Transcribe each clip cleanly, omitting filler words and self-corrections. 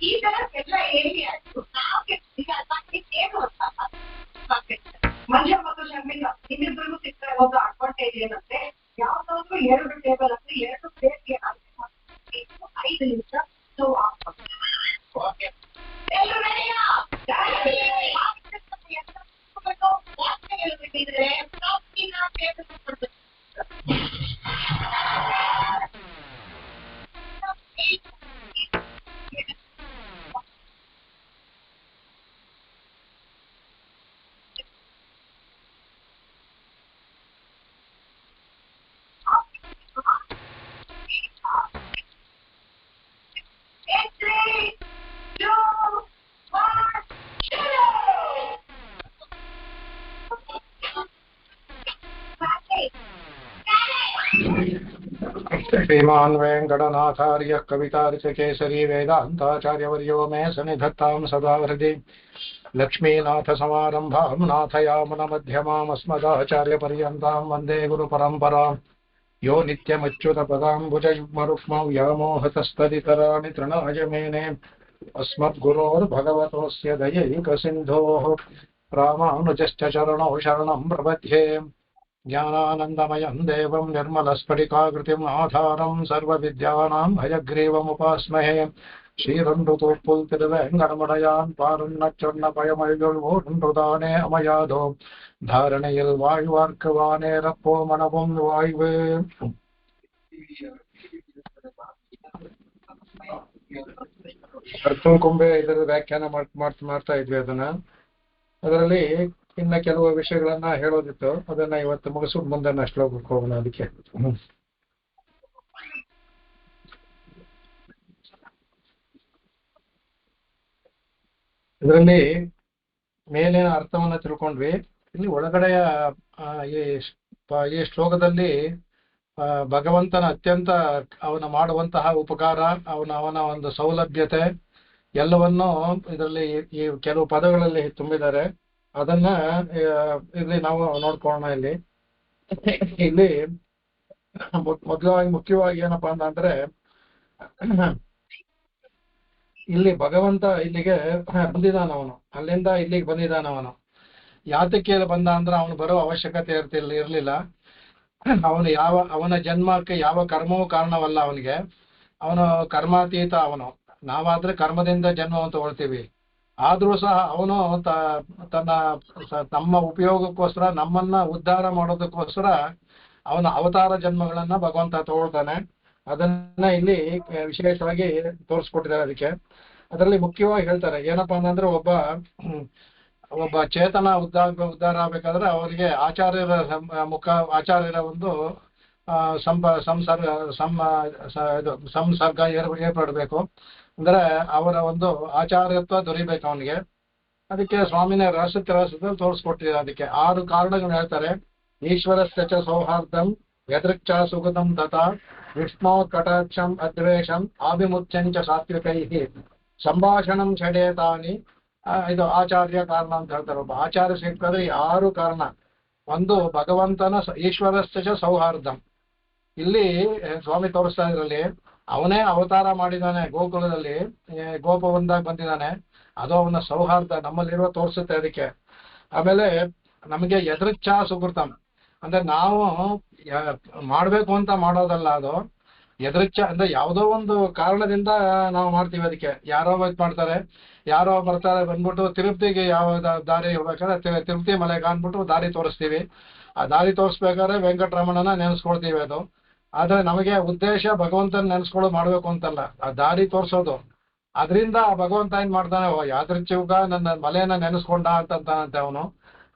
ಈ ತರ ಎಲ್ಲ ಹೇಳಿ ಆಯ್ತು. ಏನು ಮಂಜು ಮತ್ತು ಶರ್ಮಿಕ ಇನ್ನಿಬ್ಬರಿಗೂ ಸಿಗ್ತಾ ಇರೋದು ಅಡ್ವಾಂಟೇಜ್ ಏನಂದ್ರೆ ಯಾವ್ದಾದ್ರು 2 ಟೇಬಲ್ ಅಂದ್ರೆ 2 ಪ್ಲೇಟ್ಗೆ 5 ನಿಮಿಷ ಸ್ಟವ್ ಆಫ್ ಓಕೆ श्रीमान् वेङ्कटनाथार्य कवितार्चकेसरी वेदान्ताचार्यवर्यो मे सन्निधत्तां सदा हृदि लक्ष्मीनाथसमारम्भां नाथयामुनमध्यमामस्मदाचार्यपर्यन्तां वन्दे गुरुपरम्परां यो नित्यमच्युतपदाम्बुजयुग्मरुक्मौ व्यामोहतस्तदितराणि तृणाय मेने अस्मद्गुरोर्भगवतोऽस्य दयैकसिन्धोः रामानुजस्य चरणौ शरणं प्रपद्ये ज्ञानानन्दमयं देवं निर्मलस्फटिकाकृतिम् आधारं सर्वविद्यानां हयग्रीवमुपास्महे श्रीरण्डुतोप्पुल् तिरुवेङ्कटमुडयान् पारुन्नच्चொன்னபயமொழிகள் அமையாதோ தாரணையில் வாழ்வார்க்குவானேரப்போ மனவும் வாய்வு. ಅರ್ಥಕೊಂಬೆ ಇದರ ವ್ಯಾಖ್ಯಾನ ಮಾಡ್ತಾ ಇದ್ವಿ. ಅದರಲ್ಲಿ ಇನ್ನ ಕೆಲವು ವಿಷಯಗಳನ್ನ ಹೇಳೋದಿತ್ತು, ಅದನ್ನ ಇವತ್ತು ಮುಗಿಸ್ಬಿಟ್ಟು ಮುಂದೆ ಶ್ಲೋಕಕ್ಕೆ ಹೋಗೋಣ. ಅದಕ್ಕೆ ಇದರಲ್ಲಿ ಮೇಲಿನ ಅರ್ಥವನ್ನ ತಿಳ್ಕೊಂಡ್ವಿ. ಇಲ್ಲಿ ಒಳಗಡೆಯ ಈ ಶ್ಲೋಕದಲ್ಲಿ ಭಗವಂತನ ಅತ್ಯಂತ ಅವನ ಮಾಡುವಂತಹ ಉಪಕಾರ, ಅವನ ಒಂದು ಸೌಲಭ್ಯತೆ ಎಲ್ಲವನ್ನೂ ಇದರಲ್ಲಿ ಈ ಕೆಲವು ಪದಗಳಲ್ಲಿ ತುಂಬಿದ್ದಾರೆ. ಅದನ್ನ ಇಲ್ಲಿ ನಾವು ನೋಡ್ಕೊಳ್ಳೋಣ. ಇಲ್ಲಿ ಮುಖ್ಯವಾಗಿ ಏನಪ್ಪಾ ಅಂತಂದ್ರೆ, ಇಲ್ಲಿ ಭಗವಂತ ಇಲ್ಲಿಗೆ ಬಂದಿದ್ದಾನವನು, ಅಲ್ಲಿಂದ ಇಲ್ಲಿಗೆ ಬಂದಿದ್ದಾನವನು. ಯಾತಕ್ಕೆ ಬಂದ ಅಂದ್ರೆ ಅವನು ಬರೋ ಅವಶ್ಯಕತೆ ಇರಲಿಲ್ಲ. ಅವನ ಜನ್ಮಕ್ಕೆ ಯಾವ ಕರ್ಮವೂ ಕಾರಣವಲ್ಲ. ಅವನು ಕರ್ಮಾತೀತ. ನಾವಾದ್ರೆ ಕರ್ಮದಿಂದ ಜನ್ಮವನ್ನು ತಗೊಳ್ತೀವಿ. ಆದ್ರೂ ಸಹ ಅವನು ತಮ್ಮ ಉಪಯೋಗಕ್ಕೋಸ್ಕರ, ನಮ್ಮನ್ನ ಉದ್ಧಾರ ಮಾಡೋದಕ್ಕೋಸ್ಕರ ಅವನ ಅವತಾರ ಜನ್ಮಗಳನ್ನ ಭಗವಂತ ತಗೊಳ್ತಾನೆ. ಅದನ್ನ ಇಲ್ಲಿ ವಿಶೇಷವಾಗಿ ತೋರಿಸ್ಕೊಟ್ಟಿದ್ದಾರೆ. ಅದರಲ್ಲಿ ಮುಖ್ಯವಾಗಿ ಹೇಳ್ತಾರೆ ಏನಪ್ಪಾ ಅಂತಂದ್ರೆ, ಒಬ್ಬ ಚೇತನ ಉದ್ಧಾರ ಆಗ್ಬೇಕಾದ್ರೆ ಅವರಿಗೆ ಆಚಾರ್ಯರ ಒಂದು ಸಂಸರ್ಗ ಏರ್ಪಡಬೇಕು. ಅಂದ್ರೆ ಅವರ ಒಂದು ಆಚಾರ್ಯತ್ವ ದೊರಿಬೇಕು ಅವನಿಗೆ. ಅದಕ್ಕೆ ಸ್ವಾಮಿನ ರಹಸ್ಯದಲ್ಲಿ ತೋರಿಸ್ಕೊಟ್ಟಿದ್ದಾರೆ. ಅದಕ್ಕೆ 6 ಕಾರಣಗಳು ಹೇಳ್ತಾರೆ. ಈಶ್ವರಸ್ಯ ಚ ಸೌಹಾರ್ದಂ ಯದೃಚ್ಛಾ ಸುಗತಂ ತಥಾ ವಿಷ್ಣೋ ಕಟಾಕ್ಷಂ ಅದ್ವೇಷಂ ಆಭಿಮುಚ್ಯಂಚ ಸಾತ್ವಿಕೈಃ ಸಂಭಾಷಣಂ ಷಡೇತಾನಿ. ಇದು ಆಚಾರ್ಯ ಕಾರಣ ಅಂತ ಹೇಳ್ತಾರೆ. ಒಬ್ಬ ಆಚಾರ್ಯ ಸಿಕ್ಕಾದ್ರೆ 6 ಕಾರಣ. ಒಂದು, ಭಗವಂತನ ಈಶ್ವರಸ್ಯ ಚ ಸೌಹಾರ್ದಂ. ಇಲ್ಲಿ ಸ್ವಾಮಿ ತೋರಿಸ್ತಾ ಇದ್ರಲ್ಲಿ ಅವನೇ ಅವತಾರ ಮಾಡಿದಾನೆ, ಗೋಕುಲದಲ್ಲಿ ಗೋಪವನದಾಗ ಬಂದಿದ್ದಾನೆ. ಅದು ಅವನ ಸೌಹಾರ್ದ ನಮ್ಮಲ್ಲಿರುವ ತೋರಿಸುತ್ತೆ ಅದಕ್ಕೆ. ಆಮೇಲೆ ನಮಗೆ ಯದೃಚ್ಛಾ ಸುಕೃತಂ ಅಂದ್ರೆ ನಾವು ಮಾಡ್ಬೇಕು ಅಂತ ಮಾಡೋದಲ್ಲ, ಅದು ಯದೃಚ್ಛ ಅಂದ್ರೆ ಯಾವುದೋ ಒಂದು ಕಾರಣದಿಂದ ನಾವು ಮಾಡ್ತೀವಿ. ಅದಕ್ಕೆ ಯಾರೋ ಮಾಡ್ತಾರೆ, ಯಾರೋ ಬರ್ತಾರೆ, ಬಂದ್ಬಿಟ್ಟು ತಿರುಪತಿಗೆ ಯಾವ ದಾರಿ ಹೋಗ್ಬೇಕಾದ್ರೆ ತಿರುಪತಿ ಮಲೆಗೆ ಅಂದ್ಬಿಟ್ಟು ದಾರಿ ತೋರಿಸ್ತೀವಿ. ಆ ದಾರಿ ತೋರಿಸ್ಬೇಕಾದ್ರೆ ವೆಂಕಟರಮಣನ ನೆನೆಸ್ಕೊಳ್ತೀವಿ. ಅದು ಆದ್ರೆ ನಮಗೆ ಉದ್ದೇಶ ಭಗವಂತನ ನೆನೆಸ್ಕೊಳ್ಳೋ ಮಾಡ್ಬೇಕು ಅಂತಲ್ಲ, ಆ ದಾರಿ ತೋರ್ಸೋದು. ಅದರಿಂದ ಭಗವಂತ ಏನ್ ಮಾಡ್ತಾನೆ, ಯಾದೃಚ್ಛಿಕ ನನ್ನ ಮಲೆಯನ್ನ ನೆನೆಸ್ಕೊಂಡ ಅಂತಂತಾನಂತೆ ಅವನು.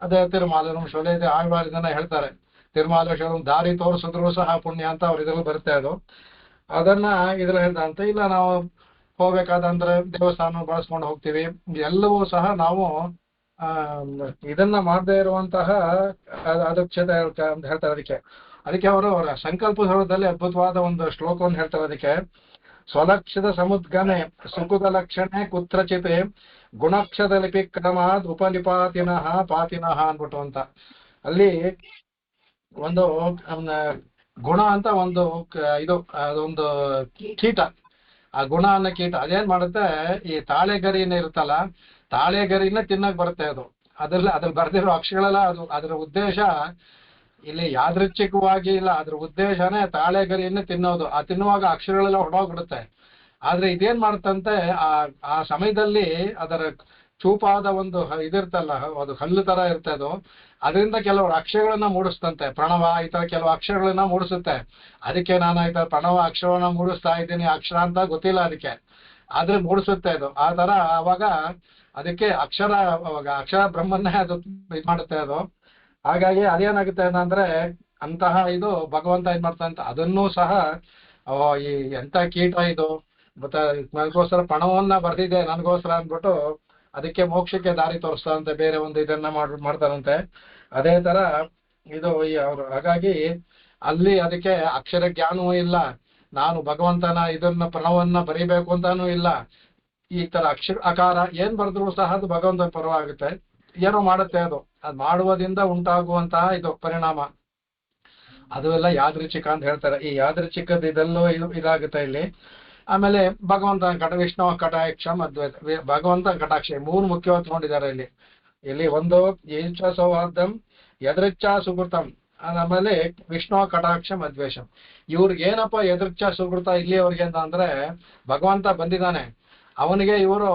ಅದೇ ತಿರುಮಾಲಂ ಶೊಲೆ ಆಳ್ವಾರಿದನ್ನ ಹೇಳ್ತಾರೆ. ತಿರುಮಾಲೇಶ್ವರಂ ದಾರಿ ತೋರಿಸಿದ್ರು ಸಹ ಪುಣ್ಯ ಅಂತ ಅವ್ರ ಇದ್ರಲ್ಲಿ ಬರುತ್ತೆ. ಅದನ್ನ ಇದ್ರಲ್ಲಿ ಹೇಳ್ದಂತೆ. ಇಲ್ಲ ನಾವು ಹೋಗ್ಬೇಕಾದಂದ್ರೆ ದೇವಸ್ಥಾನ ಬಳಸ್ಕೊಂಡು ಹೋಗ್ತೀವಿ. ಎಲ್ಲವೂ ಸಹ ನಾವು ಇದನ್ನ ಮಾಡದೇ ಇರುವಂತಹ ಅದಕ್ಷತೆ ಅಂತ ಹೇಳ್ತಾರೆ. ಅದಕ್ಕೆ ಅವರ ಸಂಕಲ್ಪ ಸ್ವರದಲ್ಲಿ ಅದ್ಭುತವಾದ ಒಂದು ಶ್ಲೋಕವನ್ನು ಹೇಳ್ತಾರೆ. ಅದಕ್ಕೆ ಸ್ವಲಕ್ಷದ ಸಮುದ್ಗಮೆ ಸುಕುತ ಲಕ್ಷಣೆ ಕುತ್ರಚಿತ್ ಗುಣಕ್ಷದ ಲಿಪಿ ಕ್ರಮಾದ್ ಉಪನಿಪಾತಿನಃ ಪಾತಿನಃ ಅನ್ಬಿಟ್ಟು ಅಂತ. ಅಲ್ಲಿ ಒಂದು ಗುಣ ಅಂತ ಒಂದು ಅದೊಂದು ಕೀಟ. ಆ ಗುಣ ಅನ್ನೋ ಕೀಟ ಅದೇನ್ ಮಾಡುತ್ತೆ, ಈ ತಾಳೆಗರಿನ ಇರುತ್ತಲ್ಲ, ತಾಳೆಗರಿನ ತಿನ್ನಕ್ ಬರುತ್ತೆ ಅದು. ಅದ್ರಲ್ಲಿ ಬರ್ದಿರೋ ಅಕ್ಷರಗಳೆಲ್ಲ ಅದ್ರ ಉದ್ದೇಶ ಇಲ್ಲಿ ಯಾದೃಚ್ಛಿಕವಾಗಿ ಇಲ್ಲ, ಅದ್ರ ಉದ್ದೇಶನೇ ತಾಳೆಗರಿಯನ್ನೇ ತಿನ್ನೋದು. ಆ ತಿನ್ನುವಾಗ ಅಕ್ಷರಗಳೆಲ್ಲ ಹೊರಡೋಗ್ಬಿಡುತ್ತೆ. ಆದ್ರೆ ಇದೇನ್ ಮಾಡುತ್ತಂತೆ, ಆ ಸಮಯದಲ್ಲಿ ಅದರ ಚೂಪಾದ ಒಂದು ಇದಿರ್ತಲ್ಲ, ಅದು ಹಲ್ಲು ತರ ಇರುತ್ತೆ ಅದು, ಅದರಿಂದ ಕೆಲವು ಅಕ್ಷರಗಳನ್ನ ಮೂಡಿಸ್ತಂತೆ. ಪ್ರಣವ ಈ ತರ ಕೆಲವು ಅಕ್ಷರಗಳನ್ನ ಮೂಡಿಸುತ್ತೆ. ಅದಕ್ಕೆ ನಾನು ಈ ತರ ಪ್ರಣವ ಅಕ್ಷರವನ್ನ ಮೂಡಿಸ್ತಾ ಇದ್ದೀನಿ, ಅಕ್ಷರ ಅಂತ ಗೊತ್ತಿಲ್ಲ ಅದಕ್ಕೆ, ಆದ್ರೆ ಮೂಡಿಸುತ್ತೆ ಅದು. ಆ ತರ ಅವಾಗ ಅದಕ್ಕೆ ಅವಾಗ ಅಕ್ಷರ ಬ್ರಹ್ಮನ್ನೇ ಅದು ಇದು ಮಾಡುತ್ತೆ ಅದು. ಹಾಗಾಗಿ ಅದೇನಾಗುತ್ತೆ ಅಂದ್ರೆ ಅಂತಹ ಇದು ಭಗವಂತ ಏನ್ ಮಾಡ್ತಾನಂತ ಅದನ್ನೂ ಸಹ ಈ ಎಂತ ಕೀಟ ಇದು ಮತ್ತೆ ನನಗೋಸ್ಕರ ಪಣವನ್ನ ಬರ್ದಿದೆ ನನಗೋಸ್ಕರ ಅಂದ್ಬಿಟ್ಟು ಅದಕ್ಕೆ ಮೋಕ್ಷಕ್ಕೆ ದಾರಿ ತೋರಿಸ್ತಾರಂತೆ, ಬೇರೆ ಒಂದು ಇದನ್ನ ಮಾಡ್ತಾರಂತೆ. ಅದೇ ತರ ಇದು ಅವರು. ಹಾಗಾಗಿ ಅಲ್ಲಿ ಅದಕ್ಕೆ ಅಕ್ಷರ ಜ್ಞಾನವೂ ಇಲ್ಲ, ನಾನು ಭಗವಂತನ ಇದನ್ನ ಪ್ರಣವನ್ನ ಬರಿಬೇಕು ಅಂತಾನೂ ಇಲ್ಲ. ಈ ತರ ಅಕಾರ ಏನ್ ಬರೆದ್ರು ಸಹ ಅದು ಭಗವಂತನ ಪರವಾಗುತ್ತೆ, ಏನೋ ಮಾಡುತ್ತೆ ಅದು ಮಾಡುವುದರಿಂದ ಉಂಟಾಗುವಂತಹ ಇದು ಪರಿಣಾಮ. ಅದು ಎಲ್ಲ ಯಾದೃಚ್ಛಿಕ ಅಂತ ಹೇಳ್ತಾರೆ. ಈ ಯಾದೃಚ್ಛಿಕದ ಇದೆಲ್ಲೂ ಇದಾಗುತ್ತೆ ಇಲ್ಲಿ. ಆಮೇಲೆ ಭಗವಂತನ ವಿಷ್ಣು ಕಟಾಕ್ಷ ಅದ್ವೈತ, ಭಗವಂತನ ಕಟಾಕ್ಷ ಮೂರು ಮುಖ್ಯವಾಗಿ ತಗೊಂಡಿದ್ದಾರೆ ಇಲ್ಲಿ ಒಂದು ಈಶ್ವ ಸೌಹಾರ್ದಂ ಯದೃಚ್ಛಾ ಸುಕೃತಂ, ಆಮೇಲೆ ವಿಷ್ಣು ಕಟಾಕ್ಷಂ ಅದ್ವೇಷಂ. ಇವ್ರಿಗೆ ಏನಪ್ಪ ಯದೃಚ್ಛಾ ಸುಕೃತ ಇಲ್ಲಿ ಅವ್ರಿಗೆ ಅಂತ ಅಂದ್ರೆ, ಭಗವಂತ ಬಂದಿದ್ದಾನೆ, ಅವನಿಗೆ ಇವರು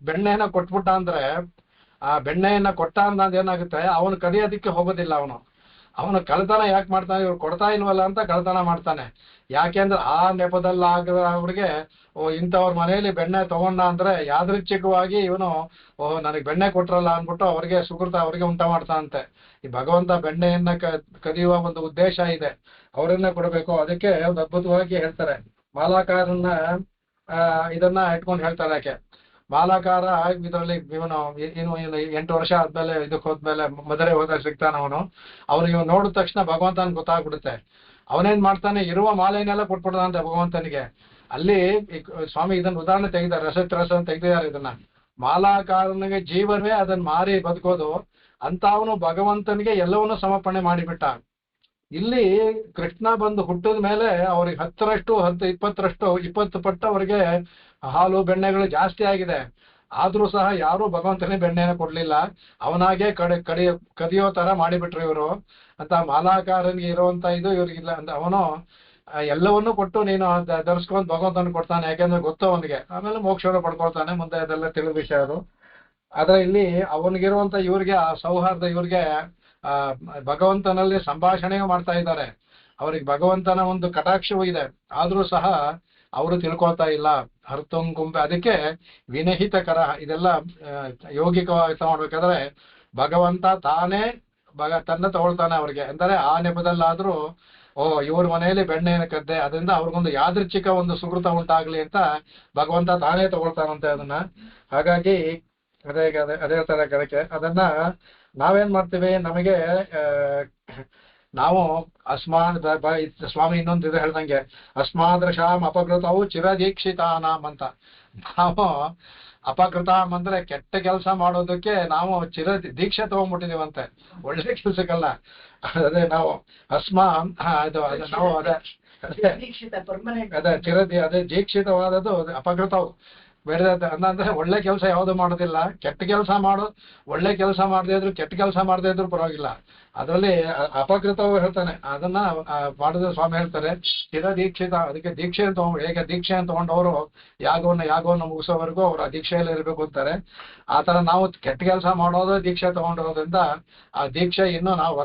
ಬೆಣ್ಣೆನ ಕೊಟ್ಬಿಟ್ಟ ಅಂದ್ರೆ, ಆ ಬೆಣ್ಣೆಯನ್ನ ಕೊಟ್ಟ ಅಂದ್ ಏನಾಗುತ್ತೆ, ಅವನು ಕದಿಯೋದಕ್ಕೆ ಹೋಗೋದಿಲ್ಲ. ಅವನು ಕಳ್ತನ ಯಾಕೆ ಮಾಡ್ತಾನೆ, ಇವ್ರು ಕೊಡ್ತಾ ಇಲ್ವಲ್ಲ ಅಂತ ಕಳ್ತನ ಮಾಡ್ತಾನೆ. ಯಾಕೆಂದ್ರೆ ಆ ನೆಪದಲ್ಲಿ ಅವ್ರಿಗೆ ಇಂಥವ್ರ ಮನೆಯಲ್ಲಿ ಬೆಣ್ಣೆ ತಗೊಂಡ ಅಂದ್ರೆ ಯಾದೃಚ್ಛಿಕವಾಗಿ ಇವನು ನನಗೆ ಬೆಣ್ಣೆ ಕೊಟ್ರಲ್ಲ ಅಂದ್ಬಿಟ್ಟು ಅವ್ರಿಗೆ ಸುಕೃತ ಅವ್ರಿಗೆ ಉಂಟ ಮಾಡ್ತಾನಂತೆ. ಈ ಭಗವಂತ ಬೆಣ್ಣೆಯನ್ನ ಕದಿಯುವ ಒಂದು ಉದ್ದೇಶ ಇದೆ, ಅವರನ್ನ ಕೊಡಬೇಕು. ಅದಕ್ಕೆ ಒಂದು ಅದ್ಭುತವಾಗಿ ಹೇಳ್ತಾರೆ, ಮಾಲಾಕಾರನ್ನ ಇದನ್ನ ಇಟ್ಕೊಂಡು ಹೇಳ್ತಾರೆ. ಯಾಕೆ ಮಾಲಾಕಾರ ಇದರಲ್ಲಿ ಇವನು 8 ವರ್ಷ ಆದ್ಮೇಲೆ ಇದಕ್ಕೆ ಹೋದ್ಮೇಲೆ ಮದುವೆ ಹೋದಾಗ ಸಿಗ್ತಾನ ಅವನು ನೋಡಿದ ತಕ್ಷಣ ಭಗವಂತನ ಗೊತ್ತಾಗ್ಬಿಡುತ್ತೆ. ಅವನೇನ್ ಮಾಡ್ತಾನೆ, ಇರುವ ಮಾಲೆನೆಲ್ಲ ಕೊಟ್ಬಿಡ್ತಾನಂತೆ ಭಗವಂತನಿಗೆ. ಅಲ್ಲಿ ಸ್ವಾಮಿ ಇದನ್ನ ಉದಾಹರಣೆ ತೆಗೆದಾರೆ, ರಸ ಅಂತ ತೆಗೆದಿದ್ದಾರೆ ಇದನ್ನ. ಮಾಲಾಕಾರನಿಗೆ ಜೀವನವೇ ಅದನ್ನ ಮಾರಿ ಬದುಕೋದು ಅಂತ ಅವನು ಭಗವಂತನಿಗೆ ಎಲ್ಲವನ್ನೂ ಸಮರ್ಪಣೆ ಮಾಡಿಬಿಟ್ಟ. ಇಲ್ಲಿ ಕೃಷ್ಣ ಬಂದು ಹುಟ್ಟಿದ ಮೇಲೆ ಅವ್ರಿಗೆ 10ರಷ್ಟು 20 ಪಟ್ಟು ಅವ್ರಿಗೆ ಹಾಲು ಬೆಣ್ಣೆಗಳು ಜಾಸ್ತಿ ಆಗಿದೆ. ಆದ್ರೂ ಸಹ ಯಾರು ಭಗವಂತನೇ ಬೆಣ್ಣೆನ ಕೊಡ್ಲಿಲ್ಲ, ಅವನಾಗೆ ಕದಿಯೋ ತರ ಮಾಡಿಬಿಟ್ರು ಇವರು ಅಂತ. ಮಾಲಾಕಾರನಿಗೆ ಇರುವಂತ ಇದು ಇವ್ರಿಗಿಲ್ಲ ಅಂತ. ಅವನು ಎಲ್ಲವನ್ನೂ ಕೊಟ್ಟು ನೀನು ಧರಿಸ್ಕೊಂಡು ಭಗವಂತನ ಕೊಡ್ತಾನೆ, ಯಾಕೆಂದ್ರೆ ಗೊತ್ತು ಅವನಿಗೆ. ಆಮೇಲೆ ಮೋಕ್ಷವನ್ನು ಪಡ್ಕೊಳ್ತಾನೆ, ಮುಂದೆ ಅದೆಲ್ಲ ತಿಳಿದ ವಿಷಯ ಅದು. ಆದ್ರೆ ಇಲ್ಲಿ ಅವನಿಗಿರುವಂತ ಇವ್ರಿಗೆ ಆ ಸೌಹಾರ್ದ, ಇವ್ರಿಗೆ ಭಗವಂತನಲ್ಲಿ ಸಂಭಾಷಣೆಯೂ ಮಾಡ್ತಾ ಇದ್ದಾರೆ, ಅವ್ರಿಗೆ ಭಗವಂತನ ಒಂದು ಕಟಾಕ್ಷವೂ ಇದೆ. ಆದ್ರೂ ಸಹ ಅವರು ತಿಳ್ಕೊಳ್ತಾ ಇಲ್ಲ. ಹರ್ತುಂಕುಂಬೆ ಅದಕ್ಕೆ ವಿನಹಿತಕರ ಇದೆಲ್ಲ ಯೋಗಿಕವಾಗಿ ತಗೊಳ್ಬೇಕಾದ್ರೆ ಭಗವಂತ ತಾನೇ ತನ್ನ ತಗೊಳ್ತಾನೆ ಅವ್ರಿಗೆ. ಅಂದರೆ ಆ ನೆಪದಲ್ಲಾದ್ರೂ ಇವ್ರ ಮನೆಯಲ್ಲಿ ಬೆಣ್ಣೆಯನ್ನು ಕದ್ದೆ, ಅದರಿಂದ ಅವ್ರಿಗೊಂದು ಯಾದೃಚ್ಛಿಕ ಒಂದು ಸುಕೃತ ಉಂಟಾಗ್ಲಿ ಅಂತ ಭಗವಂತ ತಾನೇ ತಗೊಳ್ತಾನಂತೆ ಅದನ್ನ. ಹಾಗಾಗಿ ಅದೇ ತರ ಅದಕ್ಕೆ ಅದನ್ನ ನಾವೇನ್ ಮಾಡ್ತೀವಿ, ನಮಗೆ ನಾವು ಸ್ವಾಮಿ ಇನ್ನೊಂದು ಇದು ಹೇಳ್ದಂಗೆ ಅಸ್ಮಾದೃಶಾಮ್ ಅಪಕೃತವು ಚಿರದೀಕ್ಷಿತಾನಾಮ್ ಅಂತ. ನಾವು ಅಪಕೃತಾಮ್ ಅಂದ್ರೆ ಕೆಟ್ಟ ಕೆಲಸ ಮಾಡೋದಕ್ಕೆ ನಾವು ದೀಕ್ಷೆ ತಗೊಂಡ್ಬಿಟ್ಟಿದೀವಂತೆ, ಒಳ್ಳೆ ಕೆಲ್ಸಕ್ಕಲ್ಲ. ಅದೇ ನಾವು ನಾವು ಅದೇ ದೀಕ್ಷಿತವಾದದ್ದು ಅಪಕೃತವು ಬೇಡ ಅಂದ್ರೆ ಒಳ್ಳೆ ಕೆಲಸ ಯಾವುದು ಮಾಡೋದಿಲ್ಲ, ಕೆಟ್ಟ ಕೆಲಸ ಒಳ್ಳೆ ಕೆಲಸ ಮಾಡದೇ ಇದ್ರು ಕೆಟ್ಟ ಕೆಲಸ ಮಾಡದೇ ಇದ್ರು ಪರವಾಗಿಲ್ಲ. ಅದರಲ್ಲಿ ಅಪಕೃತವು ಹೇಳ್ತಾನೆ, ಅದನ್ನ ಮಾಡಿದ ಸ್ವಾಮಿ ಹೇಳ್ತಾರೆ ಚಿರ ದೀಕ್ಷಿತ. ಅದಕ್ಕೆ ದೀಕ್ಷೆ ಹೇಗೆ ದೀಕ್ಷೆಯನ್ನು ತಗೊಂಡವರು ಯಾಗವನ್ನು ಮುಗಿಸೋವರೆಗೂ ಅವ್ರು ಆ ದೀಕ್ಷೆಯಲ್ಲಿ ಇರಬೇಕು ಅಂತಾರೆ. ಆತರ ನಾವು ಕೆಟ್ಟ ಕೆಲಸ ಮಾಡೋದು ದೀಕ್ಷೆ ತಗೊಂಡಿರೋದ್ರಿಂದ ಆ ದೀಕ್ಷೆ ಇನ್ನೂ ನಾವು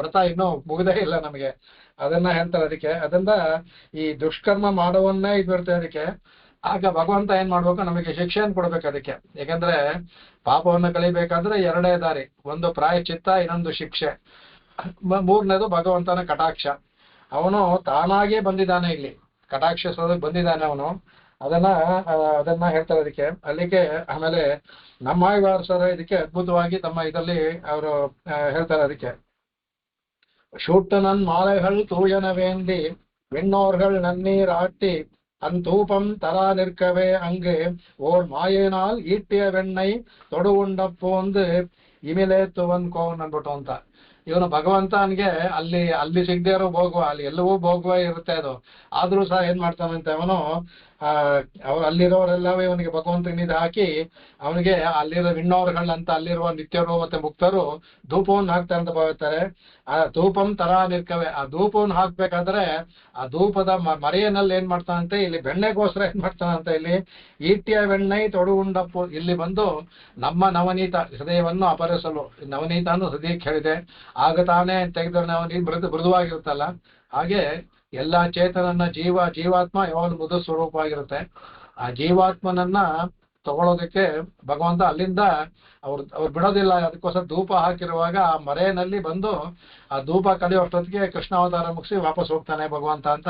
ವ್ರತ ಇನ್ನೂ ಮುಗಿದೇ ಇಲ್ಲ ನಮಗೆ, ಅದನ್ನ ಹೇಳ್ತಾರೆ. ಅದಕ್ಕೆ ಅದರಿಂದ ಈ ದುಷ್ಕರ್ಮ ಮಾಡೋವನ್ನೇ ಇದು ಬರ್ತದೆ. ಅದಕ್ಕೆ ಆಗ ಭಗವಂತ ಏನ್ ಮಾಡ್ಬೇಕು, ನಮಗೆ ಶಿಕ್ಷೆಯನ್ನು ಕೊಡ್ಬೇಕು ಅದಕ್ಕೆ. ಯಾಕಂದ್ರೆ ಪಾಪವನ್ನು ಕಳಿಬೇಕಾದ್ರೆ 2 ದಾರಿ, ಒಂದು ಪ್ರಾಯಶ್ಚಿತ್ತ, ಇನ್ನೊಂದು ಶಿಕ್ಷೆ, 3ನೇದು ಭಗವಂತನ ಕಟಾಕ್ಷ. ಅವನು ತಾನಾಗೇ ಬಂದಿದ್ದಾನೆ, ಇಲ್ಲಿ ಕಟಾಕ್ಷಿಸೋದಕ್ಕೆ ಬಂದಿದ್ದಾನೆ ಅವನು. ಅದನ್ನ ಹೇಳ್ತಾರೆ ಅದಕ್ಕೆ. ಅಲ್ಲಿಗೆ ಆಮೇಲೆ ನಮ್ಮ ವಾರಸರ ಇದಕ್ಕೆ ಅದ್ಭುತವಾಗಿ ತಮ್ಮ ಇದರಲ್ಲಿ ಅವರು ಹೇಳ್ತಾರೆ ಅದಕ್ಕೆ, ಶೂಟ್ಟನನ್ ಮಾಲೆಗಳು ತೂಯನ ವೇಂದಿ விண்ணோர்கள் நன்னீர் ஆட்டி அந்தூபம் தரா நிற்கவே அங்கு ஓர் மாயினால் ஈட்டிய வெಣ್ಣை ತೊಡುವುಂಡ ಪೋಂದು ಇಮಿಲೇತುವನ್ ಕೋನ್ ಅನ್ಬಿಟ್ಟು ಅಂತ. ಇವನು ಭಗವಂತನಿಗೆ ಅಲ್ಲಿ ಸಿಗದೆ ಇರೋ ಭೋಗುವ, ಅಲ್ಲಿ ಎಲ್ಲವೂ ಭೋಗುವ ಇರುತ್ತೆ ಅದು. ಆದ್ರೂ ಸಹ ಏನ್ ಮಾಡ್ತಾನಂತೆ ಅವನು ಅವ್ರು ಅಲ್ಲಿರೋರೆಲ್ಲ ಇವನಿಗೆ ಭಗವಂತನಿಂದ ಹಾಕಿ ಅವನಿಗೆ ಅಲ್ಲಿರೋ ವಿಣ್ಣೋರ್ಗಳಂತ ಅಲ್ಲಿರುವ ನಿತ್ಯರು ಮತ್ತೆ ಮುಕ್ತರು ಧೂಪವನ್ನು ಹಾಕ್ತಾರೆ ಅಂತ ಭಾವಿಸ್ತಾರೆ. ಆ ಧೂಪಂ ತರಾ ನಿರ್ಕವೆ, ಆ ಧೂಪವನ್ನು ಹಾಕ್ಬೇಕಾದ್ರೆ ಆ ಧೂಪದ ಮರೆಯಲ್ಲಿ ಏನ್ ಮಾಡ್ತಾನಂತೆ, ಇಲ್ಲಿ ಬೆಣ್ಣೆಗೋಸ್ಕರ ಏನ್ ಮಾಡ್ತಾನಂತ, ಇಲ್ಲಿ ಈಟಿಯ ಬೆಣ್ಣೆ ತೊಡುಗುಂಡಪ್ಪು, ಇಲ್ಲಿ ಬಂದು ನಮ್ಮ ನವನೀತ ಹೃದಯವನ್ನು ಅಪರಿಸಲು, ನವನೀತನು ಹೃದಯಕ್ಕೆ ಹೇಳಿದೆ, ಆಗ ತಾನೇ ತೆಗೆದ ನವನೀತ ಮೃದುವಾಗಿರುತ್ತಲ್ಲ, ಹಾಗೆ ಎಲ್ಲಾ ಚೇತನನ್ನ ಜೀವಾತ್ಮ ಯಾವಾಗ ಮೃದು ಸ್ವರೂಪವಾಗಿರುತ್ತೆ. ಆ ಜೀವಾತ್ಮನನ್ನ ತಗೊಳ್ಳೋದಕ್ಕೆ ಭಗವಂತ ಅಲ್ಲಿಂದ ಅವ್ರು ಬಿಡೋದಿಲ್ಲ. ಅದಕ್ಕೋಸ್ಕರ ಧೂಪ ಹಾಕಿರುವಾಗ ಆ ಮರೆಯಲ್ಲಿ ಬಂದು ಆ ಧೂಪ ಕಲಿಯೋಷ್ಟೊತ್ತಿಗೆ ಕೃಷ್ಣಾವತಾರ ಮುಗಿಸಿ ವಾಪಸ್ ಹೋಗ್ತಾನೆ ಭಗವಂತ ಅಂತ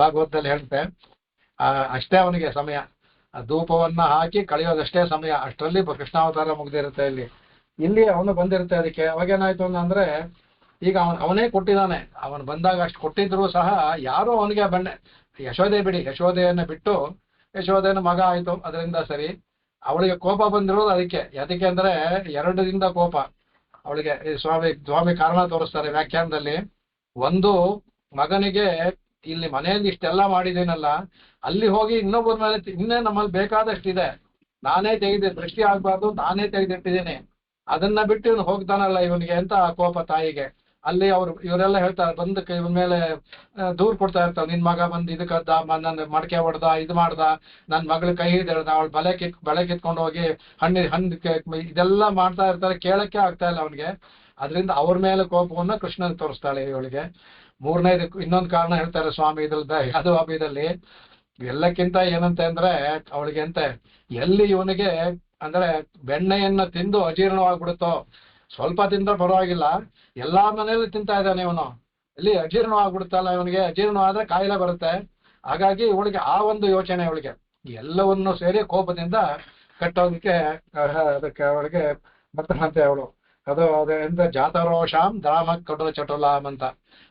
ಭಾಗವತದಲ್ಲಿ ಹೇಳುತ್ತೆ. ಅಷ್ಟೇ ಅವನಿಗೆ ಸಮಯ, ಆ ಧೂಪವನ್ನ ಹಾಕಿ ಕಳೆಯೋದಷ್ಟೇ ಸಮಯ, ಅಷ್ಟರಲ್ಲಿ ಕೃಷ್ಣಾವತಾರ ಮುಗ್ದಿರುತ್ತೆ. ಇಲ್ಲಿ ಅವನು ಬಂದಿರುತ್ತೆ. ಅದಕ್ಕೆ ಅವಾಗೇನಾಯ್ತು ಅಂದ್ರೆ, ಈಗ ಅವನೇ ಕೊಟ್ಟಿದ್ದಾನೆ, ಅವನು ಬಂದಾಗ ಅಷ್ಟು ಕೊಟ್ಟಿದ್ರು ಸಹ ಯಾರೋ ಅವನಿಗೆ ಯಶೋದೆ ಬಿಡಿ, ಯಶೋದೆಯನ್ನು ಬಿಟ್ಟು, ಯಶೋದೆನ ಮಗ ಆಯ್ತು ಅದರಿಂದ ಸರಿ, ಅವಳಿಗೆ ಕೋಪ ಬಂದಿರೋದು ಅದಕ್ಕೆ ಅಂದ್ರೆ 2ರಿಂದ ಕೋಪ ಅವಳಿಗೆ. ಸ್ವಾಮಿ ಕಾರಣ ತೋರಿಸ್ತಾರೆ ವ್ಯಾಖ್ಯಾನದಲ್ಲಿ. ಒಂದು, ಮಗನಿಗೆ ಇಲ್ಲಿ ಮನೆಯಲ್ಲಿ ಇಷ್ಟೆಲ್ಲ ಮಾಡಿದ್ದೀನಲ್ಲ, ಅಲ್ಲಿ ಹೋಗಿ ಇನ್ನೊಬ್ಬರ ಮೇಲೆ ಇನ್ನೇ ನಮ್ಮಲ್ಲಿ ಬೇಕಾದಷ್ಟಿದೆ, ನಾನೇ ದೃಷ್ಟಿ ಆಗ್ಬಾರ್ದು, ನಾನೇ ತೆಗೆದಿಟ್ಟಿದ್ದೀನಿ, ಅದನ್ನ ಬಿಟ್ಟು ಇವನು ಹೋಗ್ತಾನಲ್ಲ ಇವನಿಗೆ ಅಂತ ಕೋಪ ತಾಯಿಗೆ. ಅಲ್ಲಿ ಇವರೆಲ್ಲ ಹೇಳ್ತಾರೆ, ಬಂದು ಇವನ ಮೇಲೆ ದೂರ್ ಕೊಡ್ತಾ ಇರ್ತಾವ, ನಿನ್ ಮಗ ಬಂದು ಇದಕ್ಕದ್ದ, ನನ್ನ ಮಡಕೆ ಹೊಡ್ದ, ಇದು ಮಾಡ್ದ, ನನ್ ಮಗಳ ಕೈ ಹಿಡಿದ, ಅವಳು ಬಳೆ ಕಿತ್ಕೊಂಡು ಹೋಗಿ ಹಣ್ಣು ಇದೆಲ್ಲ ಮಾಡ್ತಾ ಇರ್ತಾರೆ, ಕೇಳಕ್ಕೆ ಆಗ್ತಾ ಇಲ್ಲ ಅವನಿಗೆ. ಅದರಿಂದ ಅವ್ರ ಮೇಲೆ ಕೋಪವನ್ನ ಕೃಷ್ಣನ್ ತೋರಿಸ್ತಾಳೆ ಇವಳಿಗೆ. ಮೂರನೇದು ಇನ್ನೊಂದು ಕಾರಣ ಹೇಳ್ತಾರೆ ಸ್ವಾಮಿ ಇದ್ರದ್ದ ಯಾದವ ಹಬ್ಬದಲ್ಲಿ, ಎಲ್ಲಕ್ಕಿಂತ ಏನಂತೆ ಅಂದ್ರೆ ಅವಳಿಗೆ ಅಂತೆ, ಎಲ್ಲಿ ಇವನಿಗೆ ಅಂದ್ರೆ ಬೆಣ್ಣೆಯನ್ನ ತಿಂದು ಅಜೀರ್ಣವಾಗ್ಬಿಡುತ್ತೋ, ಸ್ವಲ್ಪ ತಿಂದ್ರೆ ಪರವಾಗಿಲ್ಲ, ಎಲ್ಲಾ ಮನೆಯಲ್ಲಿ ತಿಂತಾ ಇದ್ದಾನೆ ಇವನು, ಇಲ್ಲಿ ಅಜೀರ್ಣವಾಗ್ಬಿಡುತ್ತಲ್ಲ, ಇವನಿಗೆ ಅಜೀರ್ಣವಾದ್ರೆ ಕಾಯಿಲೆ ಬರುತ್ತೆ. ಹಾಗಾಗಿ ಇವಳಿಗೆ ಆ ಒಂದು ಯೋಚನೆ, ಇವಳಿಗೆ ಎಲ್ಲವನ್ನು ಸೇರಿ ಕೋಪದಿಂದ ಕಟ್ಟೋದಕ್ಕೆ ಅದಕ್ಕೆ ಅವಳಿಗೆ ಬರ್ತಾನಂತೆ ಅವಳು. ಅದರಿಂದ ಜಾತರೋಷಾಂ ಧಾಮ ಕಟು ಚಟುಲಾಮ್ ಅಂತ,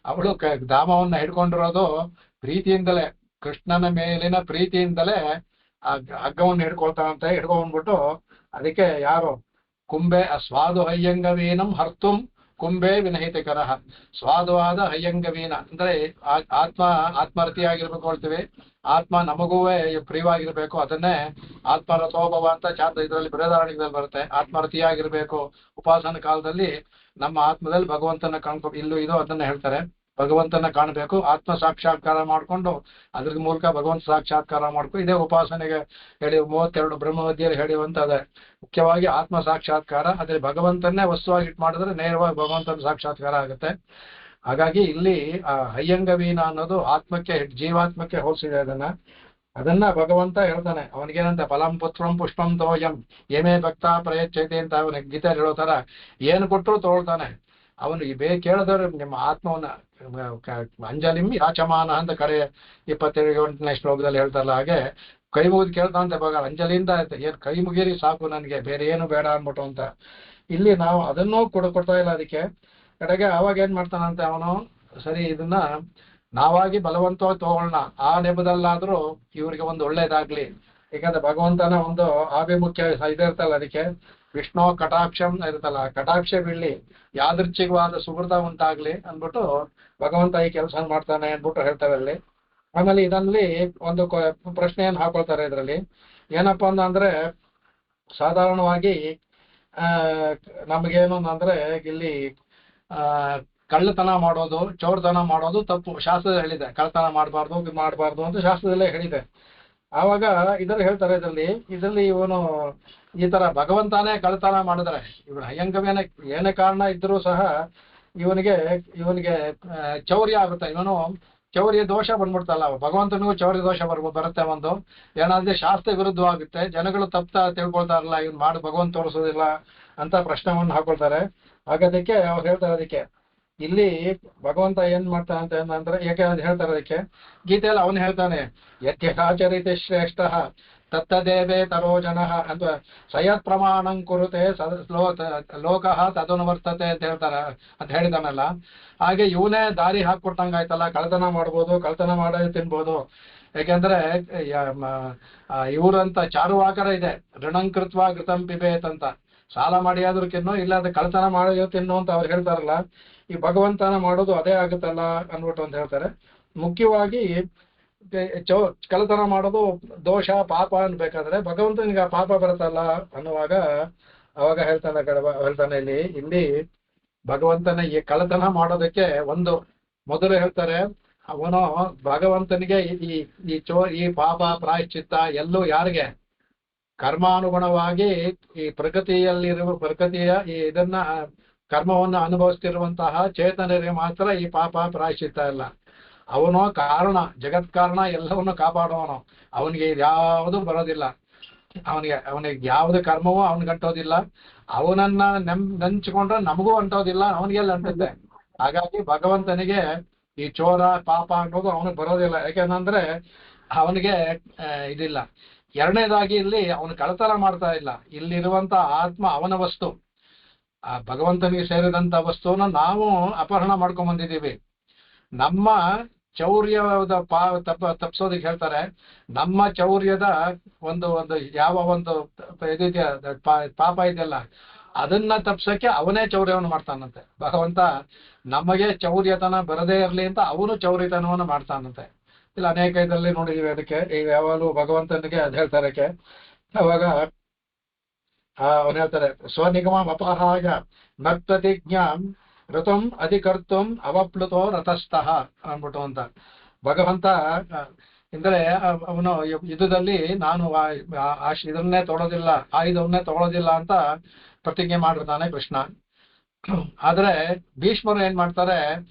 ಅವಳು ಧಾಮವನ್ನ ಹಿಡ್ಕೊಂಡಿರೋದು ಪ್ರೀತಿಯಿಂದಲೇ, ಕೃಷ್ಣನ ಮೇಲಿನ ಪ್ರೀತಿಯಿಂದಲೇ ಆ ಹಗ್ಗವನ್ನು ಹಿಡ್ಕೊಂಡ್ಬಿಟ್ಟು ಅದಕ್ಕೆ ಯಾರು ಕುಂಬೆ ಸ್ವಾದು ಹಯ್ಯಂಗವೀನಂ ಹರ್ತುಂ ಕುಂಬೆ ವಿನಹಿತಕರ, ಸ್ವಾದವಾದ ಹಯ್ಯಂಗವೀನ ಅಂದ್ರೆ ಆತ್ಮರತಿಯಾಗಿರ್ಬೇಕು ಹೇಳ್ತೀವಿ, ಆತ್ಮ ನಮಗೂ ಪ್ರಿಯವಾಗಿರ್ಬೇಕು, ಅದನ್ನೇ ಆತ್ಮರಥೋಭವ ಅಂತ ಇದರಲ್ಲಿ ಬೃಹದಾರಣ್ಯದಲ್ಲಿ ಬರುತ್ತೆ. ಆತ್ಮರತಿಯಾಗಿರ್ಬೇಕು, ಉಪಾಸನ ಕಾಲದಲ್ಲಿ ನಮ್ಮ ಆತ್ಮದಲ್ಲಿ ಭಗವಂತನ ಕಾಣ್ಕೊ, ಇದು ಅದನ್ನ ಹೇಳ್ತಾರೆ, ಭಗವಂತನ ಕಾಣಬೇಕು, ಆತ್ಮ ಸಾಕ್ಷಾತ್ಕಾರ ಮಾಡ್ಕೊಂಡು ಅದ್ರ ಮೂಲಕ ಭಗವಂತ ಸಾಕ್ಷಾತ್ಕಾರ ಮಾಡ್ಕೊ, ಇದೇ ಉಪಾಸನೆಗೆ ಹೇಳಿ 32 ಬ್ರಹ್ಮವಿದ್ಯೆಯಲ್ಲಿ ಹೇಳಿವಂತದೆ. ಮುಖ್ಯವಾಗಿ ಆತ್ಮ ಸಾಕ್ಷಾತ್ಕಾರ, ಅದ್ರ ಭಗವಂತನ್ನೇ ವಸ್ತುವಾಗಿ ಮಾಡಿದ್ರೆ ನೇರವಾಗಿ ಭಗವಂತನ ಸಾಕ್ಷಾತ್ಕಾರ ಆಗುತ್ತೆ. ಹಾಗಾಗಿ ಇಲ್ಲಿ ಆ ಹಯ್ಯಂಗವೀನ ಅನ್ನೋದು ಆತ್ಮಕ್ಕೆ, ಜೀವಾತ್ಮಕ್ಕೆ ಹೋಲಿಸಿದೆ. ಅದನ್ನ ಭಗವಂತ ಹೇಳ್ತಾನೆ. ಅವನಿಗೇನಂತ ಫಲಂ ಪುತ್ರಂ ಪುಷ್ಪಂ ತೋಯಂ ಏಮೇ ಭಕ್ತ ಪ್ರಯಚ್ಛೈತೆ ಅಂತ ಅವನಿಗೆ ಗೀತೆಯಲ್ಲಿ ಹೇಳೋ ತರ ಏನು ಕೊಟ್ಟರು ತಗೊಳ್ತಾನೆ. ಅವನು ಕೇಳಿದವ್ರು ನಿಮ್ಮ ಆತ್ಮವನ್ನ ಅಂಜಲಿಂ ಯಾಚಮಾನ ಅಂತ ಕಡೆ 28ನೇ ಶ್ಲೋಕದಲ್ಲಿ ಹೇಳ್ತಾರಲ್ಲ, ಹಾಗೆ ಕೈ ಮುಗಿದು ಕೇಳ್ತಾನಂತೆ ಭಗ ಅಂಜಲಿಯಿಂದ ಏನ್ ಕೈ ಮುಗಿರಿ ಸಾಕು ನನಗೆ, ಬೇರೆ ಏನು ಬೇಡ ಅನ್ಬಿಟ್ಟು ಅಂತ. ಇಲ್ಲಿ ನಾವು ಅದನ್ನೂ ಕೊಡ್ತಾ ಇಲ್ಲ. ಅದಕ್ಕೆ ಕಡೆಗೆ ಅವಾಗ ಏನ್ ಮಾಡ್ತಾನಂತೆ ಅವನು, ಸರಿ ಇದನ್ನ ನಾವಾಗಿ ಬಲವಂತವಾಗಿ ತಗೊಳ್ಳೋಣ, ಆ ನೆಪದಲ್ಲಾದ್ರೂ ಇವ್ರಿಗೆ ಒಂದು ಒಳ್ಳೇದಾಗ್ಲಿ, ಯಾಕಂದ್ರೆ ಭಗವಂತನ ಒಂದು ಆಭಿಮುಖ್ಯ ಇದಿರ್ತಲ್ಲ, ಅದಕ್ಕೆ ವಿಷ್ಣು ಕಟಾಕ್ಷಂ ಇರುತ್ತಲ್ಲ, ಕಟಾಕ್ಷ ಬೀಳ್ಲಿ, ಯಾದೃಚ್ಛಿಕವಾದ ಸುಹೃತ ಉಂಟಾಗ್ಲಿ ಅಂದ್ಬಿಟ್ಟು ಭಗವಂತ ಈ ಕೆಲಸ ಮಾಡ್ತಾನೆ ಅಂದ್ಬಿಟ್ಟು ಹೇಳ್ತಾರೆ ಅಲ್ಲಿ. ಆಮೇಲೆ ಇದರಲ್ಲಿ ಒಂದು ಪ್ರಶ್ನೆಯನ್ನು ಹಾಕೊಳ್ತಾರೆ ಇದರಲ್ಲಿ, ಏನಪ್ಪಾ ಅಂದ್ರೆ ಸಾಧಾರಣವಾಗಿ ನಮಗೇನು ಅಂದ್ರೆ ಇಲ್ಲಿ ಕಳ್ಳತನ ಮಾಡೋದು, ಚೋರ್ತನ ಮಾಡೋದು ತಪ್ಪು, ಶಾಸ್ತ್ರದಲ್ಲಿ ಹೇಳಿದೆ. ಕಳ್ಳತನ ಮಾಡಬಾರ್ದು ಅಂತ ಶಾಸ್ತ್ರದಲ್ಲೇ ಹೇಳಿದೆ. ಆವಾಗ ಇದರಲ್ಲಿ ಹೇಳ್ತಾರೆ, ಇದರಲ್ಲಿ ಇವನು ಈ ತರ ಭಗವಂತನೇ ಕಳ್ಳತನ ಮಾಡಿದ್ರೆ, ಇವನು ಹಯ್ಯಂಗವೇನ ಏನೇ ಕಾರಣ ಇದ್ರೂ ಸಹ ಇವನಿಗೆ ಚೌರ್ಯ ಆಗುತ್ತೆ, ಇವನು ಚೌರ್ಯ ದೋಷ ಬಂದ್ಬಿಡ್ತಲ್ಲ, ಭಗವಂತನಿಗೂ ಚೌರ್ಯ ದೋಷ ಬರುತ್ತೆ. ಒಂದು ಏನಾದ್ರೆ ಶಾಸ್ತ್ರ ವಿರುದ್ಧವಾಗುತ್ತೆ, ಜನಗಳು ತಪ್ಪ ತಿಳ್ಕೊಳ್ತಾರಲ್ಲ, ಇವನು ಮಾಡಿ ಭಗವಂತ ತೋರಿಸೋದಿಲ್ಲ ಅಂತ ಪ್ರಶ್ನೆವನ್ನು ಹಾಕೊಳ್ತಾರೆ. ಹಾಗಾದಕ್ಕೆ ಅವ್ರು ಹೇಳ್ತಾರೆ, ಅದಕ್ಕೆ ಇಲ್ಲಿ ಭಗವಂತ ಏನ್ ಮಾಡ್ತಾನೆ ಅಂದ್ರೆ ಯಾಕೆ ಅಂತ ಹೇಳ್ತಾರೆ. ಅದಕ್ಕೆ ಗೀತೆಯಲ್ಲಿ ಅವನು ಹೇಳ್ತಾನೆ, ಯತ್ಯಕಾಚರಿತೆ ಶ್ರೇಷ್ಠ ತತ್ತದೇವೇ ತರೋ ಜನ ಅಂತ ಸಯತ್ ಪ್ರಮಾಣಂ ಕುರುತೆ ಲೋಕಃ ತದನುವರ್ತತೆ ಅಂತ ಹೇಳಿದಾನಲ್ಲ. ಹಾಗೆ ಇವನೇ ದಾರಿ ಹಾಕೊಟ್ಟಂಗಾಯ್ತಲ್ಲ, ಕಳ್ತನ ಮಾಡ್ಬೋದು, ಕಳ್ತನ ಮಾಡೋದು ತಿನ್ಬೋದು. ಯಾಕೆಂದ್ರೆ ಇವರಂತ ಚಾರುವಾಕರ ಇದೆ, ಋಣಂಕೃತ್ವ ಘೃತಂ ಪಿಬೇತ್ ಅಂತ, ಸಾಲ ಮಾಡಿ ಆದ್ರೂ ತಿನ್ನು, ಇಲ್ಲ ಅದು ಕಳ್ತನ ಮಾಡೋದು ತಿನ್ನು ಅಂತ ಅವ್ರು ಹೇಳ್ತಾರಲ್ಲ. ಈ ಭಗವಂತನ ಮಾಡೋದು ಅದೇ ಆಗುತ್ತಲ್ಲ ಅನ್ಬಿಟ್ಟು ಅಂತ ಹೇಳ್ತಾರೆ. ಮುಖ್ಯವಾಗಿ ಕಳ್ಳತನ ಮಾಡೋದು ದೋಷ ಪಾಪ ಅನ್ಬೇಕಾದ್ರೆ ಭಗವಂತನಿಗೆ ಆ ಪಾಪ ಬರುತ್ತಲ್ಲ ಅನ್ನುವಾಗ ಅವಾಗ ಹೇಳ್ತಾನೆ ಇಲ್ಲಿ ಭಗವಂತನ ಈ ಕಳ್ಳತನ ಮಾಡೋದಕ್ಕೆ ಒಂದು ಮೊದಲು ಹೇಳ್ತಾರೆ, ಅವನು ಭಗವಂತನಿಗೆ ಈ ಪಾಪ ಪ್ರಾಯಶ್ಚಿತ್ತ ಎಲ್ಲೂ ಯಾರಿಗೆ ಕರ್ಮಾನುಗುಣವಾಗಿ ಈ ಪ್ರಕೃತಿಯ ಇದನ್ನ ಕರ್ಮವನ್ನು ಅನುಭವಿಸ್ತಿರುವಂತಹ ಚೇತನರಿಗೆ ಮಾತ್ರ ಈ ಪಾಪ ಪ್ರಾಯಶ್ಚಿತ್ತ ಇಲ್ಲ. ಅವನು ಕಾರಣ, ಜಗತ್ ಕಾರಣ, ಎಲ್ಲವನ್ನು ಕಾಪಾಡುವವನು. ಅವನಿಗೆ ಯಾವುದು ಬರೋದಿಲ್ಲ, ಅವನಿಗೆ ಯಾವ್ದು ಕರ್ಮವೂ ಅವನಿಗೆ ಅಂಟೋದಿಲ್ಲ. ಅವನನ್ನ ನೆಂಚ್ಕೊಂಡ್ರೆ ನಮಗೂ ಅಂಟೋದಿಲ್ಲ, ಅವನಿಗೆಲ್ಲ ಅಂಟುತ್ತೆ. ಹಾಗಾಗಿ ಭಗವಂತನಿಗೆ ಈ ಚೋರ ಪಾಪ ಅನ್ನೋದು ಅವನಿಗೆ ಬರೋದಿಲ್ಲ. ಯಾಕೆಂದ್ರೆ ಅವನಿಗೆ ಇದಿಲ್ಲ. ಎರಡನೇದಾಗಿ ಇಲ್ಲಿ ಅವನು ಕಳ್ಳತನ ಮಾಡ್ತಾ ಇಲ್ಲ. ಇಲ್ಲಿರುವಂತ ಆತ್ಮ ಅವನ ವಸ್ತು, ಆ ಭಗವಂತನಿಗೆ ಸೇರಿದಂತ ವಸ್ತುವನ್ನ ನಾವು ಅಪಹರಣ ಮಾಡ್ಕೊಂಡ್ ಬಂದಿದ್ದೀವಿ. ನಮ್ಮ ಚೌರ್ಯದ ತಪ್ಪಿಸೋದಕ್ಕೆ ಹೇಳ್ತಾರೆ, ನಮ್ಮ ಚೌರ್ಯದ ಒಂದು ಯಾವ ಒಂದು ಇದಿದೆಯಾ ಪಾಪ ಇದೆಯಲ್ಲ ಅದನ್ನ ತಪ್ಸಕ್ಕೆ ಅವನೇ ಚೌರ್ಯವನ್ನು ಮಾಡ್ತಾನಂತೆ ಭಗವಂತ. ನಮಗೆ ಚೌರ್ಯತನ ಬರದೇ ಇರಲಿ ಅಂತ ಅವನು ಚೌರ್ಯತನವನ್ನು ಮಾಡ್ತಾನಂತೆ. ಇಲ್ಲ ಅನೇಕ ಇದರಲ್ಲಿ ನೋಡಿದೀವಿ. ಅದಕ್ಕೆ ಈಗ ಯಾವಾಗಲೂ ಭಗವಂತನಿಗೆ ಅದ್ ಹೇಳ್ತಾರೆ. ಅವಾಗ ಅವನು ಹೇಳ್ತಾರೆ, ಸ್ವನಿಗಮ ಅಪಹಾಯ ನರ್ತತಿಜ್ಞಾಂ ಋತಂ ಅಧಿಕರ್ತಂ ಅವಪ್ಲುತೋ ರಥಸ್ಥಃ ಅನ್ಬಿಟ್ಟು ಅಂತ. ಭಗವಂತ ಅಂದ್ರೆ ಅವನು ಯುದ್ಧದಲ್ಲಿ ನಾನು ಇದನ್ನೇ ತೊಗೊಳೋದಿಲ್ಲ, ಆಯುಧವನ್ನೇ ತಗೊಳ್ಳೋದಿಲ್ಲ ಅಂತ ಪ್ರತಿಜ್ಞೆ ಮಾಡಿರ್ತಾನೆ ಕೃಷ್ಣ. ಆದ್ರೆ ಭೀಷ್ಮರು ಏನ್ ಮಾಡ್ತಾರೆ,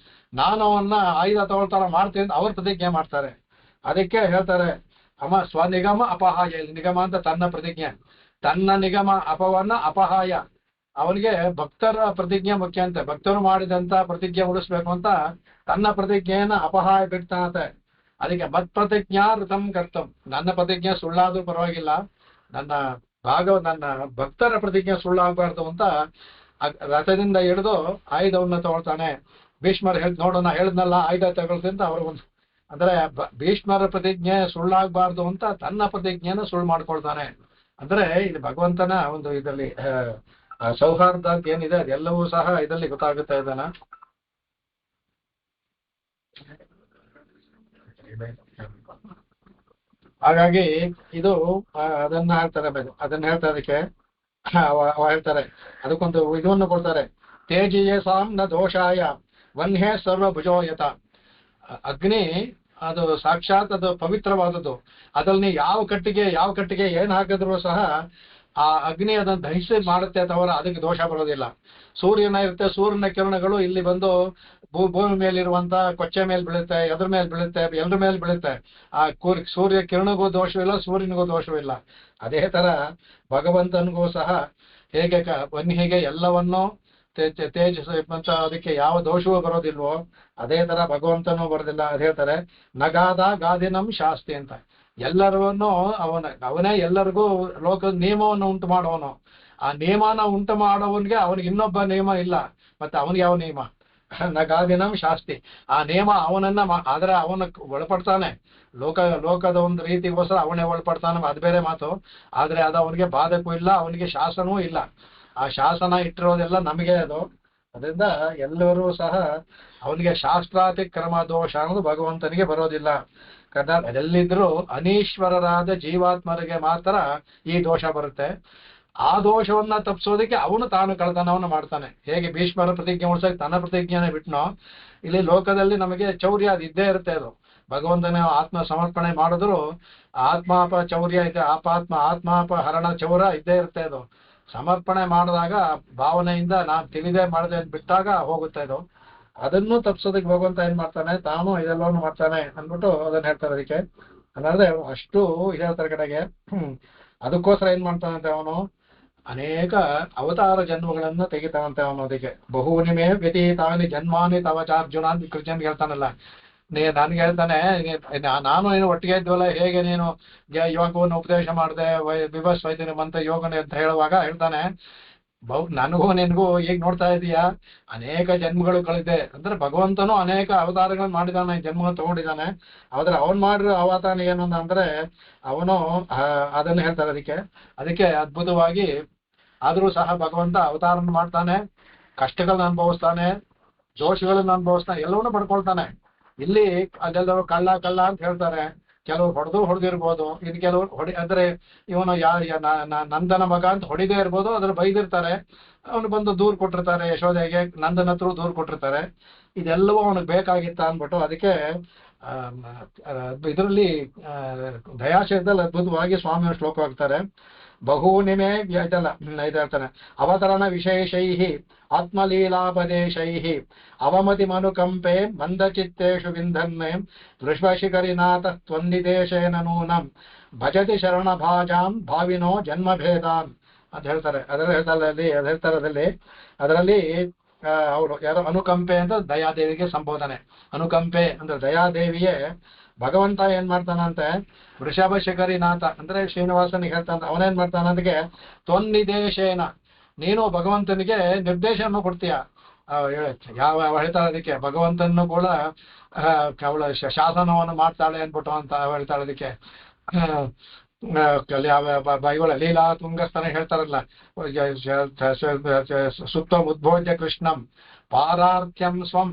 ನಾನು ಅವನ್ನ ಆಯುಧ ತಗೊಳ್ತಾರ ಮಾಡ್ತೀನಿ ಅಂತ ಅವ್ರ ಪ್ರತಿಜ್ಞೆ ಮಾಡ್ತಾರೆ. ಅದಕ್ಕೆ ಹೇಳ್ತಾರೆ ಸ್ವನಿಗಮ ಅಪಹಾಯ. ನಿಗಮ ಅಂತ ತನ್ನ ಪ್ರತಿಜ್ಞೆ, ತನ್ನ ನಿಗಮ ಅಪವನ್ನ ಅಪಹಾಯ. ಅವನಿಗೆ ಭಕ್ತರ ಪ್ರತಿಜ್ಞೆ ಮುಖ್ಯ ಅಂತೆ. ಭಕ್ತರು ಮಾಡಿದಂತ ಪ್ರತಿಜ್ಞೆ ಉಳಿಸ್ಬೇಕು ಅಂತ ತನ್ನ ಪ್ರತಿಜ್ಞೆಯನ್ನ ಅಪಹಾಯ ಬಿಡ್ತಾನಂತೆ. ಅದಕ್ಕೆ ಮತ್ ಪ್ರತಿಜ್ಞಾ ಋತಂ ಕರ್ತಂ. ನನ್ನ ಪ್ರತಿಜ್ಞೆ ಸುಳ್ಳಾದ್ರೂ ಪರವಾಗಿಲ್ಲ, ನನ್ನ ಭಕ್ತರ ಪ್ರತಿಜ್ಞೆ ಸುಳ್ಳಾಗಬಾರ್ದು ಅಂತ ರಥದಿಂದ ಹಿಡಿದು ಆಯುಧವನ್ನ ತಗೊಳ್ತಾನೆ. ಭೀಷ್ಮರ್ ನೋಡೋಣ ಹೇಳಿದ್ನಲ್ಲ ಆಯುಧ ತಗೊಳ್ತೀನಿ ಅಂತ ಅವ್ರಿಗೊಂದು ಅಂದ್ರೆ ಭೀಷ್ಮರ ಪ್ರತಿಜ್ಞೆ ಸುಳ್ಳಾಗಬಾರ್ದು ಅಂತ ತನ್ನ ಪ್ರತಿಜ್ಞೆನ ಸುಳ್ಳು ಮಾಡ್ಕೊಳ್ತಾನೆ. ಅಂದ್ರೆ ಇದು ಭಗವಂತನ ಒಂದು ಇದರಲ್ಲಿ ಸೌಹಾರ್ದ ಅಂತ ಏನಿದೆ ಅದೆಲ್ಲವೂ ಸಹ ಇದರಲ್ಲಿ ಗೊತ್ತಾಗುತ್ತೆ ಇದನ್ನ. ಹಾಗಾಗಿ ಇದು ಅದನ್ನ ಹೇಳ್ತಾರೆ. ಹೇಳ್ತಾರೆ ಅದಕ್ಕೊಂದು ಇದನ್ನು ಕೊಡ್ತಾರೆ. ತೇಜಿಯೇ ಸಾಂ ನ ದೋಷಾಯ ವನ್ಹೇ ಸರ್ವಭುಜೋಯತ. ಅಗ್ನಿ ಅದು ಸಾಕ್ಷಾತ್ ಅದು ಪವಿತ್ರವಾದದ್ದು. ಅದ್ರಲ್ಲಿ ಯಾವ ಕಟ್ಟಿಗೆ ಏನ್ ಹಾಕಿದ್ರು ಸಹ ಆ ಅಗ್ನಿ ಅದನ್ನು ದಹಿಸಿ ಮಾಡುತ್ತೆ ತವರ ಅದಕ್ಕೆ ದೋಷ ಬರೋದಿಲ್ಲ. ಸೂರ್ಯನ ಕಿರಣಗಳು ಇಲ್ಲಿ ಬಂದು ಭೂಮಿ ಮೇಲಿರುವಂತ ಕೊಚ್ಚೆ ಮೇಲೆ ಬೀಳುತ್ತೆ, ಎದ್ರ ಮೇಲೆ ಬೀಳುತ್ತೆ, ಎಲ್ರ ಮೇಲೆ ಬೀಳುತ್ತೆ. ಆ ಸೂರ್ಯ ಕಿರಣಗೂ ದೋಷವಿಲ್ಲ, ಸೂರ್ಯನಿಗೂ ದೋಷವಿಲ್ಲ. ಅದೇ ತರ ಭಗವಂತನಿಗೂ ಸಹ ಹೇಗೆ ಎಲ್ಲವನ್ನೂ ತೇಜಸ್ ಅಂತ ಅದಕ್ಕೆ ಯಾವ ದೋಷವೂ ಬರೋದಿಲ್ವೋ ಅದೇ ತರ ಭಗವಂತನೂ ಬರೋದಿಲ್ಲ. ಅದೇ ಹೇಳ್ತಾರೆ ನಗಾದ ಗಾದಿನಂ ಶಾಸ್ತಿ ಅಂತ. ಎಲ್ಲರನ್ನು ಅವನೇ ಎಲ್ಲರಿಗೂ ಲೋಕದ ನಿಯಮವನ್ನು ಉಂಟು ಮಾಡೋನು. ಆ ನಿಯಮನ ಉಂಟು ಮಾಡೋವನ್ಗೆ ಅವನಿಗೆ ಇನ್ನೊಬ್ಬ ನಿಯಮ ಇಲ್ಲ. ಮತ್ತೆ ಅವನಿಗೆ ಯಾವ ನಿಯಮ? ನಗಾದಿನಂ ಶಾಸ್ತಿ. ಆ ನಿಯಮ ಅವನನ್ನ ಆದ್ರೆ ಅವನ ಒಳಪಡ್ತಾನೆ. ಲೋಕದ ಒಂದು ರೀತಿಗೋಸ್ಕರ ಅವನೇ ಒಳಪಡ್ತಾನೆ, ಅದು ಬೇರೆ ಮಾತು. ಆದ್ರೆ ಅದು ಅವನಿಗೆ ಬಾಧಕೂ ಇಲ್ಲ, ಅವನಿಗೆ ಶಾಸನವೂ ಇಲ್ಲ. ಆ ಶಾಸನ ಇಟ್ಟಿರೋದೆಲ್ಲ ನಮಗೆ ಅದು. ಅದರಿಂದ ಎಲ್ಲರೂ ಸಹ ಅವನಿಗೆ ಶಾಸ್ತ್ರಾತಿಕ್ರಮ ದೋಷ ಅನ್ನೋದು ಭಗವಂತನಿಗೆ ಬರೋದಿಲ್ಲ. ಅದೆಲ್ಲಿದ್ರೂ ಅನೀಶ್ವರರಾದ ಜೀವಾತ್ಮರಿಗೆ ಮಾತ್ರ ಈ ದೋಷ ಬರುತ್ತೆ. ಆ ದೋಷವನ್ನ ತಪ್ಪಿಸೋದಕ್ಕೆ ಅವನು ತಾನು ಕಳ್ಳತನವನ್ನು ಮಾಡ್ತಾನೆ. ಹೇಗೆ ಭೀಷ್ಮರ ಪ್ರತಿಜ್ಞೆ ಉಳಿಸೋಕೆ ತನ್ನ ಪ್ರತಿಜ್ಞೆನೇ ಬಿಟ್ನೋ, ಇಲ್ಲಿ ಲೋಕದಲ್ಲಿ ನಮಗೆ ಚೌರ್ಯ ಅದು ಇದ್ದೇ ಇರುತ್ತೆ. ಅದು ಭಗವಂತನ ಆತ್ಮ ಸಮರ್ಪಣೆ ಮಾಡಿದ್ರು ಆತ್ಮಾಪ ಚೌರ್ಯ ಇದೆ, ಆತ್ಮಾಪಹರಣ ಚೌರ ಇದ್ದೇ ಇರುತ್ತೆ. ಅದು ಸಮರ್ಪಣೆ ಮಾಡಿದಾಗ ಭಾವನೆಯಿಂದ ನಾನು ತಿಳಿದೇ ಮಾಡದೆ ಬಿಟ್ಟಾಗ ಹೋಗುತ್ತೆ ಇದು. ಅದನ್ನು ತಪ್ಪಿಸೋದಕ್ಕೆ ಭಗವಂತ ಏನ್ ಮಾಡ್ತಾನೆ, ತಾನು ಇದೆಲ್ಲವನ್ನು ಮಾಡ್ತಾನೆ ಅಂದ್ಬಿಟ್ಟು ಅದನ್ನ ಹೇಳ್ತಾರೆ. ಅದಕ್ಕೆ ಅಂದ್ರೆ ಅಷ್ಟು ಹೇಳ್ತಾರೆ ಕಡೆಗೆ. ಅದಕ್ಕೋಸ್ಕರ ಏನ್ ಮಾಡ್ತಾನಂತೆ ಅವನು ಅನೇಕ ಅವತಾರ ಜನ್ಮಗಳನ್ನ ತೆಗಿತಾನಂತೆ ಅವನು. ಅದಕ್ಕೆ ಬಹುನಿಮೆ ವ್ಯತೀತಾನಿ ಜನ್ಮಾನಿ ತವಚಾರ್ಜುನ ಅಂತ ಕೃಷ್ಣನ್ಗೆ ಹೇಳ್ತಾನಲ್ಲ. ನನ್ಗೆ ಹೇಳ್ತಾನೆ, ನಾನು ನೀನು ಒಟ್ಟಿಗೆ ಇದ್ವಲ್ಲ, ಹೇಗೆ ನೀನು ಯೋಗವನ್ನು ಉಪದೇಶ ಮಾಡಿದೆ, ವಿಭಸ್ ವೈದ್ಯನ ಮಂತ ಯೋಗನೆ ಅಂತ ಹೇಳುವಾಗ ಹೇಳ್ತಾನೆ, ನನಗೂ ನಿನ್ಗೂ ಈಗ ನೋಡ್ತಾ ಇದೀಯಾ ಅನೇಕ ಜನ್ಮಗಳು ಕಳಿದೆ. ಅಂದ್ರೆ ಭಗವಂತನು ಅನೇಕ ಅವತಾರಗಳನ್ನ ಮಾಡಿದಾನೆ, ಜನ್ಮಗಳು ತಗೊಂಡಿದ್ದಾನೆ. ಆದ್ರೆ ಅವನ್ ಮಾಡಿರೋ ಅವತಾರ ಏನು ಅಂದ್ರೆ ಅವನು ಅದನ್ನ ಹೇಳ್ತಾರೆ. ಅದಕ್ಕೆ ಅದ್ಭುತವಾಗಿ ಆದ್ರೂ ಸಹ ಭಗವಂತ ಅವತಾರನ ಮಾಡ್ತಾನೆ, ಕಷ್ಟಗಳನ್ನ ಅನುಭವಿಸ್ತಾನೆ, ದೋಷಗಳನ್ನ ಅನುಭವಿಸ್ತಾನೆ, ಎಲ್ಲವನ್ನೂ ಪಡ್ಕೊಳ್ತಾನೆ. ಇಲ್ಲಿ ಅದೆಲ್ಲರೂ ಕಳ್ಳ ಕಳ್ಳ ಅಂತ ಹೇಳ್ತಾರೆ, ಕೆಲವರು ಹೊಡೆದಿರ್ಬೋದು, ಇನ್ನು ಕೆಲವರು ಅಂದ್ರೆ ಇವನು ನಂದನ ಮಗ ಅಂತ ಹೊಡಿದೇ ಇರ್ಬೋದು, ಅದ್ರ ಬೈದಿರ್ತಾರೆ, ಅವನು ಬಂದು ದೂರು ಕೊಟ್ಟಿರ್ತಾರೆ ಯಶೋದೆಗೆ, ನಂದನ ಹತ್ರ ದೂರು ಕೊಟ್ಟಿರ್ತಾರೆ. ಇದೆಲ್ಲವೂ ಅವನಿಗೆ ಬೇಕಾಗಿತ್ತ ಅಂದ್ಬಿಟ್ಟು ಅದಕ್ಕೆ ಇದರಲ್ಲಿ ದಯಾಶಯದಲ್ಲಿ ಅದ್ಭುತವಾಗಿ ಸ್ವಾಮಿ ಶ್ಲೋಕ ಆಗ್ತಾರೆ. ಬಹೂನಿಮೆ ಇದಲ್ಲ ಹೇಳ್ತಾನೆ, ಅವತರಣ ವಿಶೇಷೈ ಆತ್ಮಲೀಲಾಪದೇಶೈ ಅವಮತಿ ಮನುಕಂಪೆ ಮಂದಚಿತ್ತೇಶು ವಿಂಧನ್ನೆ ವೃಷಭಶಿಖರಿನಾಥ ತ್ವನ್ನಿದೇಶೇನ ನೂನಂ ಭಜತಿ ಶರಣ ಭಾಜಾಂ ಭಾವಿನೋ ಜನ್ಮಭೇದಾನ್ ಅಂತ ಹೇಳ್ತಾರೆ. ಅದರಲ್ಲಿ ಅವರು ಯಾರೋ ಅನುಕಂಪೆ ಅಂತ ದಯಾದೇವಿಗೆ ಸಂಬೋಧನೆ. ಅನುಕಂಪೆ ಅಂದ್ರೆ ದಯಾದೇವಿಯೇ ಭಗವಂತ ಏನ್ ಮಾಡ್ತಾನಂತೆ, ವೃಷಭ ಶಿಖರಿನಾಥ ಅಂದ್ರೆ ಶ್ರೀನಿವಾಸನಿಗೆ ಹೇಳ್ತಾನ, ಅವನೇನ್ ಮಾಡ್ತಾನಂದ್ರೆ ತ್ವನ್ನಿದೇಶೇನ, ನೀನು ಭಗವಂತನಿಗೆ ನಿರ್ದೇಶನ ಕೊಡ್ತೀಯ. ಯಾವ ಹೇಳ್ತಾಳೆ ಅದಕ್ಕೆ, ಭಗವಂತನು ಕೂಡ ಅವಳ ಶಾಸನವನ್ನು ಮಾಡ್ತಾಳೆ ಅನ್ಬಿಟ್ಟು ಅಂತ ಹೇಳ್ತಾಳೆ ಅದಕ್ಕೆ. ಇವಳ ಲೀಲಾ ತುಂಗಸ್ತನ ಹೇಳ್ತಾರಲ್ಲ, ಸುತ್ತ ಉದ್ಭೋಜ್ಯ ಕೃಷ್ಣಂ ಪಾರಾರ್ಥ್ಯಂ ಸ್ವಂ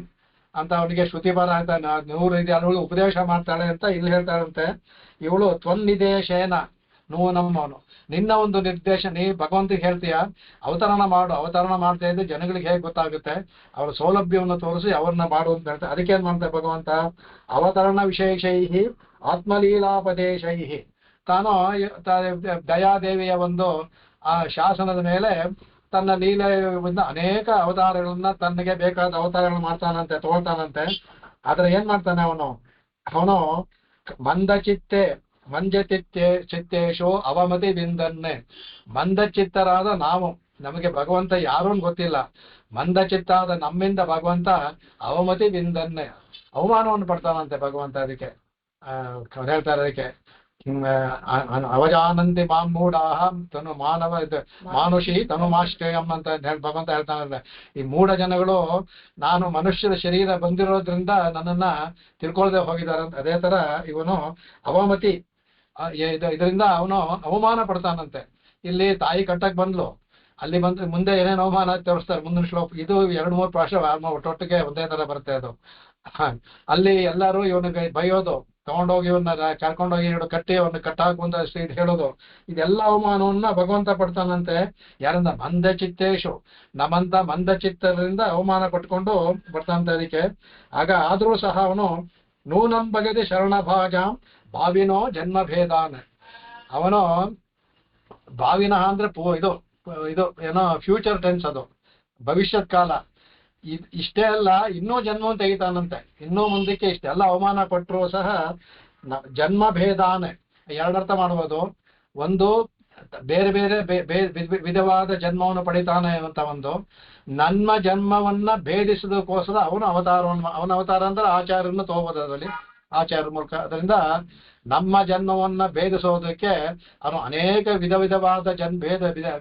ಅಂತ ಅವನಿಗೆ ಶ್ರುತಿಪರ ಅಂತ 100 ಅವಳು ಉಪದೇಶ ಮಾಡ್ತಾಳೆ ಅಂತ ಇಲ್ಲಿ ಹೇಳ್ತಾಳಂತೆ. ಇವಳು ತ್ವನ್ನಿದೇಶೇನ ನಮ್ಮವನು, ನಿನ್ನ ಒಂದು ನಿರ್ದೇಶ, ನೀ ಭಗವಂತಿಗೆ ಹೇಳ್ತೀಯ ಅವತರಣ ಮಾಡ್ತಾ ಇದ್ದೆ ಜನಗಳಿಗೆ ಹೇಗೆ ಗೊತ್ತಾಗುತ್ತೆ, ಅವರ ಸೌಲಭ್ಯವನ್ನು ತೋರಿಸಿ ಅವ್ರನ್ನ ಮಾಡು ಅಂತ ಹೇಳ್ತಾರೆ. ಅದಕ್ಕೆ ಏನ್ ಮಾಡ್ತಾರೆ ಭಗವಂತ, ಅವತರಣ ವಿಶೇಷೈ ಆತ್ಮಲೀಲಾಪದೇಶೈ, ತಾನು ದಯಾದೇವಿಯ ಒಂದು ಆ ಶಾಸನದ ಮೇಲೆ ತನ್ನ ಲೀಲೆಯಿಂದ ಅನೇಕ ಅವತಾರಗಳನ್ನ, ತನಗೆ ಬೇಕಾದ ಅವತಾರಗಳನ್ನ ಮಾಡ್ತಾನಂತೆ, ತಗೊಳ್ತಾನಂತೆ. ಆದ್ರೆ ಏನ್ ಮಾಡ್ತಾನೆ ಅವನು ಚಿತ್ತೇಶೋ ಅವಮತಿ ಬಿಂದನ್ನೆ, ಮಂದಚಿತ್ತರಾದ ನಾವು, ನಮಗೆ ಭಗವಂತ ಯಾರೂ ಗೊತ್ತಿಲ್ಲ, ಮಂದಚಿತ್ತಾದ ನಮ್ಮಿಂದ ಭಗವಂತ ಅವಮತಿ ಬಿಂದನ್ನೆ ಅವಮಾನವನ್ನು ಪಡ್ತಾನಂತೆ ಭಗವಂತ. ಅದಕ್ಕೆ ಹೇಳ್ತಾರೆ ಅದಕ್ಕೆ ಅವಜಾನಂತಿ ಮಾಂ ಮೂಢಾಹ ತನು ಮಾನುಷಿ ತನು ಮಾಶ್ರಯಂ ಅಂತ ಭಗವಂತ ಹೇಳ್ತಾನಲ್ಲ. ಈ ಮೂಢ ಜನಗಳು ನಾನು ಮನುಷ್ಯರ ಶರೀರ ಬಂದಿರೋದ್ರಿಂದ ನನ್ನನ್ನ ತಿಳ್ಕೊಳ್ದೆ ಹೋಗಿದ್ದಾರೆ ಅಂತ. ಅದೇ ತರ ಇವನು ಅವಮತಿ, ಇದರಿಂದ ಅವನು ಅವಮಾನ ಪಡ್ತಾನಂತೆ. ಇಲ್ಲಿ ತಾಯಿ ಕಟ್ಟಕ್ ಬಂದ್ಲು, ಅಲ್ಲಿ ಬಂದು ಮುಂದೆ ಏನೇನು ಅವಮಾನ ತೋರಿಸ್ತಾರೆ ಮುಂದಿನ ಶ್ಲೋಕ. ಇದು 2-3 ಪ್ರಾಶ ಒಟ್ಟೊಟ್ಟಿಗೆ ಒಂದೇ ತರ ಬರುತ್ತೆ ಅದು. ಅಲ್ಲಿ ಎಲ್ಲರೂ ಇವನಿಗೆ ಬೈಯೋದು, ತಗೊಂಡೋಗಿ ಇವನ್ನ ಕರ್ಕೊಂಡೋಗಿ ಕಟ್ಟಿ ಅವನ್ನ ಕಟ್ಟಾಕು ಅಂತ ಇದು ಹೇಳೋದು, ಇದೆಲ್ಲ ಅವಮಾನವನ್ನ ಭಗವಂತ ಪಡ್ತಾನಂತೆ. ಯಾರಿಂದ? ಮಂದಚಿತ್ತೇಶು, ನಮ್ಮಂತ ಮಂದಚಿತ್ತರಿಂದ ಅವಮಾನ ಪಟ್ಕೊಂಡು ಬರ್ತಾನಂತೆ ಅದಕ್ಕೆ. ಆದ್ರೂ ಸಹ ಅವನು ನೂನಂ ಬಗೆದೆ ಶರಣಭಾಜಾಂ ಭಾವಿನೋ ಜನ್ಮಭೇದಾನ್, ಅವನು ಭಾವಿನಃ ಅಂದ್ರೆ ಇದು ಏನೋ ಫ್ಯೂಚರ್ ಟೆನ್ಸ್, ಅದು ಭವಿಷ್ಯತ್ ಕಾಲ. ಇಷ್ಟೇ ಅಲ್ಲ, ಇನ್ನೂ ಜನ್ಮವನ್ನು ತೆಗಿತಾನಂತೆ, ಇನ್ನೂ ಮುಂದಕ್ಕೆ ಇಷ್ಟೆಲ್ಲ ಅವಮಾನ ಪಟ್ಟರು ಸಹ ಜನ್ಮಭೇದಾನೆ 2 ಅರ್ಥ ಮಾಡ್ಬೋದು. ಒಂದು ಬೇರೆ ಬೇರೆ ವಿಧವಾದ ಜನ್ಮವನ್ನು ಪಡಿತಾನೆ ಅಂತ ಒಂದು, ನನ್ನ ಜನ್ಮವನ್ನ ಭೇದಿಸೋದಕ್ಕೋಸ್ಕರ ಅವನ ಅವತಾರ ಅಂದ್ರೆ ಆಚಾರ್ಯನ ತಗೋಬೋದು ಅದರಲ್ಲಿ, ಆಚಾರ್ಯ ಮೂಲಕ. ಅದರಿಂದ ನಮ್ಮ ಜನ್ಮವನ್ನ ಭೇದಿಸೋದಕ್ಕೆ ಅವನು ಅನೇಕ ವಿಧವಾದ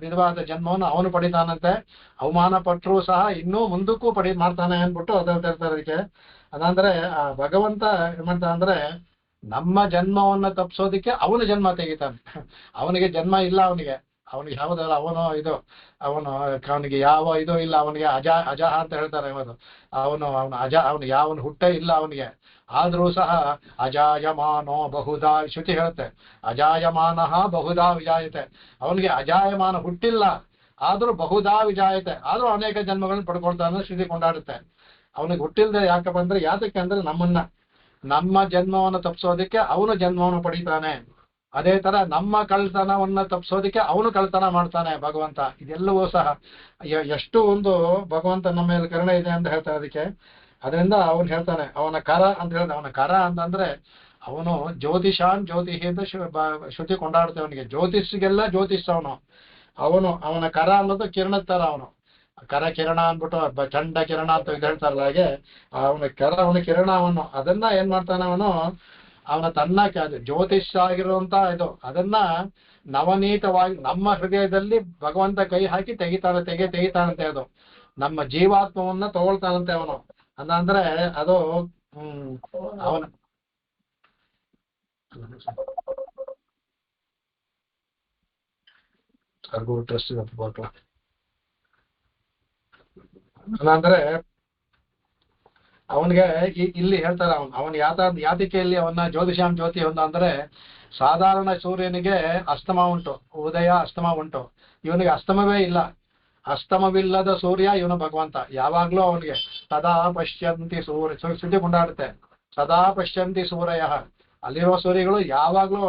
ವಿಧವಾದ ಜನ್ಮವನ್ನು ಅವನು ಪಡಿತಾನಂತೆ. ಅವಮಾನ ಪಟ್ಟರು ಸಹ ಇನ್ನೂ ಮುಂದಕ್ಕೂ ಮಾಡ್ತಾನೆ ಅನ್ಬಿಟ್ಟು ಅದ್ರಲ್ಲಿ ಹೇಳ್ತಾರೆ ಅದಕ್ಕೆ. ಅದಂದ್ರೆ ಆ ಭಗವಂತ ಏನ್ ಮಾಡ್ತಾನೆ ಅಂದ್ರೆ, ನಮ್ಮ ಜನ್ಮವನ್ನ ತಪ್ಪಿಸೋದಿಕ್ಕೆ ಅವನು ಜನ್ಮ ತೆಗಿತಾನೆ. ಅವನಿಗೆ ಜನ್ಮ ಇಲ್ಲ, ಅವನಿಗೆ ಯಾವುದಲ್ಲ, ಅವನಿಗೆ ಯಾವ ಇದು ಇಲ್ಲ, ಅವನಿಗೆ ಅಜಹ ಅಂತ ಹೇಳ್ತಾರೆ. ಅವನು ಯಾವ ಹುಟ್ಟೆ ಇಲ್ಲ ಅವನಿಗೆ. ಆದ್ರೂ ಸಹ ಅಜಾಯಮಾನೋ ಬಹುಧಾ, ಶ್ರುತಿ ಹೇಳುತ್ತೆ ಅಜಾಯಮಾನಃ ಬಹುಧಾ ವಿಜಾಯತೆ, ಅವನಿಗೆ ಅಜಾಯಮಾನ ಹುಟ್ಟಿಲ್ಲ, ಆದ್ರೂ ಬಹುಧಾ ವಿಜಾಯತೆ, ಆದ್ರೂ ಅನೇಕ ಜನ್ಮಗಳನ್ನ ಪಡ್ಕೊಳ್ತಾನೆ ಶ್ರುತಿ ಕೊಂಡಾಡುತ್ತೆ. ಅವನಿಗೆ ಹುಟ್ಟಿಲ್ದೆ ಯಾಕಪ್ಪ ಅಂದ್ರೆ, ಯಾತಕ್ಕೆ ಅಂದ್ರೆ ನಮ್ಮ ಜನ್ಮವನ್ನು ತಪ್ಪಿಸೋದಕ್ಕೆ ಅವನು ಜನ್ಮವನ್ನು ಪಡಿತಾನೆ. ಅದೇ ತರ ನಮ್ಮ ಕಳ್ತನವನ್ನ ತಪ್ಪಿಸೋದಕ್ಕೆ ಅವನು ಕಳ್ತನ ಮಾಡ್ತಾನೆ ಭಗವಂತ. ಇದೆಲ್ಲವೂ ಸಹ ಎಷ್ಟು ಒಂದು ಭಗವಂತ ನಮ್ಮ ಮೇಲೆ ಕರುಣೆ ಇದೆ ಅಂತ ಹೇಳ್ತಾರೆ ಅದಕ್ಕೆ. ಅದರಿಂದ ಅವನು ಹೇಳ್ತಾನೆ, ಅವನ ಕರ ಅಂತ ಹೇಳ್ತಾನೆ. ಅವನ ಕರ ಅಂತಂದ್ರೆ ಅವನು ಜ್ಯೋತಿಷಾನ್ ಜ್ಯೋತಿಷಿ ಅಂತ ಶ್ರುತಿ ಕೊಂಡಾಡುತ್ತೆ. ಅವನಿಗೆ ಜ್ಯೋತಿಷ್ಗೆಲ್ಲ ಜ್ಯೋತಿಷ್ ಅವನ ಕರ ಅನ್ನೋದು ಕಿರಣದ ತರ. ಅವನು ಕರ ಕಿರಣ ಅಂದ್ಬಿಟ್ಟು ಚಂಡ ಕಿರಣ ಅಂತ ಇದು ಹೇಳ್ತಾರಲ್ಲ, ಹಾಗೆ ಅವನ ಕಿರಣ ಅದನ್ನ ಏನ್ ಮಾಡ್ತಾನೆ ಅವನ ತನ್ನ ಜ್ಯೋತಿಷ್ ಆಗಿರುವಂತ ಅದನ್ನ ನವನೀತವಾಗಿ ನಮ್ಮ ಹೃದಯದಲ್ಲಿ ಭಗವಂತ ಕೈ ಹಾಕಿ ತೆಗಿತಾನಂತೆ. ಅದು ನಮ್ಮ ಜೀವಾತ್ಮವನ್ನ ತಗೊಳ್ತಾನಂತೆ ಅವನು. ಅಂದ್ರೆ ಅದು ಅವನ ಅಂದ್ರೆ ಅವನಿಗೆ ಇಲ್ಲಿ ಹೇಳ್ತಾರೆ, ಅವನ ಯಾತಿಕೆಯಲ್ಲಿ ಅವನ ಜ್ಯೋತಿಷಾಂ ಜ್ಯೋತಿ ಒಂದು ಅಂದ್ರೆ ಸಾಧಾರಣ ಸೂರ್ಯನಿಗೆ ಅಸ್ತಮ ಉಂಟು, ಉದಯ ಅಸ್ತಮ ಉಂಟು, ಇವನಿಗೆ ಅಸ್ತಮವೇ ಇಲ್ಲ. ಅಸ್ತಮವಿಲ್ಲದ ಸೂರ್ಯ ಇವನು ಭಗವಂತ. ಯಾವಾಗ್ಲೂ ಅವನಿಗೆ ಸದಾ ಪಶ್ಯಂತಿ ಸೂರ್ಯ ಸುದ್ದಿ ಕೊಂಡಾಡುತ್ತೆ, ಸದಾ ಪಶ್ಯಂತಿ ಸೂರ್ಯ. ಅಲ್ಲಿರೋ ಸೂರ್ಯಗಳು ಯಾವಾಗ್ಲೂ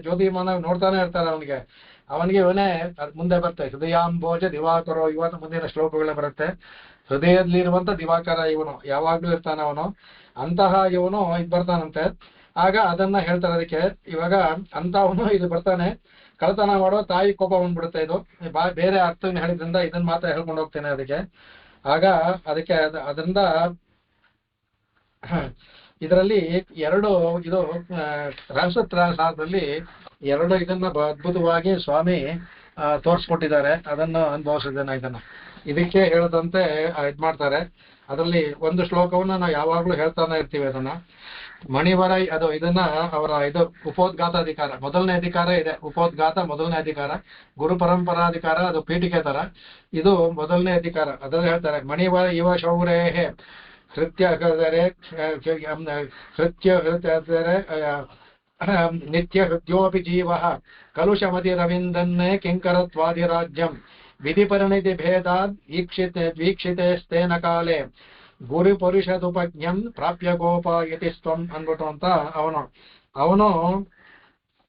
ಜ್ಯೋತಿಮಾನ ನೋಡ್ತಾನೆ ಇರ್ತಾರೆ ಅವನಿಗೆ. ಇವನೇ ಮುಂದೆ ಬರುತ್ತೆ, ಹೃದಯಾಂಬೋಜ ದಿವಾಕರೋ, ಇವತ್ತು ಮುಂದಿನ ಶ್ಲೋಕಗಳೇ ಬರುತ್ತೆ. ಹೃದಯದಲ್ಲಿರುವಂತ ದಿವಾಕರ ಇವನು, ಯಾವಾಗ್ಲೂ ಇರ್ತಾನೆ ಅವನು. ಅಂತಹ ಇವನು ಇದು ಬರ್ತಾನಂತೆ. ಆಗ ಅದನ್ನ ಹೇಳ್ತಾರೆ ಅದಕ್ಕೆ. ಇವಾಗ ಅಂತವನು ಇದು ಬರ್ತಾನೆ, ಕಳ್ತನ ಮಾಡೋ ತಾಯಿ ಕೋಪ ಬಂದ್ಬಿಡುತ್ತೆ. ಇದು ಬೇರೆ ಅರ್ಥವನ್ನು ಹೇಳಿದ್ರಿಂದ ಇದನ್ನ ಮಾತ್ರ ಹೇಳ್ಕೊಂಡು ಹೋಗ್ತೇನೆ ಅದಕ್ಕೆ. ಆಗ ಅದಕ್ಕೆ ಅದರಿಂದ ಇದರಲ್ಲಿ ಎರಡು ಇದು ರಹಸ್ಯತ್ರಾಸದಲ್ಲಿ ಎರಡು ಇದನ್ನ ಅದ್ಭುತವಾಗಿ ಸ್ವಾಮಿ ತೋರಿಸ್ಕೊಟ್ಟಿದ್ದಾರೆ. ಅದನ್ನು ಅನುಭವಿಸಿದ್ದೇನೆ. ಇದಕ್ಕೆ ಹೇಳದಂತೆ ಇದ್ ಮಾಡ್ತಾರೆ. ಅದರಲ್ಲಿ ಒಂದು ಶ್ಲೋಕವನ್ನ ನಾವು ಯಾವಾಗ್ಲೂ ಹೇಳ್ತಾನೆ ಇರ್ತೀವಿ. ಅದನ್ನ ಮಣಿವರ ಇದನ್ನ ಅವರ ಉಪೋದ್ಘಾತ ಅಧಿಕಾರ ಮೊದಲನೇ ಅಧಿಕಾರ ಇದೆ. ಉಪೋದ್ಘಾತ ಮೊದಲನೇ ಅಧಿಕಾರ, ಗುರು ಪರಂಪರಾಧಿಕಾರ ಅದು ಪೀಠಿಕೆ ತರ, ಇದು ಮೊದಲನೇ ಅಧಿಕಾರ. ಅದರಲ್ಲಿ ಹೇಳ್ತಾರೆ, ಮಣಿವರ ಇವ ಶೌರೇಹೇ ಕೃತ್ಯ ನಿತ್ಯ ಹೃದ್ಯೋಪಿ ಜೀವ ಕಲುಷಮತಿ ರವೀಂದನ್ನೇ ಕಿಂಕರತ್ವಾದಿರಾಜ್ಯಂ ವಿಧಿಪರಿಣಿತಿ ಭೇದಾದ್ ವೀಕ್ಷಿತೇಸ್ತೇನ ಕಾಲೇ ಗುರು ಪುರುಷದುಪಜ್ಞಂ ಪ್ರಾಪ್ಯ ಗೋಪ ಯತಿ ಸ್ವಂ ಅನ್ಬಿಟ್ಟು ಅಂತ ಅವನು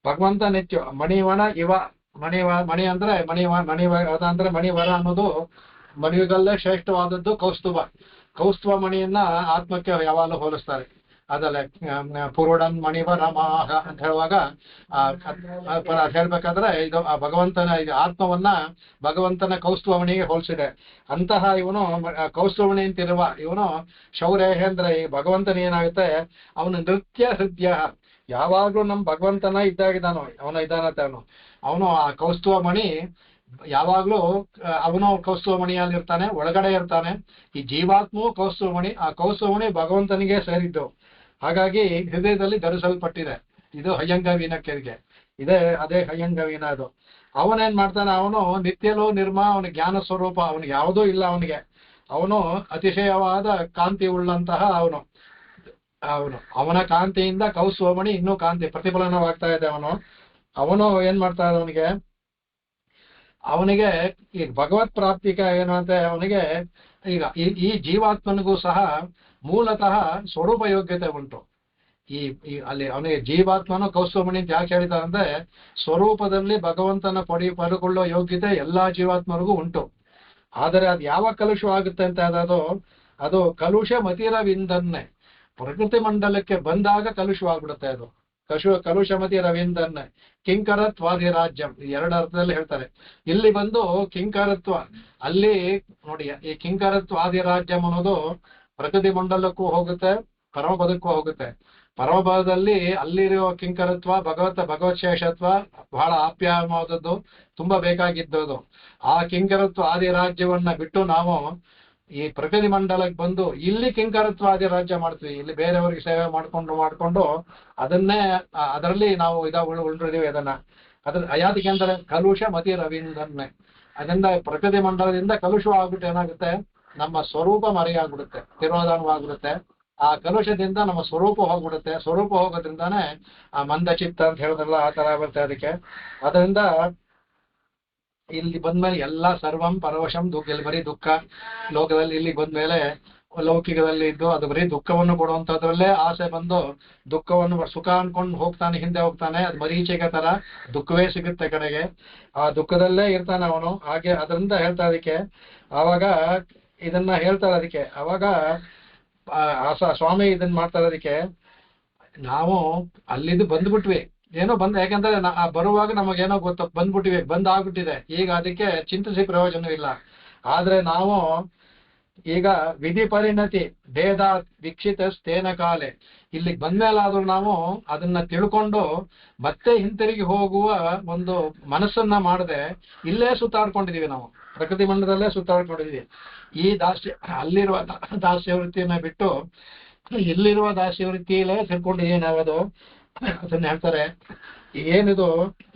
ಭಗವಂತ ನಿತ್ಯ ಮಣಿವಣ ಇವ ಮಣಿ ಅಂದ್ರೆ ಅದಂದ್ರೆ ಮಣಿವರ ಅನ್ನೋದು ಮಣಿಗಳಲ್ಲೇ ಶ್ರೇಷ್ಠವಾದದ್ದು ಕೌಸ್ತುಭ ಮಣಿಯನ್ನ ಆತ್ಮಕ್ಕೆ ಯಾವಾಗಲೂ ಹೋಲಿಸ್ತಾರೆ. ಅದಲ್ಲೇ ಪುರುಡನ್ ಮಣಿವರ ಮಾಹ ಅಂತ ಹೇಳುವಾಗ ಹೇಳ್ಬೇಕಾದ್ರೆ ಇದು ಆ ಭಗವಂತನ ಆತ್ಮವನ್ನ ಭಗವಂತನ ಕೌಸ್ತುಭಮಣಿಗೆ ಹೋಲಿಸಿದೆ. ಅಂತಹ ಇವನು ಕೌಸ್ತುಭಮಣಿ ಅಂತಿರುವ ಇವನು ಶೌರ್ಯ ಅಂದ್ರೆ ಈ ಭಗವಂತನ ಏನಾಗುತ್ತೆ, ಅವನು ನೃತ್ಯ ಹೃದಯ ಯಾವಾಗ್ಲೂ ನಮ್ ಭಗವಂತನ ಇದ್ದಾಗಿದ್ದಾನೋ ಇದ್ದಾನಂತೆ ಅವನು ಆ ಕೌಸ್ತುಭಮಣಿ ಯಾವಾಗ್ಲೂ ಅವನು ಕೌಸ್ತುಭಮಣಿಯಲ್ಲಿ ಇರ್ತಾನೆ, ಒಳಗಡೆ ಇರ್ತಾನೆ. ಈ ಜೀವಾತ್ಮವು ಕೌಸ್ತುಭಮಣಿ, ಆ ಕೌಸ್ತುಭಮಣಿ ಭಗವಂತನಿಗೆ ಸೇರಿದ್ದು. ಹಾಗಾಗಿ ಹೃದಯದಲ್ಲಿ ಧರಿಸಲ್ಪಟ್ಟಿದೆ. ಇದು ಹಯ್ಯಂಗ ವೀಣಕ್ಕೆ ಅದೇ ಹಯ್ಯಂಗ ವೀಣ. ಅದು ಅವನೇನ್ ಮಾಡ್ತಾನೆ, ಅವನು ನಿತ್ಯಲೂ ಅವನ ಜ್ಞಾನ ಸ್ವರೂಪ, ಅವನಿಗೆ ಯಾವುದೂ ಇಲ್ಲ. ಅವನು ಅತಿಶಯವಾದ ಕಾಂತಿ ಉಳ್ಳಂತಹ ಅವನ ಕಾಂತಿಯಿಂದ ಕೌಸ್ತುಭಮಣಿ ಇನ್ನೂ ಕಾಂತಿ ಪ್ರತಿಫಲನವಾಗ್ತಾ ಇದೆ. ಅವನು ಏನ್ ಮಾಡ್ತಾನೆ, ಅವನಿಗೆ ಈ ಭಗವತ್ ಪ್ರಾಪ್ತಿಕ ಏನು ಅಂತ ಅವನಿಗೆ ಈಗ ಈ ಜೀವಾತ್ಮನಿಗೂ ಸಹ ಮೂಲತಃ ಸ್ವರೂಪ ಯೋಗ್ಯತೆ ಉಂಟು. ಅಲ್ಲಿ ಅವನಿಗೆ ಜೀವಾತ್ಮನು ಕೌಸ್ತುಭಮಣಿ ಅಂತ ಯಾಕೆ ಹೇಳಿದಾರಂದ್ರೆ, ಸ್ವರೂಪದಲ್ಲಿ ಭಗವಂತನ ಪಡೆದುಕೊಳ್ಳೋ ಯೋಗ್ಯತೆ ಎಲ್ಲಾ ಜೀವಾತ್ಮರಿಗೂ ಉಂಟು. ಆದರೆ ಅದು ಯಾವಾಗ ಕಲುಷವಾಗುತ್ತೆ ಅಂತ ಅದು ಕಲುಷ ಮತಿರವಿಂದನ್ನೇ ಪ್ರಕೃತಿ ಮಂಡಲಕ್ಕೆ ಬಂದಾಗ ಕಲುಷವಾಗ್ಬಿಡುತ್ತೆ. ಅದು ಕಲುಷಮತಿ ರವೀಂದ್ರನ್ ಕಿಂಕರತ್ವಾದಿರಾಜ್ಯಂ ಎರಡು ಅರ್ಥದಲ್ಲಿ ಹೇಳ್ತಾರೆ. ಇಲ್ಲಿ ಬಂದು ಕಿಂಕರತ್ವ, ಅಲ್ಲಿ ನೋಡಿ ಈ ಕಿಂಕರತ್ವಾದಿರಾಜ್ಯಂ ಅನ್ನೋದು ಪ್ರಕೃತಿ ಮಂಡಲಕ್ಕೂ ಹೋಗುತ್ತೆ, ಪರಮಪದಕ್ಕೂ ಹೋಗುತ್ತೆ. ಪರಮಪದದಲ್ಲಿ ಅಲ್ಲಿರುವ ಕಿಂಕರತ್ವ ಭಗವತ್ ಶೇಷತ್ವ ಬಹಳ ಆಪ್ಯಾಯವಾದದ್ದು, ತುಂಬಾ ಬೇಕಾಗಿದ್ದದು. ಆ ಕಿಂಕರತ್ವ ಆದಿರಾಜ್ಯವನ್ನ ಬಿಟ್ಟು ನಾವು ಈ ಪ್ರಕೃತಿ ಮಂಡಲಕ್ಕೆ ಬಂದು ಇಲ್ಲಿ ಕಿಂಕರತ್ವಾದಿ ರಾಜ್ಯ ಮಾಡ್ತೀವಿ. ಇಲ್ಲಿ ಬೇರೆಯವ್ರಿಗೆ ಸೇವೆ ಮಾಡ್ಕೊಂಡು ಅದರಲ್ಲಿ ನಾವು ಉಳಿದಿದ್ದೀವಿ. ಅದ್ರ ಅಯಾತಿಕೆ ಅಂದ್ರೆ ಕಲುಷ ಮತಿ ರವೀಂದ್ರನ್ನೇ. ಅದರಿಂದ ಪ್ರಕೃತಿ ಮಂಡಲದಿಂದ ಕಲುಷ ಆಗ್ಬಿಟ್ಟು ಏನಾಗುತ್ತೆ, ನಮ್ಮ ಸ್ವರೂಪ ಮರೆಯಾಗ್ಬಿಡುತ್ತೆ, ತಿರೋಧಾನವಾಗ್ಬಿಡುತ್ತೆ. ಆ ಕಲುಷದಿಂದ ನಮ್ಮ ಸ್ವರೂಪ ಹೋಗ್ಬಿಡುತ್ತೆ. ಸ್ವರೂಪ ಹೋಗೋದ್ರಿಂದಾನೇ ಆ ಮಂದ ಚಿತ್ತ ಅಂತ ಹೇಳಿದ್ರಲ್ಲ, ಆ ತರ ಬರುತ್ತೆ. ಅದರಿಂದ ಇಲ್ಲಿ ಬಂದ್ಮೇಲೆ ಎಲ್ಲಾ ಸರ್ವಂ ಪರವಶಂ ಇಲ್ಲಿ ಬರೀ ದುಃಖ ಲೋಕದಲ್ಲಿ. ಇಲ್ಲಿ ಬಂದ್ಮೇಲೆ ಲೌಕಿಕದಲ್ಲಿ ಇದ್ದು ಅದು ಬರೀ ದುಃಖವನ್ನು ಕೊಡುವಂತದ್ರಲ್ಲೇ ಆಸೆ ಬಂದು ದುಃಖವನ್ನು ಸುಖ ಅನ್ಕೊಂಡು ಹಿಂದೆ ಹೋಗ್ತಾನೆ. ಅದು ಮರೀಚಿಗೆ ತರ ದುಃಖವೇ ಸಿಗುತ್ತೆ ಕಡೆಗೆ, ಆ ದುಃಖದಲ್ಲೇ ಇರ್ತಾನೆ ಅವನು. ಹಾಗೆ ಅದರಿಂದ ಹೇಳ್ತಾ ಅದಕ್ಕೆ ಆವಾಗ ಇದನ್ನ ಹೇಳ್ತಾರೆ. ಅದಕ್ಕೆ ಅವಾಗ ಸ್ವಾಮಿ ಇದನ್ನ ಮಾಡ್ತಾರೆ. ಅದಕ್ಕೆ ನಾವು ಅಲ್ಲಿದ್ದು ಬಂದ್ಬಿಟ್ವಿ, ಏನೋ ಯಾಕಂದ್ರೆ ಬರುವಾಗ ನಮಗೇನೋ ಬಂದ್ಬಿಟ್ಟಿವೆ, ಬಂದಾಗ್ಬಿಟ್ಟಿದೆ. ಈಗ ಅದಕ್ಕೆ ಚಿಂತಿಸಿ ಪ್ರಯೋಜನವಿಲ್ಲ. ಆದ್ರೆ ನಾವು ಈಗ ವಿಧಿ ಪರಿಣತಿ ಭೇದ ವೀಕ್ಷಿತ ಸ್ಥೇನ ಕಾಲೆ ಇಲ್ಲಿಗೆ ಬಂದ್ಮೇಲಾದ್ರೂ ನಾವು ಅದನ್ನ ತಿಳ್ಕೊಂಡು ಮತ್ತೆ ಹಿಂತಿರುಗಿ ಹೋಗುವ ಒಂದು ಮನಸ್ಸನ್ನ ಮಾಡದೆ ಇಲ್ಲೇ ಸುತ್ತಾಡ್ಕೊಂಡಿದೀವಿ. ನಾವು ಪ್ರಕೃತಿ ಮಂಡಲದಲ್ಲೇ ಸುತ್ತಾಡ್ಕೊಂಡಿದೀವಿ. ಈ ಅಲ್ಲಿರುವ ದಾಸ್ಯ ವೃತ್ತಿಯನ್ನ ಬಿಟ್ಟು ಇಲ್ಲಿರುವ ದಾಸ್ಯ ವೃತ್ತಿಯಲ್ಲೇ ತಿಳ್ಕೊಂಡಿದೀವಿ ನಾವು. ಅದನ್ನ ಹೇಳ್ತಾರೆ, ಏನಿದು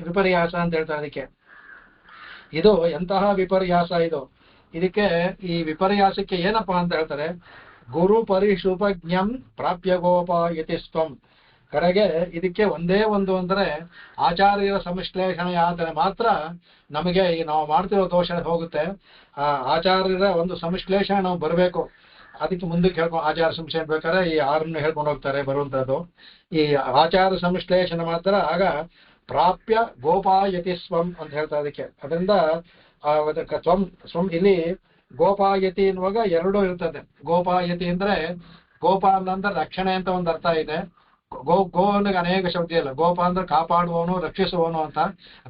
ವಿಪರ್ಯಾಸ ಅಂತ ಹೇಳ್ತಾರೆ. ಅದಕ್ಕೆ ಇದು ಎಂತಹ ವಿಪರ್ಯಾಸ ಇದಕ್ಕೆ ಈ ವಿಪರ್ಯಾಸಕ್ಕೆ ಏನಪ್ಪಾ ಅಂತ ಹೇಳ್ತಾರೆ, ಗುರು ಪರಿಶುಪಜ್ಞಂ ಪ್ರಾಪ್ಯ ಗೋಪಾಯತಿ ಸ್ವಂ. ಕಡೆಗೆ ಇದಕ್ಕೆ ಒಂದೇ ಒಂದು ಅಂದ್ರೆ ಆಚಾರ್ಯರ ಸಂಶ್ಲೇಷಣೆ ಆದರೆ ಮಾತ್ರ ನಮಗೆ ಈ ನಾವು ಮಾಡ್ತಿರೋ ದೋಷ ಹೋಗುತ್ತೆ. ಆ ಆಚಾರ್ಯರ ಒಂದು ಸಂಶ್ಲೇಷಣೆ ನಾವು ಬರಬೇಕು. ಅದಕ್ಕೆ ಮುಂದಕ್ಕೆ ಹೇಳ್ಕೊಂಡು ಆಚಾರ ಸಂಶ್ಲೇಷಣೆ ಬೇಕಾದ್ರೆ ಈ ಆರನ್ನು ಹೇಳ್ಕೊಂಡು ಹೋಗ್ತಾರೆ ಬರುವಂತದ್ದು. ಈ ಆಚಾರ ಸಂಶ್ಲೇಷಣೆ ಮಾತ್ರ ಆಗ ಪ್ರಾಪ್ಯ ಗೋಪಾಯತಿ ಸ್ವಂ ಅಂತ ಹೇಳ್ತಾರೆ ಅದಕ್ಕೆ. ಅದರಿಂದ ಸ್ವಂ ಸ್ವಂ ಇಲ್ಲಿ ಗೋಪಾಯತಿ ಎನ್ನುವಾಗ ಎರಡು ಇರ್ತದೆ. ಗೋಪಾಯತಿ ಅಂದ್ರೆ ಗೋಪ ಅಂದ್ರೆ ರಕ್ಷಣೆ ಅಂತ ಒಂದು ಅರ್ಥ ಇದೆ. ಗೋವನಿಗೆ ಅನೇಕ ಶಬ್ದ ಇಲ್ಲ. ಗೋಪ ಅಂದ್ರೆ ಕಾಪಾಡುವವನು, ರಕ್ಷಿಸುವವನು ಅಂತ.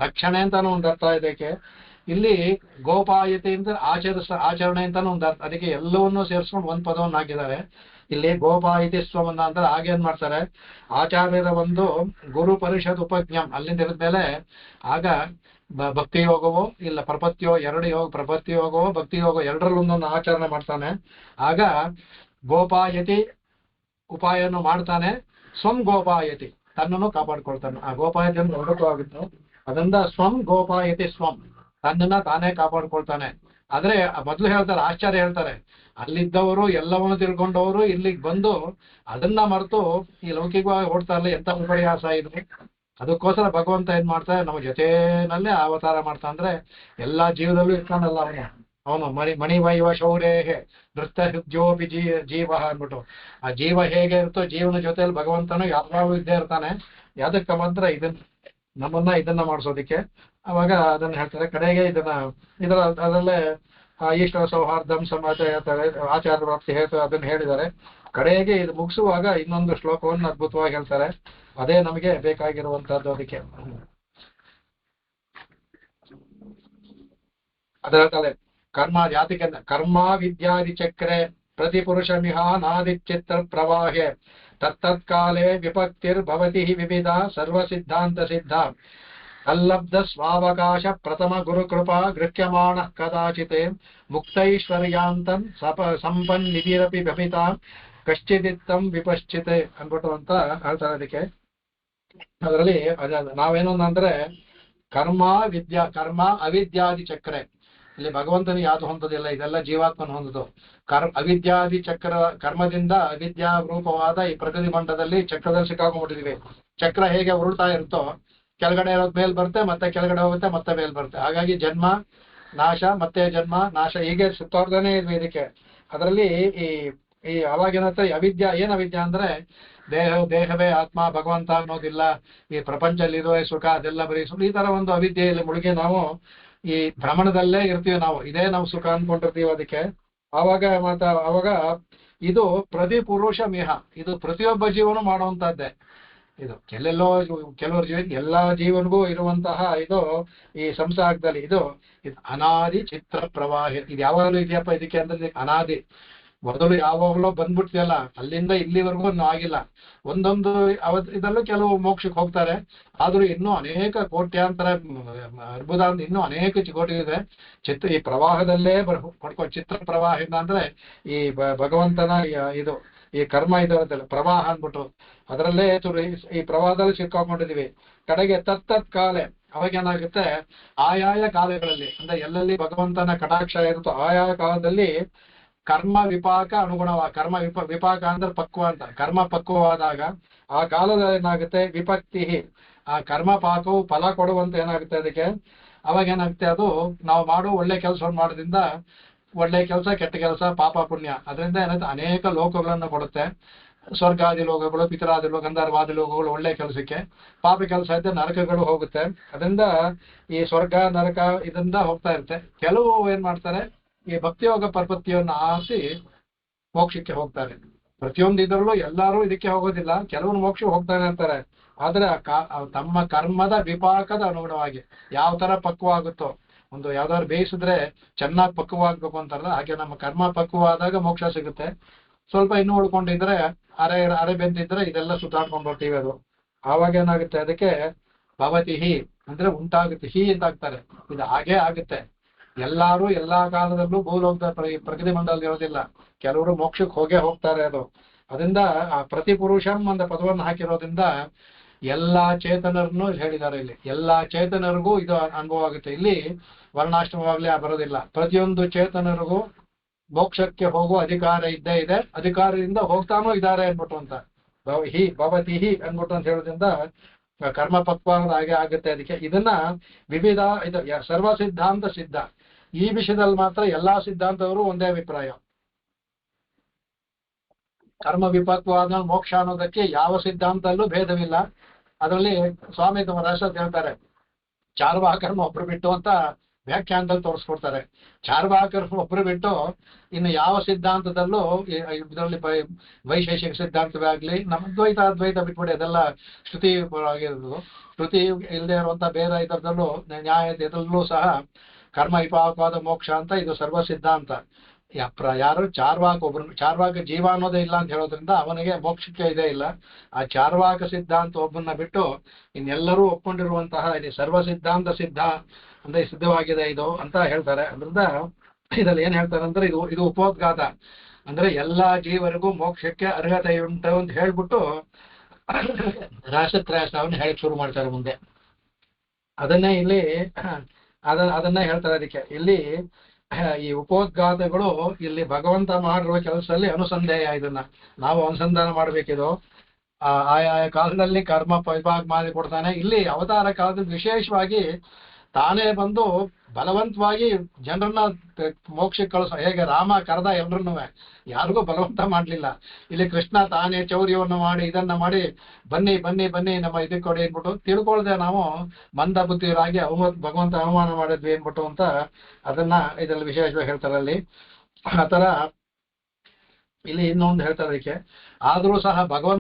ರಕ್ಷಣೆ ಅಂತಾನು ಒಂದು ಅರ್ಥ ಇದಕ್ಕೆ. ಇಲ್ಲಿ ಗೋಪಾಯತಿ ಅಂದ್ರೆ ಆಚರಣೆ ಅಂತಾನು ಒಂದು ಅರ್ಥ. ಅದಕ್ಕೆ ಎಲ್ಲವನ್ನೂ ಸೇರಿಸ್ಕೊಂಡು ಒಂದು ಪದವನ್ನು ಹಾಕಿದ್ದಾರೆ. ಇಲ್ಲಿ ಗೋಪಾಯತಿ ಸ್ವವನ್ನ ಅಂದ್ರೆ ಹಾಗೇನ್ ಮಾಡ್ತಾರೆ, ಆಚಾರ್ಯರ ಒಂದು ಗುರು ಪರಿಷತ್ ಉಪಜ್ಞಂ ಅಲ್ಲಿಂದ ಇರಿದ್ಮೇಲೆ ಆಗ ಭಕ್ತಿ ಯೋಗವೋ ಇಲ್ಲ ಪ್ರಪತ್ತಿಯೋ ಎರಡು ಯೋಗ, ಪ್ರಪತ್ತಿ ಯೋಗವೋ ಭಕ್ತಿ ಯೋಗ ಎರಡರಲ್ಲೊಂದೊಂದು ಆಚರಣೆ ಮಾಡ್ತಾನೆ. ಆಗ ಗೋಪಾಯತಿ ಉಪಾಯವನ್ನು ಮಾಡ್ತಾನೆ, ಸ್ವಂ ಗೋಪಾಯತಿ ತನ್ನನ್ನು ಕಾಪಾಡ್ಕೊಳ್ತಾನೆ. ಆ ಗೋಪಾಯತಿ ಅಂದ್ರೆ ಹೊರಟುವಾಗುತ್ತೆ. ಅದರಿಂದ ಸ್ವಂ ಗೋಪಾಯತಿ ಸ್ವಂ ತನ್ನನ್ನ ತಾನೇ ಕಾಪಾಡ್ಕೊಳ್ತಾನೆ. ಆದ್ರೆ ಮೊದಲು ಹೇಳ್ತಾರೆ, ಆಚಾರ್ಯ ಹೇಳ್ತಾರೆ, ಅಲ್ಲಿದ್ದವರು ಎಲ್ಲವನ್ನು ತಿಳ್ಕೊಂಡವರು ಇಲ್ಲಿಗೆ ಬಂದು ಅದನ್ನ ಮರೆತು ಈ ಲೌಕಿಕವಾಗಿ ಓಡ್ತಾರಲ್ಲ, ಎಂತ ಉಪನ್ಯಾಸ ಇದು. ಅದಕ್ಕೋಸ್ಕರ ಭಗವಂತ ಏನ್ ಮಾಡ್ತಾರೆ, ನಮ್ಮ ಜೊತೆನಲ್ಲೇ ಅವತಾರ ಮಾಡ್ತಾ ಅಂದ್ರೆ ಎಲ್ಲಾ ಜೀವದಲ್ಲೂ ಇರ್ತಾನಲ್ಲ ಅವನು ಮಣಿವೈವ ಶೌರ್ಯೇ ನೃತ್ಯ ಹೃದ್ಯೋಪಿ ಜೀವ ಅಂದ್ಬಿಟ್ಟು. ಆ ಜೀವ ಹೇಗೆ ಇರುತ್ತೋ ಜೀವನ ಜೊತೆಯಲ್ಲಿ ಭಗವಂತನು ಯಾವಾಗ ಇದ್ದೇ ಇರ್ತಾನೆ. ಯಾದಕ್ಕ ಮಾತ್ರ ಇದನ್ನ ಮಾಡಿಸೋದಿಕ್ಕೆ. ಅವಾಗ ಅದನ್ನ ಹೇಳ್ತಾರೆ. ಕಡೆಗೆ ಅದರಲ್ಲೇ ಈಶ್ವರ ಸೌಹಾರ್ದಂ ಸಮಾಜ ಹೇಳ್ತಾರೆ, ಆಚಾರ ಪ್ರಾಪ್ತಿ ಹೇಳ್ತಾರೆ, ಅದನ್ನ ಹೇಳಿದ್ದಾರೆ. ಕಡೆಗೆ ಇದು ಮುಗಿಸುವಾಗ ಇನ್ನೊಂದು ಶ್ಲೋಕವನ್ನು ಅದ್ಭುತವಾಗಿ ಹೇಳ್ತಾರೆ. ಅದೇ ನಮಗೆ ಬೇಕಾಗಿರುವಂತಹದ್ದು. ಅದಕ್ಕೆ ಅದರ ಕರ್ಮ ಜಾತಿಗೆ ಕರ್ಮ ವಿದ್ಯಾದಿ ಚಕ್ರೆ ಪ್ರತಿಪುರುಷಮಿಹ ನಾದಿಚಿತ್ರ ಪ್ರವಾಹೆ ತತ್ತತ್ಕಾಲೇ ವಿಪಕ್ತಿರ್ಭವತಿ ವಿವಿಧ ಸರ್ವಸಿದ್ಧಾಂತ ಸಿದ್ಧ ಅಲ್ಲಬ್ಧ ಸ್ವಾವಕಾಶ ಪ್ರಥಮ ಗುರುಕೃಪಾ ಗೃಹ್ಯಮಾಣ ಕದಾಚಿತ್ ಮುಕ್ತೈಶ್ವರ್ಯಾಂತಂ ಸಂಪನ್ನಿಧಿರಪಿ ಭವಿತಾ ಕಶ್ಚಿದಿತ್ತಂ ವಿಪಶ್ಚಿತ್ ಅನ್ಬಿಟ್ಟು ಅಂತ ಹೇಳ್ತಾರೆ. ಅದಕ್ಕೆ ಅದರಲ್ಲಿ ನಾವೇನು ಅಂದ್ರೆ ಕರ್ಮ ಅವಿದ್ಯಾದಿ ಚಕ್ರೆ. ಇಲ್ಲಿ ಭಗವಂತನಿಗೆ ಯಾವುದು ಹೊಂದೋದಿಲ್ಲ, ಇದೆಲ್ಲ ಜೀವಾತ್ಮನ ಹೊಂದದು. ಅವಿದ್ಯಾದಿ ಚಕ್ರ ಕರ್ಮದಿಂದ ಅವಿದ್ಯಾ ರೂಪವಾದ ಈ ಪ್ರಕೃತಿ ಮಂಡದಲ್ಲಿ ಚಕ್ರದಲ್ಲಿ ಸಿಕ್ಕಾಕೊಂಡ್ಬಿಟ್ಟಿದೀವಿ. ಚಕ್ರ ಹೇಗೆ ಉರುಳ್ತಾ ಇರುತ್ತೋ ಕೆಳಗಡೆ ಇರೋದು ಮೇಲ್ ಬರುತ್ತೆ, ಮತ್ತೆ ಕೆಳಗಡೆ ಹೋಗುತ್ತೆ, ಮತ್ತೆ ಮೇಲ್ ಬರುತ್ತೆ. ಹಾಗಾಗಿ ಜನ್ಮ ನಾಶ ಮತ್ತೆ ಜನ್ಮ ನಾಶ ಹೀಗೆ ಸುತ್ತಾಡ್ತಾನೆ ಇದ್ವಿ ಇದಕ್ಕೆ. ಅದರಲ್ಲಿ ಈ ಅವಾಗೇನಂತ ಏನ್ ಅವಿದ್ಯಾ ಅಂದ್ರೆ ದೇಹವೇ ಆತ್ಮ, ಭಗವಂತ ಅನ್ನೋದಿಲ್ಲ, ಈ ಪ್ರಪಂಚದಲ್ಲಿರುವ ಸುಖ ಅದೆಲ್ಲ ಬರೀ ಸುಳ್ಳು, ಈ ತರ ಒಂದು ಅವಿದ್ಯೆಯಲ್ಲಿ ಮುಳುಗಿ ನಾವು ಈ ಭ್ರಮಣದಲ್ಲೇ ಇರ್ತೀವಿ. ನಾವು ಸುಖ ಅನ್ಕೊಂಡಿರ್ತೀವಿ. ಅದಕ್ಕೆ ಅವಾಗ ಇದು ಪ್ರತಿಪುರುಷ ಮಿಹ, ಇದು ಪ್ರತಿಯೊಬ್ಬ ಜೀವನ ಮಾಡುವಂತಹದ್ದೇ. ಇದು ಕೆಲವ್ರ ಜೀವನ ಎಲ್ಲಾ ಜೀವನಿಗೂ ಇರುವಂತಹ ಇದು ಈ ಸಂಸಾರದಲ್ಲಿ ಇದು ಅನಾದಿ ಚಿತ್ರ ಪ್ರವಾಹ. ಇದು ಯಾವಾಗಲೂ ಇದೆಯಪ್ಪ ಇದಕ್ಕೆ ಅಂದ್ರೆ ಅನಾದಿ. ಮೊದಲು ಯಾವಾಗಲೂ ಬಂದ್ಬಿಡ್ತೀಯಲ್ಲ, ಅಲ್ಲಿಂದ ಇಲ್ಲಿವರೆಗೂ ಆಗಿಲ್ಲ. ಒಂದೊಂದು ಇದಲ್ಲೂ ಕೆಲವು ಮೋಕ್ಷಕ್ಕೆ ಹೋಗ್ತಾರೆ. ಆದ್ರೂ ಇನ್ನೂ ಅನೇಕ ಕೋಟ್ಯಾಂತರ ಅರ್ಬುದ ಇನ್ನೂ ಅನೇಕ ಕೋಟಿ ಇದೆ. ಈ ಪ್ರವಾಹದಲ್ಲೇ ಚಿತ್ರ ಪ್ರವಾಹದಿಂದ ಅಂದ್ರೆ ಈ ಭಗವಂತನ ಇದು ಈ ಕರ್ಮ ಇದಲ್ಲ ಪ್ರವಾಹ ಅಂದ್ಬಿಟ್ಟು ಅದರಲ್ಲೇ ಈ ಪ್ರವಾಹದಲ್ಲಿ ಸಿಕ್ಕಾಕೊಂಡಿದೀವಿ. ಕಡೆಗೆ ತತ್ತತ್ ಕಾಲೆ ಅವಾಗೇನಾಗುತ್ತೆ, ಆಯಾಯ ಕಾಲಗಳಲ್ಲಿ ಅಂದ್ರೆ ಎಲ್ಲೆಲ್ಲಿ ಭಗವಂತನ ಕಟಾಕ್ಷ ಇರುತ್ತೋ ಆಯಾಯ ಕಾಲದಲ್ಲಿ ಕರ್ಮ ವಿಪಾಕ ವಿಪಾಕ ಅಂದ್ರೆ ಪಕ್ವ ಅಂತ. ಕರ್ಮ ಪಕ್ವವಾದಾಗ ಆ ಕಾಲದಲ್ಲಿ ಏನಾಗುತ್ತೆ, ವಿಪಕ್ತಿ ಆ ಕರ್ಮ ಪಾಕವು ಫಲ ಕೊಡುವಂತ ಏನಾಗುತ್ತೆ ಅದಕ್ಕೆ. ಅವಾಗ ಏನಾಗುತ್ತೆ, ಅದು ನಾವು ಮಾಡೋ ಒಳ್ಳೆ ಕೆಲಸವನ್ನು ಮಾಡೋದ್ರಿಂದ ಒಳ್ಳೆ ಕೆಲಸ ಕೆಟ್ಟ ಕೆಲಸ ಪಾಪ ಪುಣ್ಯ ಅದರಿಂದ ಏನಾಗುತ್ತೆ ಅನೇಕ ಲೋಕಗಳನ್ನು ಕೊಡುತ್ತೆ. ಸ್ವರ್ಗಾದಿ ಲೋಕಗಳು, ಪಿತರಾದಿ ಲೋಕ, ಗಂಧರ್ವಾದಿ ಲೋಕಗಳು ಒಳ್ಳೆ ಕೆಲಸಕ್ಕೆ. ಪಾಪ ಕೆಲಸ ಇದ್ದ ನರಕಗಳು ಹೋಗುತ್ತೆ. ಅದರಿಂದ ಈ ಸ್ವರ್ಗ ನರಕ ಇದರಿಂದ ಹೋಗ್ತಾ ಇರುತ್ತೆ. ಕೆಲವು ಏನ್ ಮಾಡ್ತಾರೆ, ಈ ಭಕ್ತಿಯೋಗ ಪರ್ಪತ್ತಿಯನ್ನು ಆರಿಸಿ ಮೋಕ್ಷಕ್ಕೆ ಹೋಗ್ತಾರೆ. ಪ್ರತಿಯೊಂದು ಇದರಲ್ಲೂ ಎಲ್ಲರೂ ಇದಕ್ಕೆ ಹೋಗೋದಿಲ್ಲ, ಕೆಲವರು ಮೋಕ್ಷ ಹೋಗ್ತಾನೆ ಅಂತಾರೆ. ಆದ್ರೆ ತಮ್ಮ ಕರ್ಮದ ವಿಪಾಕದ ಅನುಗುಣವಾಗಿ ಯಾವ ತರ ಪಕ್ವ ಆಗುತ್ತೋ, ಒಂದು ಯಾವ್ದಾದ್ರು ಬೇಯಿಸಿದ್ರೆ ಚೆನ್ನಾಗಿ ಪಕ್ವವಾಗ್ಬೇಕು ಅಂತಾರಲ್ಲ, ಹಾಗೆ ನಮ್ಮ ಕರ್ಮ ಪಕ್ವವಾದಾಗ ಮೋಕ್ಷ ಸಿಗುತ್ತೆ. ಸ್ವಲ್ಪ ಇನ್ನೂ ಉಳ್ಕೊಂಡಿದ್ರೆ ಅರೆ ಬೆಂದಿದ್ರೆ ಇದೆಲ್ಲ ಸುತ್ತಾಡ್ಕೊಂಡು ಬರ್ತೀವಿ. ಅದು ಆವಾಗ ಏನಾಗುತ್ತೆ, ಅದಕ್ಕೆ ಭವತಿ ಹಿ ಅಂದ್ರೆ ಉಂಟಾಗುತ್ತೆ, ಹಿ ಅಂತಾಗ್ತಾರೆ. ಇದು ಹಾಗೇ ಆಗುತ್ತೆ. ಎಲ್ಲಾರು ಎಲ್ಲಾ ಕಾಲದಲ್ಲೂ ಭೂಲೋಕದ ಪ್ರಗತಿ ಮಂಡಲದಲ್ಲಿ ಇರೋದಿಲ್ಲ, ಕೆಲವರು ಮೋಕ್ಷಕ್ಕೆ ಹೋಗ್ತಾರೆ. ಅದು ಅದರಿಂದ ಆ ಪ್ರತಿಪುರುಷಂ ಅಂತ ಪದವನ್ನು ಹಾಕಿರೋದ್ರಿಂದ ಎಲ್ಲಾ ಚೇತನರನ್ನು ಹೇಳಿದ್ದಾರೆ. ಇಲ್ಲಿ ಎಲ್ಲಾ ಚೇತನರಿಗೂ ಇದು ಅನುಭವ ಆಗುತ್ತೆ. ಇಲ್ಲಿ ವರ್ಣಾಶ್ರಮವಾಗ್ಲಿ ಬರೋದಿಲ್ಲ, ಪ್ರತಿಯೊಂದು ಚೇತನರಿಗೂ ಮೋಕ್ಷಕ್ಕೆ ಹೋಗುವ ಅಧಿಕಾರ ಇದ್ದೇ ಇದೆ, ಅಧಿಕಾರದಿಂದ ಹೋಗ್ತಾನೂ ಇದ್ದಾರೆ ಅನ್ಬಿಟ್ಟು ಅಂತ ಭವತಿ ಹಿ ಅನ್ಬಿಟ್ಟು ಅಂತ ಹೇಳೋದ್ರಿಂದ ಕರ್ಮ ಪಕ್ವಾದ ಹಾಗೆ ಆಗುತ್ತೆ. ಅದಕ್ಕೆ ಇದನ್ನ ವಿವಿಧ ಇದು ಸರ್ವ ಸಿದ್ಧಾಂತ ಸಿದ್ಧ. ಈ ವಿಷಯದಲ್ಲಿ ಮಾತ್ರ ಎಲ್ಲಾ ಸಿದ್ಧಾಂತವರು ಒಂದೇ ಅಭಿಪ್ರಾಯ. ಕರ್ಮ ವಿಪಕ್ವಾದ ಮೋಕ್ಷ ಅನ್ನೋದಕ್ಕೆ ಯಾವ ಸಿದ್ಧಾಂತದಲ್ಲೂ ಭೇದವಿಲ್ಲ. ಅದರಲ್ಲಿ ಸ್ವಾಮಿ ತಮ್ಮ ರಾಷ್ಟ್ರ ಹೇಳ್ತಾರೆ, ಚಾರ್ವಾಕರ್ಮ ಒಬ್ರು ಬಿಟ್ಟು ಅಂತ ವ್ಯಾಖ್ಯಾನದಲ್ಲಿ ತೋರಿಸ್ಕೊಡ್ತಾರೆ. ಚಾರ್ವಾಕರ್ಮ ಒಬ್ರು ಬಿಟ್ಟು ಇನ್ನು ಯಾವ ಸಿದ್ಧಾಂತದಲ್ಲೂ ಇದರಲ್ಲಿ ವೈಶೇಷಿಕ ಸಿದ್ಧಾಂತವೇ ಆಗ್ಲಿ, ನಮ್ಮ ದ್ವೈತ ಅದ್ವೈತ ಬಿಟ್ಬಿಡಿ, ಅದೆಲ್ಲ ಶ್ರುತಿ ಆಗಿರೋದು. ಶ್ರುತಿ ಇಲ್ಲದೆ ಇರುವಂತ ಬೇರೆ ಇದರದಲ್ಲೂ ನ್ಯಾಯ ಇದರಲ್ಲೂ ಸಹ ಕರ್ಮ ವಿಪಾಕವಾದ ಮೋಕ್ಷ ಅಂತ ಇದು ಸರ್ವ ಸಿದ್ಧಾಂತ. ಯಾರು ಚಾರ್ವಾಕ ಜೀವ ಅನ್ನೋದೇ ಇಲ್ಲ ಅಂತ ಹೇಳೋದ್ರಿಂದ ಅವನಿಗೆ ಮೋಕ್ಷಕ್ಕೆ ಇದೇ ಇಲ್ಲ. ಆ ಚಾರ್ವಾಕ ಸಿದ್ಧಾಂತ ಒಬ್ಬನ್ನ ಬಿಟ್ಟು ಇನ್ನೆಲ್ಲರೂ ಒಪ್ಕೊಂಡಿರುವಂತಹ ಇದು ಸರ್ವ ಸಿದ್ಧಾಂತ ಸಿದ್ಧ ಅಂದ್ರೆ ಸಿದ್ಧವಾಗಿದೆ ಇದು ಅಂತ ಹೇಳ್ತಾರೆ. ಅದರಿಂದ ಇದ್ರಲ್ಲಿ ಏನ್ ಹೇಳ್ತಾರೆ ಅಂದ್ರೆ ಇದು ಉಪೋದ್ಘಾತ ಅಂದ್ರೆ ಎಲ್ಲಾ ಜೀವರಿಗೂ ಮೋಕ್ಷಕ್ಕೆ ಅರ್ಹತೆ ಉಂಟು ಅಂತ ಹೇಳ್ಬಿಟ್ಟು ರಾಸತ್ರಯವನ್ನು ಹೇಳಕ್ ಶುರು ಮಾಡ್ತಾರೆ ಮುಂದೆ. ಅದನ್ನೇ ಇಲ್ಲಿ ಅದನ್ನೇ ಹೇಳ್ತಾರೆ. ಅದಕ್ಕೆ ಇಲ್ಲಿ ಈ ಉಪೋದ್ಘಾತಗಳು ಇಲ್ಲಿ ಭಗವಂತ ಮಾಡಿರುವ ಕೆಲಸದಲ್ಲಿ ಅನುಸಂಧೇಯ. ಇದನ್ನ ನಾವು ಅನುಸಂಧಾನ ಮಾಡ್ಬೇಕಿದು. ಆಯಾ ಕಾಲದಲ್ಲಿ ಕರ್ಮ ವಿಭಾಗ ಮಾಡಿ ಕೊಡ್ತಾನೆ. ಇಲ್ಲಿ ಅವತಾರ ಕಾಲದಲ್ಲಿ ವಿಶೇಷವಾಗಿ ತಾನೇ ಬಂದು ಬಲವಂತವಾಗಿ ಜನರನ್ನ ಮೋಕ್ಷಕ್ಕೆ ಕಳಿಸೋ, ಹೇಗೆ ರಾಮ ಕರೆದ ಎಲ್ರನ್ನೂ, ಯಾರಿಗೂ ಬಲವಂತ ಮಾಡ್ಲಿಲ್ಲ. ಇಲ್ಲಿ ಕೃಷ್ಣ ತಾನೇ ಚೌರ್ಯವನ್ನು ಮಾಡಿ ಇದನ್ನ ಮಾಡಿ ಬನ್ನಿ ಬನ್ನಿ ಬನ್ನಿ ನಮ್ಮ ಇದಕ್ಕೆ ಕೊಡಿ ಏನ್ಬಿಟ್ಟು ತಿಳ್ಕೊಳ್ದೆ ನಾವು ಮಂದ ಬುದ್ಧಿರಾಗಿ ಭಗವಂತ ಅವಮಾನ ಮಾಡಿದ್ವಿ ಏನ್ಬಿಟ್ಟು ಅಂತ ಅದನ್ನ ಇದರಲ್ಲಿ ವಿಶೇಷವಾಗಿ ಹೇಳ್ತಾರೆ. ಅಲ್ಲಿ ಆತರ ಇಲ್ಲಿ ಇನ್ನೊಂದು ಹೇಳ್ತಾರೆ ಅದಕ್ಕೆ. ಆದ್ರೂ ಸಹ ಭಗವಂತ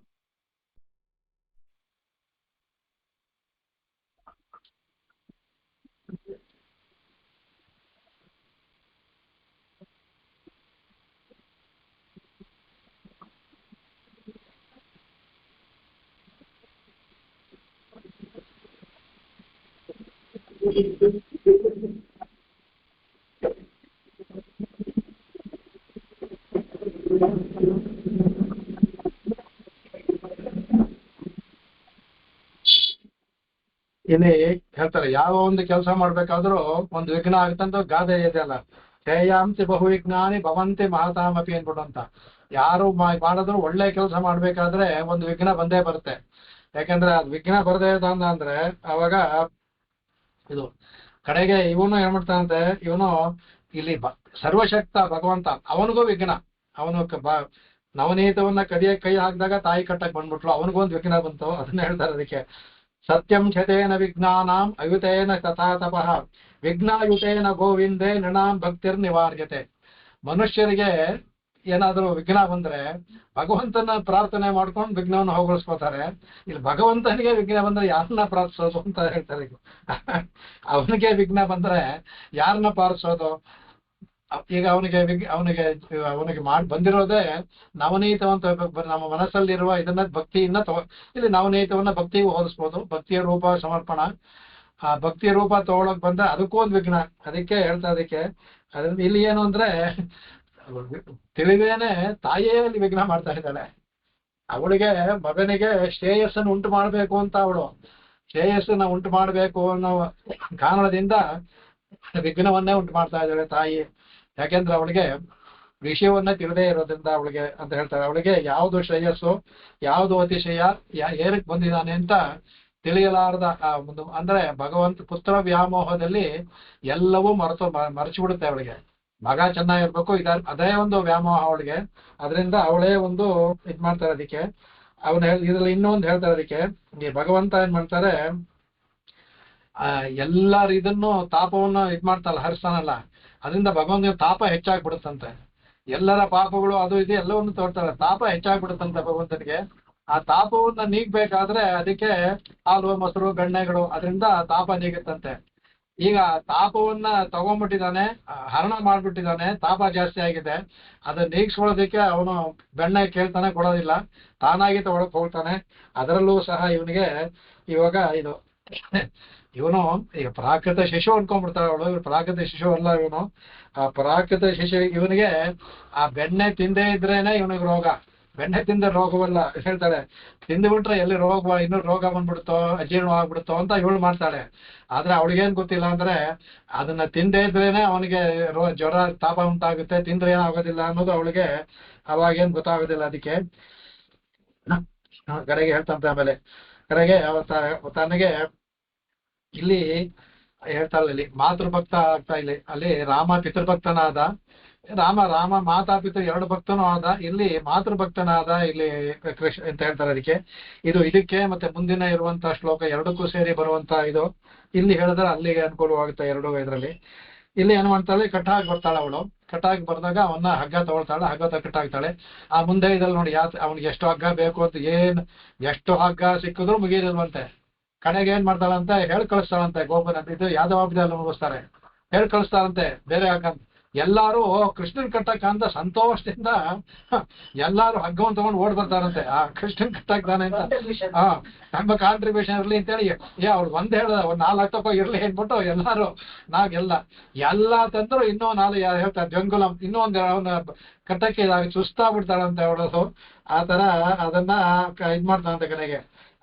ಇಲ್ಲಿ ಹೇಳ್ತಾರೆ, ಯಾವ ಒಂದು ಕೆಲಸ ಮಾಡ್ಬೇಕಾದ್ರೂ ಒಂದು ವಿಘ್ನ ಆಗುತ್ತಂತ ಗಾದೆ ಇದೆಯಲ್ಲ, ಶ್ರೇಯಾಂತಿ ಬಹು ವಿಘ್ನಾನಿ ಭವಂತಿ ಮಹತಾಮಪಿ ಅನ್ಬಿಟ್ಟು ಅಂತ. ಯಾರು ಮಾಡಿದ್ರು ಒಳ್ಳೆ ಕೆಲಸ ಮಾಡ್ಬೇಕಾದ್ರೆ ಒಂದು ವಿಘ್ನ ಬಂದೇ ಬರುತ್ತೆ. ಯಾಕಂದ್ರೆ ಅದು ವಿಘ್ನ ಬರದೇ ಅಂದ್ರೆ ಅವಾಗ ಇದು ಕಡೆಗೆ ಇವನು ಏನ್ ಮಾಡ್ತಾನಂತೆ, ಇವನು ಇಲ್ಲಿ ಸರ್ವಶಕ್ತ ಭಗವಂತ, ಅವನಿಗೂ ವಿಘ್ನ. ಅವನು ನವನೀತವನ್ನ ಕೈ ಹಾಕಿದಾಗ ತಾಯಿ ಕಟ್ಟಕ್ ಬಂದ್ಬಿಟ್ಲು, ಅವನಿಗೊಂದು ವಿಘ್ನ ಬಂತು. ಅದನ್ನ ಹೇಳ್ತಾರೆ ಅದಕ್ಕೆ. ಸತ್ಯಂ ಕ್ಷತೇನ ವಿಘ್ನಾನಾಂ ಅಯುತೇನ ತಥಾ ತಪಃ ವಿಘ್ನಾಯುತೇನ ಗೋವಿಂದೇ ನೃಣಾಂ ಭಕ್ತಿರ್ ನಿವಾರ್ಯತೆ. ಮನುಷ್ಯರಿಗೆ ಏನಾದರೂ ವಿಘ್ನ ಬಂದ್ರೆ ಭಗವಂತನ ಪ್ರಾರ್ಥನೆ ಮಾಡ್ಕೊಂಡು ವಿಘ್ನವನ್ನು ಹೋಗಲಿಸ್ಕೋತಾರೆ. ಇಲ್ಲಿ ಭಗವಂತನಿಗೆ ವಿಘ್ನ ಬಂದ್ರೆ ಯಾರನ್ನ ಪ್ರಾರ್ಥಿಸೋದು ಅಂತ ಹೇಳ್ತಾರೆ. ಅವನಿಗೆ ವಿಘ್ನ ಬಂದ್ರೆ ಯಾರನ್ನ ಪ್ರಾರ್ಥಿಸೋದು? ಈಗ ಅವನಿಗೆ ಮಾಡಿ ಬಂದಿರೋದೇ ನವನೀತವಂತ ನಮ್ಮ ಮನಸ್ಸಲ್ಲಿರುವ ಇದನ್ನ ಭಕ್ತಿಯನ್ನ ಇಲ್ಲಿ ನವನೀತವನ್ನ ಭಕ್ತಿಗೂ ಹೋಲಿಸ್ಬೋದು. ಭಕ್ತಿಯ ರೂಪ ಸಮರ್ಪಣ, ಆ ಭಕ್ತಿಯ ರೂಪ ತಗೊಳಕ್ ಬಂದ್ರೆ ಅದಕ್ಕೂ ಒಂದು ವಿಘ್ನ. ಅದಕ್ಕೆ ಹೇಳ್ತಾ ಅದಕ್ಕೆ. ಅದರಿಂದ ಇಲ್ಲಿ ಏನು ಅಂದ್ರೆ ತಿಳಿದೇನೆ ತಾಯಿಯೇ ಅಲ್ಲಿ ವಿಘ್ನ ಮಾಡ್ತಾ ಇದ್ದಾಳೆ. ಅವಳಿಗೆ ಮಗನಿಗೆ ಶ್ರೇಯಸ್ಸನ್ನು ಉಂಟು ಮಾಡ್ಬೇಕು ಅಂತ, ಅವಳು ಶ್ರೇಯಸ್ಸನ್ನ ಉಂಟು ಮಾಡ್ಬೇಕು ಅನ್ನೋ ಕಾರಣದಿಂದ ವಿಘ್ನವನ್ನೇ ಉಂಟು ಮಾಡ್ತಾ ಇದ್ದಾಳೆ ತಾಯಿ. ಯಾಕೆಂದ್ರೆ ಅವಳಿಗೆ ವಿಷಯವನ್ನ ತಿಳಿದೇ ಇರೋದ್ರಿಂದ ಅವಳಿಗೆ ಅಂತ ಹೇಳ್ತಾರೆ. ಅವಳಿಗೆ ಯಾವುದು ಶ್ರೇಯಸ್ಸು ಯಾವುದು ಅತಿಶಯ ಏನಕ್ಕೆ ಬಂದಿದ್ದಾನೆ ಅಂತ ತಿಳಿಯಲಾರದ ಒಂದು ಅಂದ್ರೆ ಭಗವಂತ ಪುತ್ರ ವ್ಯಾಮೋಹದಲ್ಲಿ ಎಲ್ಲವೂ ಮರೆತು ಬಿಡುತ್ತೆ ಅವಳಿಗೆ. ಮಗ ಚೆನ್ನಾಗಿರ್ಬೇಕು ಅದೇ ಒಂದು ವ್ಯಾಮೋಹ ಅವಳಿಗೆ. ಅದರಿಂದ ಅವಳೇ ಒಂದು ಇದ್ ಮಾಡ್ತಾರೆ. ಅದಕ್ಕೆ ಇದ್ರಲ್ಲಿ ಇನ್ನೊಂದು ಹೇಳ್ತಾರೆ ಅದಕ್ಕೆ. ಈ ಭಗವಂತ ಏನ್ ಮಾಡ್ತಾರೆ, ಎಲ್ಲರ ಇದನ್ನು ತಾಪವನ್ನು ಇದ್ ಮಾಡ್ತಾರಲ್ಲ, ಹರಿಸ್ತಾನಲ್ಲ, ಅದರಿಂದ ಭಗವಂತನ ತಾಪ ಹೆಚ್ಚಾಗ್ಬಿಡುತ್ತಂತೆ. ಎಲ್ಲರ ಪಾಪಗಳು ಅದು ಇದು ಎಲ್ಲವನ್ನು ತೋರ್ತಾರೆ, ತಾಪ ಹೆಚ್ಚಾಗ್ಬಿಡುತ್ತಂತೆ ಭಗವಂತನಿಗೆ. ಆ ತಾಪವನ್ನ ನೀಗ್ಬೇಕಾದ್ರೆ ಅದಕ್ಕೆ ಹಾಲು ಮೊಸರು ಬೆಣ್ಣೆಗಳು, ಅದರಿಂದ ತಾಪ ನೀಗುತ್ತಂತೆ. ಈಗ ತಾಪವನ್ನ ತಗೊಂಡ್ಬಿಟ್ಟಿದ್ದಾನೆ, ಹರಣ ಮಾಡ್ಬಿಟ್ಟಿದ್ದಾನೆ, ತಾಪ ಜಾಸ್ತಿ ಆಗಿದೆ. ಅದನ್ನ ನೀಗಿಸ್ಕೊಳ್ಳೋದಕ್ಕೆ ಅವನು ಬೆಣ್ಣೆ ಕೇಳ್ತಾನೆ, ಕೊಡೋದಿಲ್ಲ, ತಾನಾಗಿ ತಗೊಳಕ್ ಹೋಗ್ತಾನೆ. ಅದರಲ್ಲೂ ಸಹ ಇವನಿಗೆ ಇವಾಗ ಇವನು ಈಗ ಪ್ರಾಕೃತ ಶಿಶು ಅನ್ಕೊಂಡ್ಬಿಡ್ತಾಳೆ ಅವಳು. ಇವ್ರು ಪ್ರಾಕೃತ ಶಿಶು ಅಲ್ಲ ಇವನು. ಆ ಪ್ರಾಕೃತ ಶಿಶು ಇವನಿಗೆ ಆ ಬೆಣ್ಣೆ ತಿಂದೇ ಇದ್ರೇನೆ ಇವನಿಗೆ ರೋಗ. ಬೆಣ್ಣೆ ತಿಂದ ರೋಗವಲ್ಲ ಹೇಳ್ತಾಳೆ. ತಿಂದುಬಿಟ್ರೆ ಎಲ್ಲಿ ಇನ್ನೂ ರೋಗ ಬಂದ್ಬಿಡ್ತೋ, ಅಜೀರ್ಣ ಆಗ್ಬಿಡುತ್ತೋ ಅಂತ ಇವಳು ಮಾಡ್ತಾಳೆ. ಆದ್ರೆ ಅವಳಿಗೇನ್ ಗೊತ್ತಿಲ್ಲ ಅಂದ್ರೆ ಅದನ್ನ ತಿಂದೇ ಇದ್ರೇನೆ ಅವನಿಗೆ ಜ್ವರ ತಾಪ ಉಂಟಾಗುತ್ತೆ, ತಿಂದ್ರೆ ಏನಾಗೋದಿಲ್ಲ ಅನ್ನೋದು ಅವಳಿಗೆ ಅವಾಗೇನ್ ಗೊತ್ತಾಗೋದಿಲ್ಲ. ಅದಕ್ಕೆ ಕಡೆಗೆ ಹೇಳ್ತಂತೆ. ಆಮೇಲೆ ಕಡೆಗೆ ತನಗೆ ಇಲ್ಲಿ ಹೇಳ್ತಾಳೆ, ಇಲ್ಲಿ ಮಾತೃಭಕ್ತ ಆಗ್ತಾ ಇಲ್ಲಿ. ಅಲ್ಲಿ ರಾಮ ಪಿತೃಭಕ್ತನಾದ, ರಾಮ ಮಾತಾ ಪಿತೃ ಎರಡು ಭಕ್ತನೂ ಆದ, ಇಲ್ಲಿ ಮಾತೃಭಕ್ತನಾದ ಇಲ್ಲಿ ಕೃಷ್ಣ ಅಂತ ಹೇಳ್ತಾರೆ. ಇದಕ್ಕೆ ಮತ್ತೆ ಮುಂದಿನ ಇರುವಂತಹ ಶ್ಲೋಕ ಎರಡಕ್ಕೂ ಸೇರಿ ಬರುವಂತ ಇದು ಇಲ್ಲಿ ಹೇಳಿದ್ರೆ ಅಲ್ಲಿಗೆ ಅನುಕೂಲವಾಗುತ್ತೆ ಎರಡು ಇದರಲ್ಲಿ. ಇಲ್ಲಿ ಏನ್ ಮಾಡ್ತಾಳೆ, ಕಟ್ಟಾಗಿ ಬರ್ತಾಳೆ ಅವಳು. ಕಟ್ಟಾಗಿ ಬರ್ದಾಗ ಅವನ್ನ ಹಗ್ಗ ತಗೊಳ್ತಾಳೆ, ಹಗ್ಗ ಕಟ್ಟಾಗ್ತಾಳೆ. ಆ ಮುಂದೆ ಇದ್ರಲ್ಲಿ ನೋಡಿ ಅವ್ನಿಗೆ ಎಷ್ಟು ಹಗ್ಗ ಬೇಕು ಅಂತ ಎಷ್ಟು ಹಗ್ಗ ಸಿಕ್ಕಿದ್ರು ಮುಗಿದಿಲ್ವಂತೆ. ಕಡೆಗೆ ಏನ್ ಮಾಡ್ತಾಳಂತೆ, ಹೇಳಿ ಕಳಿಸ್ತಾಳಂತೆ ಗೋಪನ. ಇದು ಯಾವ್ದೋ ಹಬ್ಬದಲ್ಲಿ ಮುಗಿಸ್ತಾರೆ, ಹೇಳಿ ಕಳಿಸ್ತಾರಂತೆ ಬೇರೆ ಹಗ್ಗ. ಎಲ್ಲಾರು ಕೃಷ್ಣನ್ ಕಟ್ಟಕ್ಕ ಅಂತ ಸಂತೋಷದಿಂದ ಎಲ್ಲಾರು ಹಗ್ಗವನ್ನು ತಗೊಂಡು ಓಡ್ ಬರ್ತಾರಂತೆ. ಆ ಕೃಷ್ಣನ್ ಕಟ್ಟಾಕ್ತಾನೆ ಅಂತ ನಮ್ಮ ಕಾಂಟ್ರಿಬ್ಯೂಷನ್ ಇರ್ಲಿ ಅಂತೇಳಿ ಅವ್ರು ಒಂದ್ ಹೇಳ್ದ, ಒಂದ್ 4 ತಗೋ ಇರ್ಲಿ ಅಂದ್ಬಿಟ್ಟು ಎಲ್ಲಾರು ಎಲ್ಲ ತಂದ್ರು. ಇನ್ನೂ 4 ಯಾರು ಹೇಳ್ತಾರೆ ಜಂಗುಲಂ, ಇನ್ನೊಂದು ಅವನ ಕಟ್ಟಕ್ಕೆ ಸುಸ್ತಾಗ್ಬಿಡ್ತಾಳಂತೆ ಅವಳದು. ಆ ತರ ಅದನ್ನ ಇದ್ ಮಾಡ್ತಾನಂತೆ ಕಡೆಗೆ.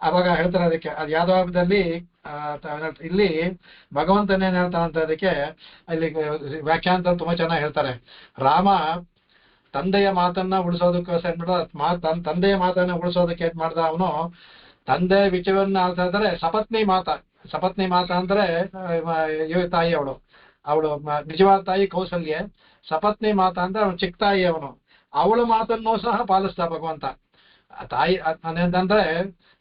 ಅವಾಗ ಹೇಳ್ತಾರೆ ಅದಕ್ಕೆ ಅದು ಯಾವ್ದೋ ಹಬ್ಬದಲ್ಲಿ ಇಲ್ಲಿ ಭಗವಂತನೇನ್ ಹೇಳ್ತಾನಂತ ಅದಕ್ಕೆ ಇಲ್ಲಿ ವ್ಯಾಖ್ಯಾನದಲ್ಲಿ ತುಂಬಾ ಚೆನ್ನಾಗಿ ಹೇಳ್ತಾರೆ. ರಾಮ ತಂದೆಯ ಮಾತನ್ನ ಉಳಿಸೋದಕ್ಕೋಸ್ಕರ ಏನ್ಬಿಟ್ಟ, ತಂದೆಯ ಮಾತನ್ನ ಉಳಿಸೋದಕ್ಕೆ ಏನ್ ಮಾಡ್ದ ಅವನು, ತಂದೆ ವಿಷಯವನ್ನ ಹೇಳ್ತಾ ಇದ್ದಾರೆ. ಸಪತ್ನಿ ಮಾತ ಅಂದ್ರೆ ತಾಯಿ ಅವಳು ನಿಜವಾದ ತಾಯಿ ಕೌಸಲ್ಯ. ಸಪತ್ನಿ ಮಾತ ಅಂದ್ರೆ ಅವನು ಚಿಕ್ಕ ತಾಯಿ ಅವಳ ಮಾತನ್ನೂ ಸಹ ಪಾಲಿಸ್ತಾ ಭಗವಂತ. ತಾಯಿ ಅಂದ್ರೆ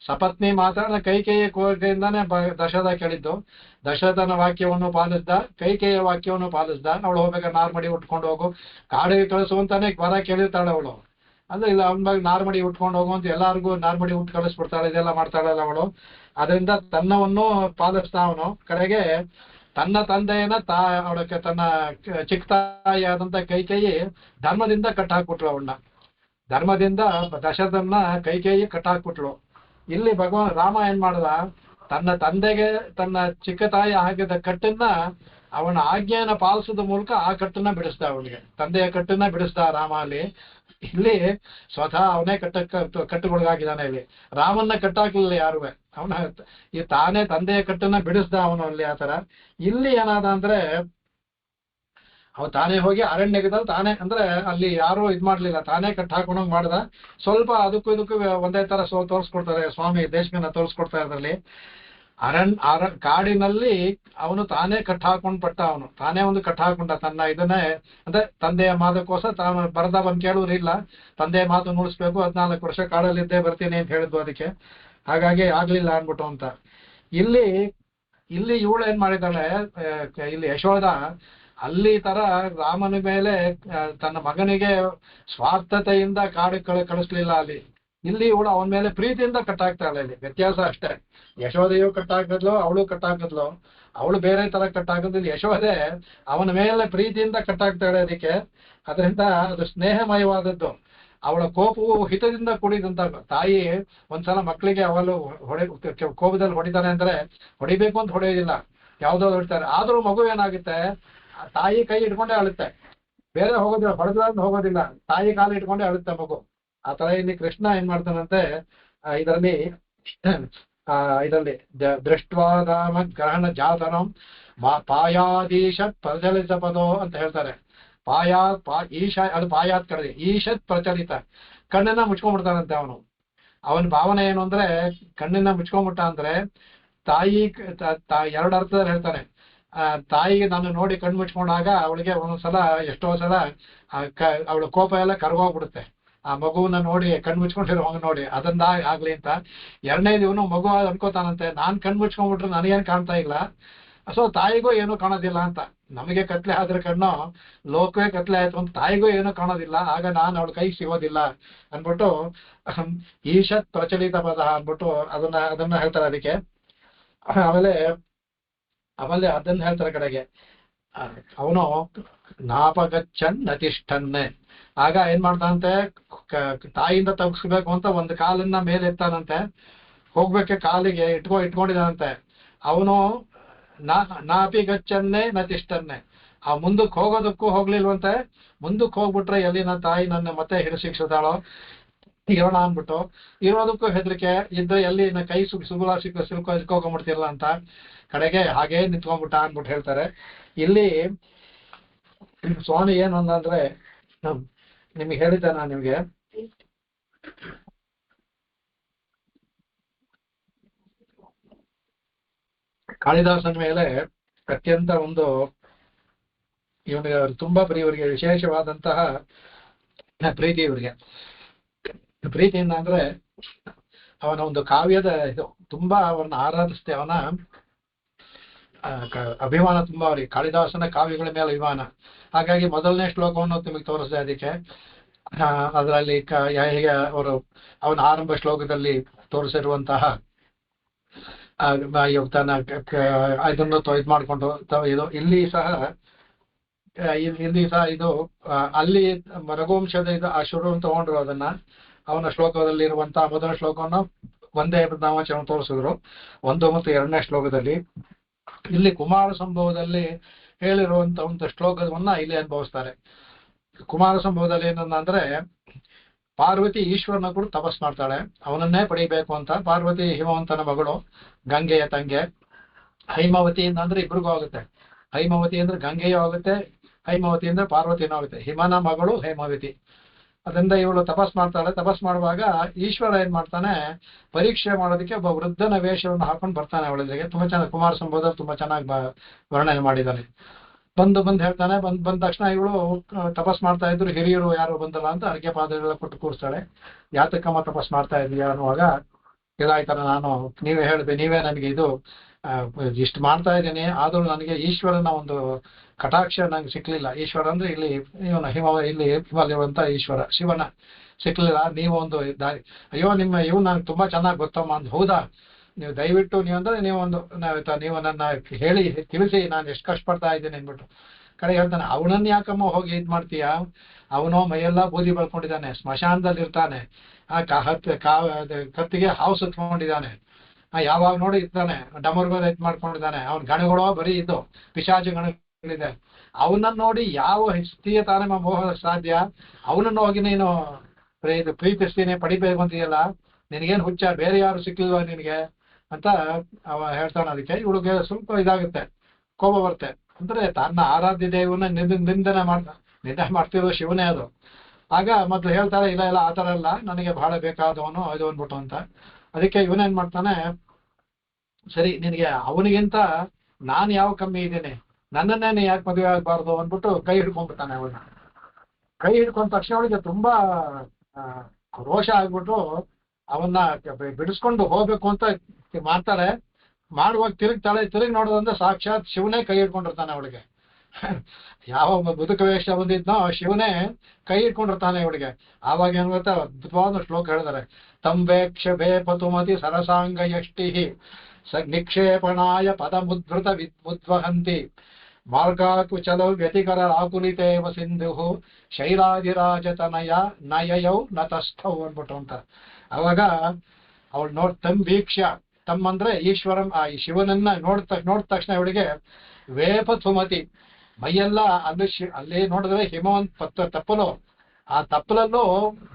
ಸಪತ್ನಿ ಮಾತಾಡ ಕೈಕೇಯ ಕೋರಿಕೆಯಿಂದಾನೆ ದಶರಥ ಕೇಳಿದ್ದು. ದಶರಥನ ವಾಕ್ಯವನ್ನು ಪಾಲಿಸ್ದ, ಕೈಕೇಯ ವಾಕ್ಯವನ್ನು ಪಾಲಿಸ್ದ. ಅವಳು ಹೋಗ್ಬೇಕಾದ್ರೆ ನಾರ್ಮಡಿ ಉಟ್ಕೊಂಡು ಹೋಗು, ಕಾಡಿಗೆ ಕಳಿಸುವಂತಾನೆ ವರ ಕೇಳಿರ್ತಾಳೆ ಅವಳು. ಅಂದ್ರೆ ಇಲ್ಲ ಅವನ ಬಗ್ಗೆ ನಾರ್ಮಡಿ ಉಟ್ಕೊಂಡು ಹೋಗುವಂತ ಎಲ್ಲಾರ್ಗು ನಾರ್ಮಡಿ ಉಟ್ ಕಳಿಸ್ಬಿಡ್ತಾಳೆ, ಇದೆಲ್ಲ ಮಾಡ್ತಾಳಲ್ಲ ಅವಳು. ಅದರಿಂದ ತನ್ನವನ್ನು ಪಾಲಿಸ್ತಾ ಅವನು. ಕಡೆಗೆ ತನ್ನ ತಂದೆಯನ್ನ ಅವಳಕ್ಕೆ ತನ್ನ ಚಿಕ್ಕ ತಾಯಿ ಆದಂತ ಕೈಕೇಯಿ ಧರ್ಮದಿಂದ ಕಟ್ಟಾಕ್ಬಿಟ್ಲು ಅವಳನ್ನ. ಧರ್ಮದಿಂದ ದಶರಥನ ಕೈಕೇಯಿ ಕಟ್ಟಾಕ್ಬಿಟ್ಲು. ಇಲ್ಲಿ ರಾಮ ಏನ್ ಮಾಡ್ದ, ತನ್ನ ತಂದೆಗೆ ತನ್ನ ಚಿಕ್ಕ ತಾಯಿ ಹಾಕಿದ ಕಟ್ಟನ್ನ ಅವನ ಆಜ್ಞೆಯನ್ನ ಪಾಲಿಸೋದ ಮೂಲಕ ಆ ಕಟ್ಟನ್ನ ಬಿಡಿಸ್ದ. ಅವನಿಗೆ ತಂದೆಯ ಕಟ್ಟನ್ನ ಬಿಡಿಸ್ದ ರಾಮ ಅಲ್ಲಿ. ಇಲ್ಲಿ ಸ್ವತಃ ಅವನೇ ಕಟ್ಟುಗೊಳಗಾಗಿದ್ದಾನೆ. ಇಲ್ಲಿ ರಾಮನ್ನ ಕಟ್ಟಾಕ್ಲಿಲ್ಲ ಯಾರುವೆ, ಈ ತಾನೇ ತಂದೆಯ ಕಟ್ಟನ್ನ ಬಿಡಿಸ್ದ ಅವನು ಅಲ್ಲಿ. ಆತರ ಇಲ್ಲಿ ಏನಾದ ಅಂದ್ರೆ ಅವ್ ತಾನೇ ಹೋಗಿ ಅರಣ್ಯದಲ್ಲಿ ತಾನೇ ಅಂದ್ರೆ ಅಲ್ಲಿ ಯಾರು ಇದ್ ಮಾಡ್ಲಿಲ್ಲ, ತಾನೇ ಕಟ್ ಹಾಕೊಂಡಂಗ್ ಮಾಡ್ದ. ಸ್ವಲ್ಪ ಅದಕ್ಕೂ ಒಂದೇ ತರ ತೋರಿಸ್ಕೊಡ್ತಾರೆ ಸ್ವಾಮಿ ದೇಶಕನ್ನ ತೋರಿಸ್ಕೊಡ್ತಾ ಇದ್ರಲ್ಲಿ. ಕಾಡಿನಲ್ಲಿ ಅವನು ತಾನೇ ಕಟ್ ಹಾಕೊಂಡ್ ಅವನು ತಾನೇ ಒಂದು ಕಟ್ ಹಾಕೊಂಡ ತನ್ನ ಇದನ್ನೇ. ಅಂದ್ರೆ ತಂದೆಯ ಮಾತಕ್ಕೋಸ್ಕರ ತಾನು ಬರದ ಬಂದ್ ಕೇಳೋರಿಲ್ಲ, ತಂದೆಯ ಮಾತು ನುಡಿಸ್ಬೇಕು, 14 ವರ್ಷ ಕಾಡಲ್ಲಿದ್ದೇ ಬರ್ತೀನಿ ಅಂತ ಹೇಳಿದ್ವು ಅದಕ್ಕೆ. ಹಾಗಾಗಿ ಆಗ್ಲಿಲ್ಲ ಅನ್ಬಿಟ್ಟು ಅಂತ. ಇಲ್ಲಿ ಇವಳು ಏನ್ ಮಾಡಿದಾಳೆ, ಇಲ್ಲಿ ಯಶೋಧ ಅಲ್ಲಿ ತರ ರಾಮನ ಮೇಲೆ ತನ್ನ ಮಗನಿಗೆ ಸ್ವಾರ್ಥತೆಯಿಂದ ಕಳಿಸ್ಲಿಲ್ಲ ಅಲ್ಲಿ. ಇಲ್ಲಿ ಇವಳು ಅವನ ಮೇಲೆ ಪ್ರೀತಿಯಿಂದ ಕಟ್ಟಾಕ್ತಾಳೆ. ಇಲ್ಲಿ ವ್ಯತ್ಯಾಸ ಅಷ್ಟೇ. ಯಶೋಧೆಯು ಕಟ್ಟಾಕಿದ್ಲು, ಅವಳು ಕಟ್ಟಾಕಿದ್ಲು. ಅವಳು ಬೇರೆ ತರ ಕಟ್ಟಾಕಿದ್ಲು. ಯಶೋಧೆ ಅವನ ಮೇಲೆ ಪ್ರೀತಿಯಿಂದ ಕಟ್ಟಾಕ್ತಾಳೆ ಅದಕ್ಕೆ. ಅದರಿಂದ ಅದು ಸ್ನೇಹಮಯವಾದದ್ದು. ಅವಳ ಕೋಪವು ಹಿತದಿಂದ ಕೂಡಿದಂತ. ತಾಯಿ ಒಂದ್ಸಲ ಮಕ್ಕಳಿಗೆ ಅವಳು ಕೋಪದಲ್ಲಿ ಹೊಡಿತಾನೆ ಅಂದ್ರೆ ಹೊಡಿಬೇಕು ಅಂತ ಹೊಡೆಯೋದಿಲ್ಲ, ಯಾವ್ದೋ ಹೊಡಿತಾರೆ. ಆದ್ರೂ ಮಗು ಏನಾಗುತ್ತೆ, ತಾಯಿ ಕೈ ಇಟ್ಕೊಂಡೇ ಅಳುತ್ತೆ, ಬೇರೆ ಹೋಗೋದಿಲ್ಲ, ಹೊಡೆದ ಹೋಗೋದಿಲ್ಲ, ತಾಯಿ ಕಾಲು ಇಟ್ಕೊಂಡೇ ಅಳುತ್ತೆ ಮಗು. ಆ ತರ ಇಲ್ಲಿ ಕೃಷ್ಣ ಏನ್ ಮಾಡ್ತಾನಂತೆ ಇದರಲ್ಲಿ ದೃಷ್ಟ್ವಾದಾಮ ಗ್ರಹಣ ಜಾತನಂ ಪಾಯಾದೀಶತ್ ಪ್ರಚಲಿತ ಪದೋ ಅಂತ ಹೇಳ್ತಾರೆ. ಅದು ಪಾಯಾತ್ ಕಡೆ ಈಶತ್ ಪ್ರಚಲಿತ, ಕಣ್ಣನ್ನ ಮುಚ್ಕೊಂಡ್ಬಿಡ್ತಾನಂತೆ ಅವನು. ಅವನ ಭಾವನೆ ಏನು ಅಂದ್ರೆ ಕಣ್ಣನ್ನ ಮುಚ್ಕೊಂಡ್ಬಿಟ್ಟ ಅಂದ್ರೆ ತಾಯಿ ಎರಡು ಅರ್ಥದಲ್ಲಿ ಹೇಳ್ತಾನೆ. ತಾಯಿಗೆ ನಾನು ನೋಡಿ ಕಣ್ಣು ಮುಚ್ಕೊಂಡಾಗ ಅವಳಿಗೆ ಒಂದೊಂದ್ಸಲ ಎಷ್ಟೋ ಸಲ ಅವಳ ಕೋಪ ಎಲ್ಲ ಕರ್ಗೋಗ್ಬಿಡುತ್ತೆ. ಆ ಮಗುವನ್ನ ನೋಡಿ ಕಣ್ಣು ಮುಚ್ಕೊಂಡಿರೋ ಹಂಗ ನೋಡಿ ಅದನ್ನ ಆಗ್ಲಿ ಅಂತ. ಎರಡನೇದು ಇವನು ಮಗು ಅನ್ಕೋತಾನಂತೆ, ನಾನ್ ಕಣ್ಣು ಮುಚ್ಕೊಂಡ್ಬಿಟ್ರೆ ನನಗೇನು ಕಾಣ್ತಾ ಇಲ್ಲ, ಸೊ ತಾಯಿಗೂ ಏನೂ ಕಾಣೋದಿಲ್ಲ ಅಂತ. ನಮಗೆ ಕತ್ಲೆ ಆದ್ರೆ ಕಣ್ಣು, ಲೋಕವೇ ಕತ್ಲೆ ಆಯ್ತು ಅಂತ ತಾಯಿಗೂ ಏನೂ ಕಾಣೋದಿಲ್ಲ, ಆಗ ನಾನು ಅವಳ ಕೈ ಸಿಗೋದಿಲ್ಲ ಅನ್ಬಿಟ್ಟು ಈಶತ್ ಪ್ರಚಲಿತ ಪದ ಅನ್ಬಿಟ್ಟು ಅದನ್ನ ಹೇಳ್ತಾರೆ ಅದಕ್ಕೆ. ಆಮೇಲೆ ಅದನ್ನ ಹೇಳ್ತಾರೆ ಕಡೆಗೆ ಅವನು ನಾಪಗಚ್ಚನ್ ನತಿಷ್ಠನ್ನೇ. ಆಗ ಏನ್ ಮಾಡ್ತಾನಂತೆ, ತಾಯಿಯಿಂದ ತಗ್ಸ್ಬೇಕು ಅಂತ ಒಂದು ಕಾಲನ್ನ ಮೇಲೆ ಎತ್ತಾನಂತೆ, ಹೋಗ್ಬೇಕೆ ಕಾಲಿಗೆ ಇಟ್ಕೊಂಡಿದ್ದಾನಂತೆ. ಅವನು ನಾಪಿ ಗಚ್ಚನ್ನೇ ನತಿಷ್ಠನ್ನೇ. ಆ ಮುಂದಕ್ಕೆ ಹೋಗೋದಕ್ಕೂ ಹೋಗ್ಲಿಲ್ವಂತೆ. ಮುಂದಕ್ಕೆ ಹೋಗ್ಬಿಟ್ರೆ ಎಲ್ಲಿ ನನ್ನ ತಾಯಿ ನನ್ನ ಮತ್ತೆ ಹಿಡಿಸಿಕ್ಸ್ತಾಳೋ, ಇರೋಣ ಅಂದ್ಬಿಟ್ಟು ಇರೋದಕ್ಕೂ ಹೆದರಿಕೆ ಇದ್ರೆ ಎಲ್ಲಿ ಕೈ ಸುಗುಲ ಸಿಕ್ಕೋಕೊಂಡ್ಬಿಡ್ತಿರಲ್ಲ ಅಂತ ಕಡೆಗೆ ಹಾಗೇ ನಿಂತ್ಕೊಂಡ್ಬಿಟ್ಟ ಅಂದ್ಬಿಟ್ಟು ಹೇಳ್ತಾರೆ. ಇಲ್ಲಿ ಸ್ವಾಮಿ ಏನು ಅಂದ್ರೆ ನಿಮ್ಗೆ ಹೇಳಿದ್ದೆ ನಾನು ನಿಮ್ಗೆ ಕಾಳಿದಾಸನ ಮೇಲೆ ಅತ್ಯಂತ ಒಂದು ಇವನಿಗೆ ತುಂಬಾ ಇವರಿಗೆ ವಿಶೇಷವಾದಂತಹ ಪ್ರೀತಿ. ಇವರಿಗೆ ಪ್ರೀತಿಯಿಂದ ಅಂದ್ರೆ ಅವನ ಒಂದು ಕಾವ್ಯದ ಇದು ತುಂಬಾ ಅವನ್ನ ಆರಾಧಿಸ್ತೆ. ಅವನ ಅಭಿಮಾನ ತುಂಬಾ ಅವರಿಗೆ ಕಾಳಿದಾಸನ ಕಾವ್ಯಗಳ ಮೇಲೆ ಅಭಿಮಾನ. ಹಾಗಾಗಿ ಮೊದಲನೇ ಶ್ಲೋಕವನ್ನು ನಿಮಗೆ ತೋರಿಸಿದೆ. ಅದಕ್ಕೆ ಅದರಲ್ಲಿ ಹೇಗೆ ಅವರು ಅವನ ಆರಂಭ ಶ್ಲೋಕದಲ್ಲಿ ತೋರಿಸಿರುವಂತಹ ತನ್ನ ಇದನ್ನು ಇದು ಮಾಡಿಕೊಂಡು ಇದು ಇಲ್ಲಿ ಸಹ ಇದು ಅಲ್ಲಿ ರಘುವಂಶದ ಇದು ಆ ಶುರು ತಗೊಂಡ್ರು. ಅದನ್ನ ಅವನ ಶ್ಲೋಕದಲ್ಲಿ ಇರುವಂತಹ ಮೊದಲ ಶ್ಲೋಕವನ್ನು ಒಂದೇ ನಾಮಾಚರಣ ತೋರಿಸಿದ್ರು 1 ಮತ್ತು 2ನೇ ಶ್ಲೋಕದಲ್ಲಿ. ಇಲ್ಲಿ ಕುಮಾರ ಸಂಭವದಲ್ಲಿ ಹೇಳಿರುವಂತ ಒಂದು ಶ್ಲೋಕವನ್ನ ಇಲ್ಲಿ ಅನುಭವಿಸ್ತಾರೆ. ಕುಮಾರ ಸಂಭವದಲ್ಲಿ ಏನಂದ್ರೆ ಪಾರ್ವತಿ ಈಶ್ವರನ ಕೂಡ ತಪಸ್ ಮಾಡ್ತಾಳೆ, ಅವನನ್ನೇ ಪಡಿಬೇಕು ಅಂತ. ಪಾರ್ವತಿ ಹಿಮವಂತನ ಮಗಳು, ಗಂಗೆಯ ತಂಗೆ. ಹೈಮವತಿ ಅಂದ್ರೆ ಇಬ್ರಿಗೂ ಆಗುತ್ತೆ. ಹೈಮವತಿ ಅಂದ್ರೆ ಗಂಗೆಯೂ ಆಗುತ್ತೆ, ಹೈಮವತಿ ಅಂದ್ರೆ ಪಾರ್ವತಿನೂ ಆಗುತ್ತೆ. ಹಿಮನ ಮಗಳು ಹೈಮವತಿ. ಅದರಿಂದ ಇವಳು ತಪಸ್ ಮಾಡ್ತಾಳೆ. ತಪಸ್ ಮಾಡುವಾಗ ಈಶ್ವರ ಏನ್ ಮಾಡ್ತಾನೆ, ಪರೀಕ್ಷೆ ಮಾಡೋದಕ್ಕೆ ಒಬ್ಬ ವೃದ್ಧನ ವೇಷವನ್ನು ಹಾಕೊಂಡು ಬರ್ತಾನೆ ಅವಳಿಗೆ. ತುಂಬಾ ಚೆನ್ನಾಗಿ ಕುಮಾರ ಸಂಭವದಲ್ಲಿ ತುಂಬಾ ಚೆನ್ನಾಗಿ ವರ್ಣನೆ ಮಾಡಿದ್ದಾನೆ. ಬಂದು ಹೇಳ್ತಾನೆ. ಬಂದ ತಕ್ಷಣ ಇವಳು ತಪಸ್ ಮಾಡ್ತಾ ಇದ್ರು, ಹಿರಿಯರು ಯಾರು ಬಂದಲ್ಲ ಅಂತ ಅರ್ಘ್ಯ ಪಾದಗಳೆಲ್ಲ ಕೊಟ್ಟು ಕೂರಿಸ್ತಾಳೆ. ಯಾತಕ್ಕಮ್ಮ ತಪಸ್ ಮಾಡ್ತಾ ಇದೀಯಾ ಅನ್ನುವಾಗ, ಇದಾಯ್ತಾರ ನಾನು ನೀವೇ ಹೇಳಿದೆ, ನೀವೇ ನನಗೆ ಇದು ಇಷ್ಟು ಮಾಡ್ತಾ ಇದ್ದೀನಿ, ಆದ್ರೂ ನನಗೆ ಈಶ್ವರನ ಒಂದು ಕಟಾಕ್ಷ ನಂಗೆ ಸಿಕ್ಲಿಲ್ಲ. ಈಶ್ವರ ಅಂದ್ರೆ ಇಲ್ಲಿ ಇವನ ಇಲ್ಲಿ ಹಿಮಲಿರುವಂತ ಈಶ್ವರ ಶಿವನ ಸಿಕ್ಲಿಲ್ಲ. ನೀವು ಒಂದು ದಾರಿ, ಅಯ್ಯೋ ನಿಮ್ಮ ಇವ್ ನಂಗೆ ತುಂಬಾ ಚೆನ್ನಾಗಿ ಗೊತ್ತಮ್ಮ ಅಂತ. ಹೌದಾ, ನೀವು ದಯವಿಟ್ಟು ನೀವು ನನ್ನ ಹೇಳಿ ತಿಳಿಸಿ ನಾನು ಎಷ್ಟು ಕಷ್ಟಪಡ್ತಾ ಇದ್ದೀನಿ ಅಂದ್ಬಿಟ್ಟು ಕಡೆ ಹೇಳ್ತಾನೆ. ಅವನನ್ನ ಯಾಕಮ್ಮ ಹೋಗಿ ಇದ್ ಮಾಡ್ತೀಯಾ, ಅವನೋ ಮೈಯೆಲ್ಲ ಬೂದಿ ಬೆಳ್ಕೊಂಡಿದ್ದಾನೆ, ಸ್ಮಶಾನದಲ್ಲಿ ಇರ್ತಾನೆ, ಕತ್ತಿಗೆ ಹಾವು ಸುತ್ಕೊಂಡಿದ್ದಾನೆ, ಯಾವಾಗ ನೋಡಿ ಇರ್ತಾನೆ, ಡಮರ್ಗೋದ ಇದ್ ಮಾಡ್ಕೊಂಡಿದ್ದಾನೆ. ಅವನ ಗಣಗಳೋ ಬರೀ ಇದ್ದು ಪಿಶಾಚ ಗಣಗಳಿದೆ. ಅವನನ್ನ ನೋಡಿ ಯಾವ ಸ್ಥಿತಿಯ ತಾನೇ ಮೋಹ ಸಾಧ್ಯ? ಅವನನ್ನು ಹೋಗಿ ನೀನು ಪ್ರೀತಿಸ್ತೀನಿ ಪಡಿಬೇಕು ಅಂತೀಯಲ್ಲ, ನಿನಗೇನು ಹುಚ್ಚ, ಬೇರೆ ಯಾರು ಸಿಕ್ಲಿಲ್ವಾ ನಿನಗೆ ಅಂತ ಅವ ಹೇಳ್ತಾನೆ. ಅದಕ್ಕೆ ಇವಳಿಗೆ ಸ್ವಲ್ಪ ಇದಾಗುತ್ತೆ, ಕೋಪ ಬರುತ್ತೆ. ಅಂದ್ರೆ ತನ್ನ ಆರಾಧ್ಯ ದೇವನ ನಿಂದನೆ ಮಾಡ್ತಿರೋ ಶಿವನೇ ಅದು. ಆಗ ಮೊದ್ಲು ಹೇಳ್ತಾಳೆ, ಇಲ್ಲ ಆತರ ಅಲ್ಲ, ನನಗೆ ಬಹಳ ಬೇಕಾದವನು ಇದು ಅಂದ್ಬಿಟ್ಟು ಅಂತ. ಅದಕ್ಕೆ ಇವನೇನ್ ಮಾಡ್ತಾನೆ, ಸರಿ ನಿನಗೆ ಅವನಿಗಿಂತ ನಾನು ಯಾವ ಕಮ್ಮಿ ಇದ್ದೀನಿ, ನನ್ನನ್ನೇ ನೀ ಯಾಕೆ ಮದುವೆ ಆಗ್ಬಾರ್ದು ಅಂದ್ಬಿಟ್ಟು ಕೈ ಹಿಡ್ಕೊಂಡ್ಬಿಡ್ತಾನೆ. ಅವನ್ನ ಕೈ ಹಿಡ್ಕೊಂಡ ತಕ್ಷಣ ಅವಳಿಗೆ ತುಂಬಾ ರೋಷ ಆಗ್ಬಿಟ್ಟು ಅವನ್ನ ಬಿಡಿಸ್ಕೊಂಡು ಹೋಗ್ಬೇಕು ಅಂತ ಮಾಡ್ತಾಳೆ. ಮಾಡುವಾಗ ತಿರುಗಿ ನೋಡೋದಂದ್ರೆ ಸಾಕ್ಷಾತ್ ಶಿವನೇ ಕೈ ಹಿಡ್ಕೊಂಡಿರ್ತಾನೆ ಅವಳಿಗೆ. ಯಾವ ಬದುಕ ವೇಷ ಬಂದಿದ್ನೋ ಶಿವನೇ ಕೈ ಇಟ್ಕೊಂಡಿರ್ತಾನೆ ಇವಳಿಗೆ. ಆವಾಗ ಏನ್ ಗೊತ್ತಾ, ಅದ್ಭುತವಾದ ಶ್ಲೋಕ ಹೇಳಿದಾರೆ. ತಂವೇಕ್ಷ ಪತುಮತಿ ಸರಸಾಂಗ ಯಷ್ಟಿ ನಿಕ್ಷೇಪಣಾಯ ಪದ ಮುದ್ಭೃತ ಉದ್ವಹಂತಿ ಮಾರ್ಗಾಕುಚಲ ವ್ಯತಿಕರ ಆಕುಲಿತೇವ ಸಿಂಧು ಶೈಲಾದಿರಾಜತನಯ ನಯಯೌ ನತಸ್ಥೌ ಅನ್ಬಿಟ್ಟು ಅಂತ. ಅವಾಗ ಅವಳು ತಂವೀಕ್ಷ, ತಮ್ಮಂದ್ರೆ ಈಶ್ವರಂ, ಆ ಶಿವನನ್ನ ನೋಡಿದ ತಕ್ಷಣ ಇವಳಿಗೆ ವೇಪ ಸುಮತಿ, ಮೈಯೆಲ್ಲ ಅಲ್ಲಿ ನೋಡಿದ್ರೆ ಹಿಮವಂತ ತಪ್ಪಲು, ಆ ತಪ್ಪಲಲ್ಲೂ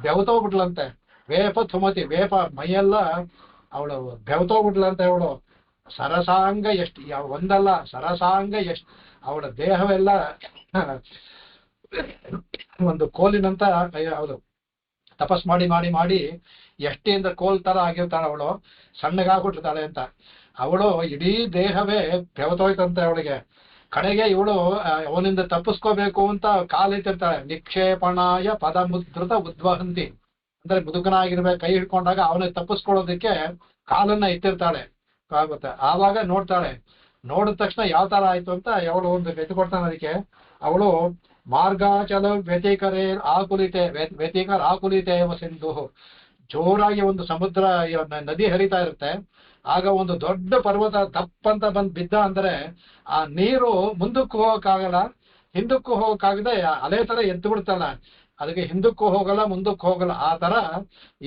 ಬೆವತೋಗ್ಬಿಟ್ಲಂತೆ. ವೇಪ ಸುಮತಿ, ವೇಪ ಮೈಯೆಲ್ಲ ಅವಳು ಬೆವತೋಗ್ಬಿಟ್ಲಂತೆ. ಅವಳು ಸರಸಾಂಗ ಒಂದಲ್ಲ ಸರಸಾಂಗ ಅವಳ ದೇಹವೆಲ್ಲ ಒಂದು ಕೋಲಿನಂತ ಹೌದು, ತಪಸ್ ಮಾಡಿ ಎಷ್ಟಿಂದ ಕೋಲ್ ತರ ಆಗಿರ್ತಾಳೆ ಅವಳು, ಸಣ್ಣಗಾಗ್ಬಿಟ್ಟಿರ್ತಾಳೆ ಅಂತ. ಅವಳು ಇಡೀ ದೇಹವೇ ಬೆವತೋಯ್ತಂತೆ ಅವಳಿಗೆ. ಕಡೆಗೆ ಇವಳು ಅವನಿಂದ ತಪ್ಪಿಸ್ಕೋಬೇಕು ಅಂತ ಕಾಲೆತ್ತಿರ್ತಾಳೆ. ನಿಕ್ಷೇಪಣಾಯ ಪದ ಮುದ್ರತ ಉದ್ವಹಂತಿ, ಅಂದ್ರೆ ಮುದುಕನಾಗಿರ್ಬೇಕು, ಕೈ ಹಿಡ್ಕೊಂಡಾಗ ಅವನಿಗೆ ತಪ್ಪಿಸ್ಕೊಳ್ಳೋದಕ್ಕೆ ಕಾಲನ್ನ ಎತ್ತಿರ್ತಾಳೆ. ಆಗುತ್ತೆ. ಆವಾಗ ನೋಡ್ತಾಳೆ. ನೋಡಿದ ತಕ್ಷಣ ಯಾವ ತರ ಆಯ್ತು ಅಂತ ಅವಳು ಒಂದು ಎತ್ತು ಕೊಡ್ತಾನೆ. ಅದಕ್ಕೆ ಅವಳು ಮಾರ್ಗಾಚಲ ವ್ಯತಿಕರೇ ವ್ಯತಿಕರ ಆಕುಲಿತೆ ಸಿಂಧು, ಜೋರಾಗಿ ಒಂದು ಸಮುದ್ರ ನದಿ ಹರಿತಾ ಇರುತ್ತೆ. ಆಗ ಒಂದು ದೊಡ್ಡ ಪರ್ವತ ತಪ್ಪಂತ ಬಂದ್ ಬಿದ್ದ ಅಂದ್ರೆ ಆ ನೀರು ಮುಂದಕ್ಕೂ ಹೋಗಕ್ಕಾಗಲ್ಲ, ಹಿಂದಕ್ಕೂ ಹೋಗಕ್ಕಾಗದೆ ಅಲೆ ತರ ಎದ್ದು ಬಿಡ್ತಾಳ. ಅದಕ್ಕೆ ಹಿಂದಕ್ಕೂ ಹೋಗಲ್ಲ ಮುಂದಕ್ಕೂ ಹೋಗಲ್ಲ. ಆ ತರ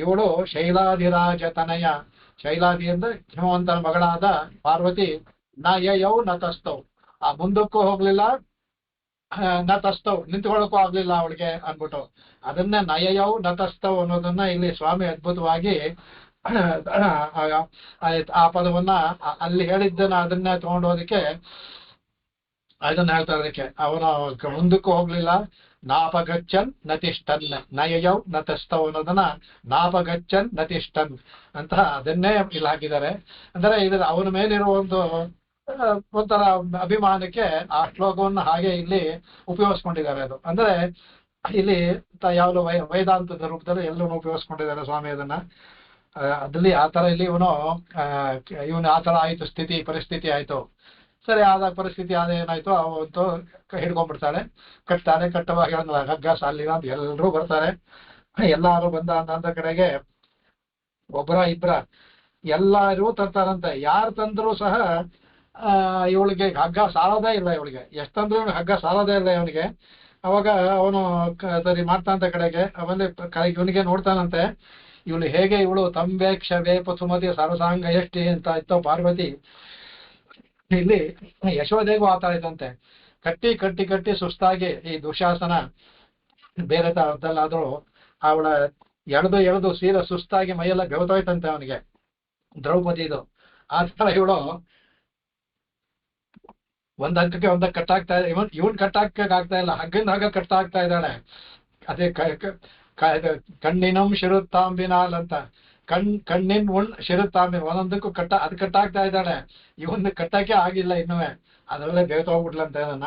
ಇವಳು ಶೈಲಾದಿರಾಜ ತನಯ, ಶೈಲಾದಿ ಅಂದ್ರೆ ಹಿಮವಂತನ ಮಗಳಾದ ಪಾರ್ವತಿ, ನಯಯೌ ನತಸ್ಥೌ, ಆ ಮುಂದಕ್ಕೂ ಹೋಗ್ಲಿಲ್ಲ ನತಸ್ತವ್ ನಿಂತ್ಕೊಳ್ಳೋಕ್ಕೂ ಆಗ್ಲಿಲ್ಲ ಅವಳಿಗೆ ಅನ್ಬಿಟ್ಟು ಅದನ್ನೇ ನಯಯೌ ನತಸ್ತವ್ ಅನ್ನೋದನ್ನ ಇಲ್ಲಿ ಸ್ವಾಮಿ ಅದ್ಭುತವಾಗಿ ಆ ಪದವನ್ನ ಅಲ್ಲಿ ಹೇಳಿದ್ದನ್ನ ಅದನ್ನೇ ತಗೊಂಡೋದಕ್ಕೆ ಅದನ್ನ ಹೇಳ್ತಾ ಅದಕ್ಕೆ ಅವನು ಮುಂದಕ್ಕೂ ಹೋಗ್ಲಿಲ್ಲ. ನಾಪಗಚ್ಚನ್ ನತಿಷ್ಠನ್ ನಯಯೌ ನತಸ್ತವ್ ಅನ್ನೋದನ್ನ ನಾಪಗಚ್ಚನ್ ನತಿಷ್ಠನ್ ಅಂತ ಅದನ್ನೇ ಇಲ್ಲಿ ಹಾಕಿದ್ದಾರೆ. ಅಂದ್ರೆ ಇದ್ರ ಅವನ ಮೇಲಿರುವ ಒಂಥರ ಅಭಿಮಾನಕ್ಕೆ ಆ ಶ್ಲೋಕವನ್ನು ಹಾಗೆ ಇಲ್ಲಿ ಉಪಯೋಗಿಸ್ಕೊಂಡಿದ್ದಾರೆ. ಅದು ಅಂದ್ರೆ ಇಲ್ಲಿ ಯಾವ್ದು ವೇದಾಂತದ ರೂಪದಲ್ಲಿ ಎಲ್ಲರೂ ಉಪಯೋಗಿಸ್ಕೊಂಡಿದ್ದಾರೆ ಸ್ವಾಮಿ ಅದನ್ನ. ಅದ್ರಲ್ಲಿ ಆ ತರ ಇಲ್ಲಿ ಇವನು ಆ ತರ ಆಯ್ತು, ಪರಿಸ್ಥಿತಿ ಆಯ್ತು. ಸರಿ ಆದಾಗ ಪರಿಸ್ಥಿತಿ ಆದ ಏನಾಯ್ತು, ಅವಂತೂ ಹಿಡ್ಕೊಂಡ್ಬಿಡ್ತಾಳೆ, ಕಟ್ಟುವಾಗ ಹಗ್ಗ ಸಾಲಿನ ಅಂತ ಎಲ್ಲರೂ ಬರ್ತಾರೆ. ಎಲ್ಲಾರು ಅಂದ ಕಡೆಗೆ ಒಬ್ಬರ ಇಬ್ಬರ ಎಲ್ಲರೂ ತರ್ತಾರಂತೆ. ಯಾರು ತಂದ್ರು ಸಹ ಇವಳಿಗೆ ಹಗ್ಗ ಸಾಲೋದೇ ಇಲ್ಲ. ಇವಳಿಗೆ ಎಷ್ಟಂದ್ರೂ ಹಗ್ಗ ಸಾಲೋದೇ ಇಲ್ಲ ಇವನಿಗೆ. ಅವಾಗ ಅವನು ಸರಿ ಮಾಡ್ತಾನಂತ ಕಡೆಗೆ ಆಮೇಲೆ ಇವನಿಗೆ ನೋಡ್ತಾನಂತೆ, ಇವಳು ತಂಬೇಕ್ಷವೇ ಪಸುಮತಿ ಸರಸಾಂಗ ಎಷ್ಟಿ ಅಂತ ಇತ್ತೋ ಪಾರ್ವತಿ. ಇಲ್ಲಿ ಯಶೋದೇಗೂ ಆತ ಇದ್ದಂತೆ, ಕಟ್ಟಿ ಸುಸ್ತಾಗಿ ಈ ದುಶಾಸನ ಬೇರೆ ತರದಲ್ಲಾದ್ರೂ ಅವಳ ಎಳೆದು ಸೀರೆ ಸುಸ್ತಾಗಿ ಮೈಯೆಲ್ಲ ಬೆವತೋಯ್ತಂತೆ ಅವನಿಗೆ, ದ್ರೌಪದಿದು. ಆ ತರ ಇವಳು ಒಂದ್ ಹಗ್ಗಕ್ಕೆ ಕಟ್ಟಾಗ್ತಾ ಇದೆ. ಇವನ್ ಕಟ್ಟಾಕ್ತಾ ಇಲ್ಲ, ಹಗ್ಗದಿಂದ ಹಗ್ಗ ಕಟ್ಟಾಗ್ತಾ ಇದ್ದಾಳೆ. ಅದೇ ಕಣ್ಣಿನಂ ಶಿರುತ್ತಾಂಬಿನಾಲ್ ಅಂತ, ಕಣ್ಣಿನ ಶಿರುತ್ತಾಂಬಿನ ಒಂದೊಂದಕ್ಕೂ ಕಟ್ಟಾಗ್ತಾ ಇದ್ದಾಳೆ. ಇವನ್ ಕಟ್ಟಕ್ಕೆ ಆಗಿಲ್ಲ ಇನ್ನುವೆ, ಅದರಲ್ಲೇ ಬೇವ್ತೋಗ್ಬಿಟ್ಲಂತೆ ನನ್ನ.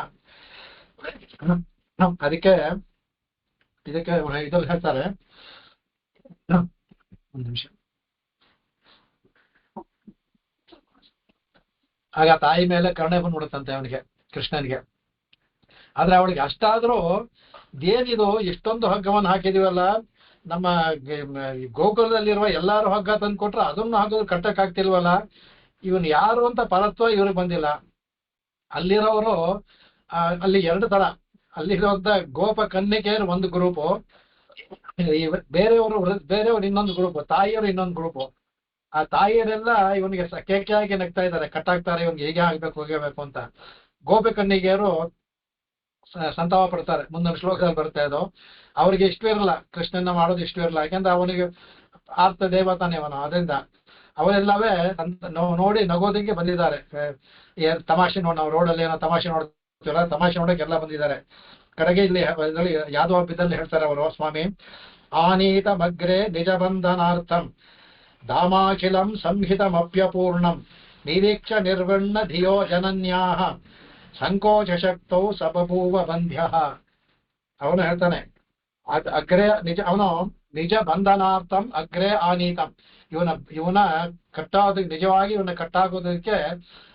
ಇದಕ್ಕೆ ಇದ್ರಲ್ಲಿ ಹೇಳ್ತಾರೆ, ಒಂದ್ ನಿಮಿಷ. ಆಗ ತಾಯಿ ಮೇಲೆ ಕರುಣೆ ಬಂದ್ಬಿಡುತ್ತಂತೆ ಅವನಿಗೆ, ಕೃಷ್ಣನಿಗೆ. ಆದ್ರೆ ಅವಳಿಗೆ ಅಷ್ಟಾದ್ರೂ ಏನಿದು ಇಷ್ಟೊಂದು ಹಗ್ಗವನ್ನು ಹಾಕಿದೀವಲ್ಲ, ನಮ್ಮ ಗೋಕುಲದಲ್ಲಿರುವ ಎಲ್ಲಾರು ಹಗ್ಗ ತಂದು ಕೊಟ್ರೆ ಅದನ್ನು ಹಗ್ಗ ಕಟ್ಟಕ್ ಆಗ್ತಿಲ್ವಲ್ಲ, ಇವನ್ ಯಾರು ಅಂತ ಪರತ್ವ ಇವ್ರಿಗೆ ಬಂದಿಲ್ಲ. ಅಲ್ಲಿರೋರು ಅಲ್ಲಿ ಎರಡು ತರ, ಅಲ್ಲಿರುವಂತ ಗೋಪ ಕನ್ನಿಕೆಯರು ಒಂದು ಗ್ರೂಪು, ಬೇರೆಯವರು ಇನ್ನೊಂದು ಗ್ರೂಪು, ತಾಯಿಯವರು ಇನ್ನೊಂದು ಗ್ರೂಪು. ಆ ತಾಯಿಯರೆಲ್ಲ ಇವನಿಗೆ ಕೇಕೆಯಾಗಿ ನಗ್ತಾ ಇದ್ದಾರೆ, ಕಟ್ಟಾಕ್ತಾರೆ, ಇವನ್ಗೆ ಹೀಗೆ ಹೋಗಬೇಕು ಅಂತ. ಗೋಪಿ ಕನ್ನಿಗೆಯರು ಸಂತಾಪ ಪಡ್ತಾರೆ. ಮುಂದಿನ ಶ್ಲೋಕದಲ್ಲಿ ಬರ್ತಾ ಇದ್ದು, ಅವ್ರಿಗೆ ಇಷ್ಟು ಇರಲ್ಲ, ಕೃಷ್ಣನ ಮಾಡೋದು ಇಷ್ಟು ಇರಲ್ಲ, ಯಾಕೆಂದ್ರೆ ಅವನಿಗೆ ಆರ್ತ ದೇವತಾನೆ ಅವನು. ಅದರಿಂದ ಅವರೆಲ್ಲವೇ ನೋಡಿ ನಗೋದಿಗೆ ಬಂದಿದ್ದಾರೆ. ತಮಾಷೆ ನಾವು ರೋಡಲ್ಲಿ ಏನೋ ತಮಾಷೆ ನೋಡ್ತೀವಲ್ಲ, ತಮಾಷೆ ನೋಡಕ್ಕೆ ಎಲ್ಲ ಬಂದಿದ್ದಾರೆ. ಕಡೆಗೆ ಇಲ್ಲಿ ಯಾದವ ಬಿದ್ದಲ್ಲಿ ಹೇಳ್ತಾರೆ ಅವರು, ಸ್ವಾಮಿ ಆನೀತ ಮಗ್ರೆ ನಿಜ ಬಂಧನಾರ್ಥಂ ಧಾಮಾಖಿಲಂ ಸಂಹಿತಮಪ್ಯಪೂರ್ಣಂ ನಿರೀಕ್ಷ ನಿರ್ವಣ್ಣ ಧಿಯೋ ಜನನ್ಯಾಹ ಸಂಕೋಚ ಶಕ್ತೌ ಸಬಭೂವ ಬಂಧ್ಯ. ಅವನು ಹೇಳ್ತಾನೆ, ಅಗ್ರೆ ನಿಜ, ಅವನು ನಿಜ ಬಂಧನಾರ್ಥಂ ಅಗ್ರೆ ಆನೀತಂ, ಇವನ ನಿಜವಾಗಿ ಇವನ್ನ ಕಟ್ಟಾಕೋದಕ್ಕೆ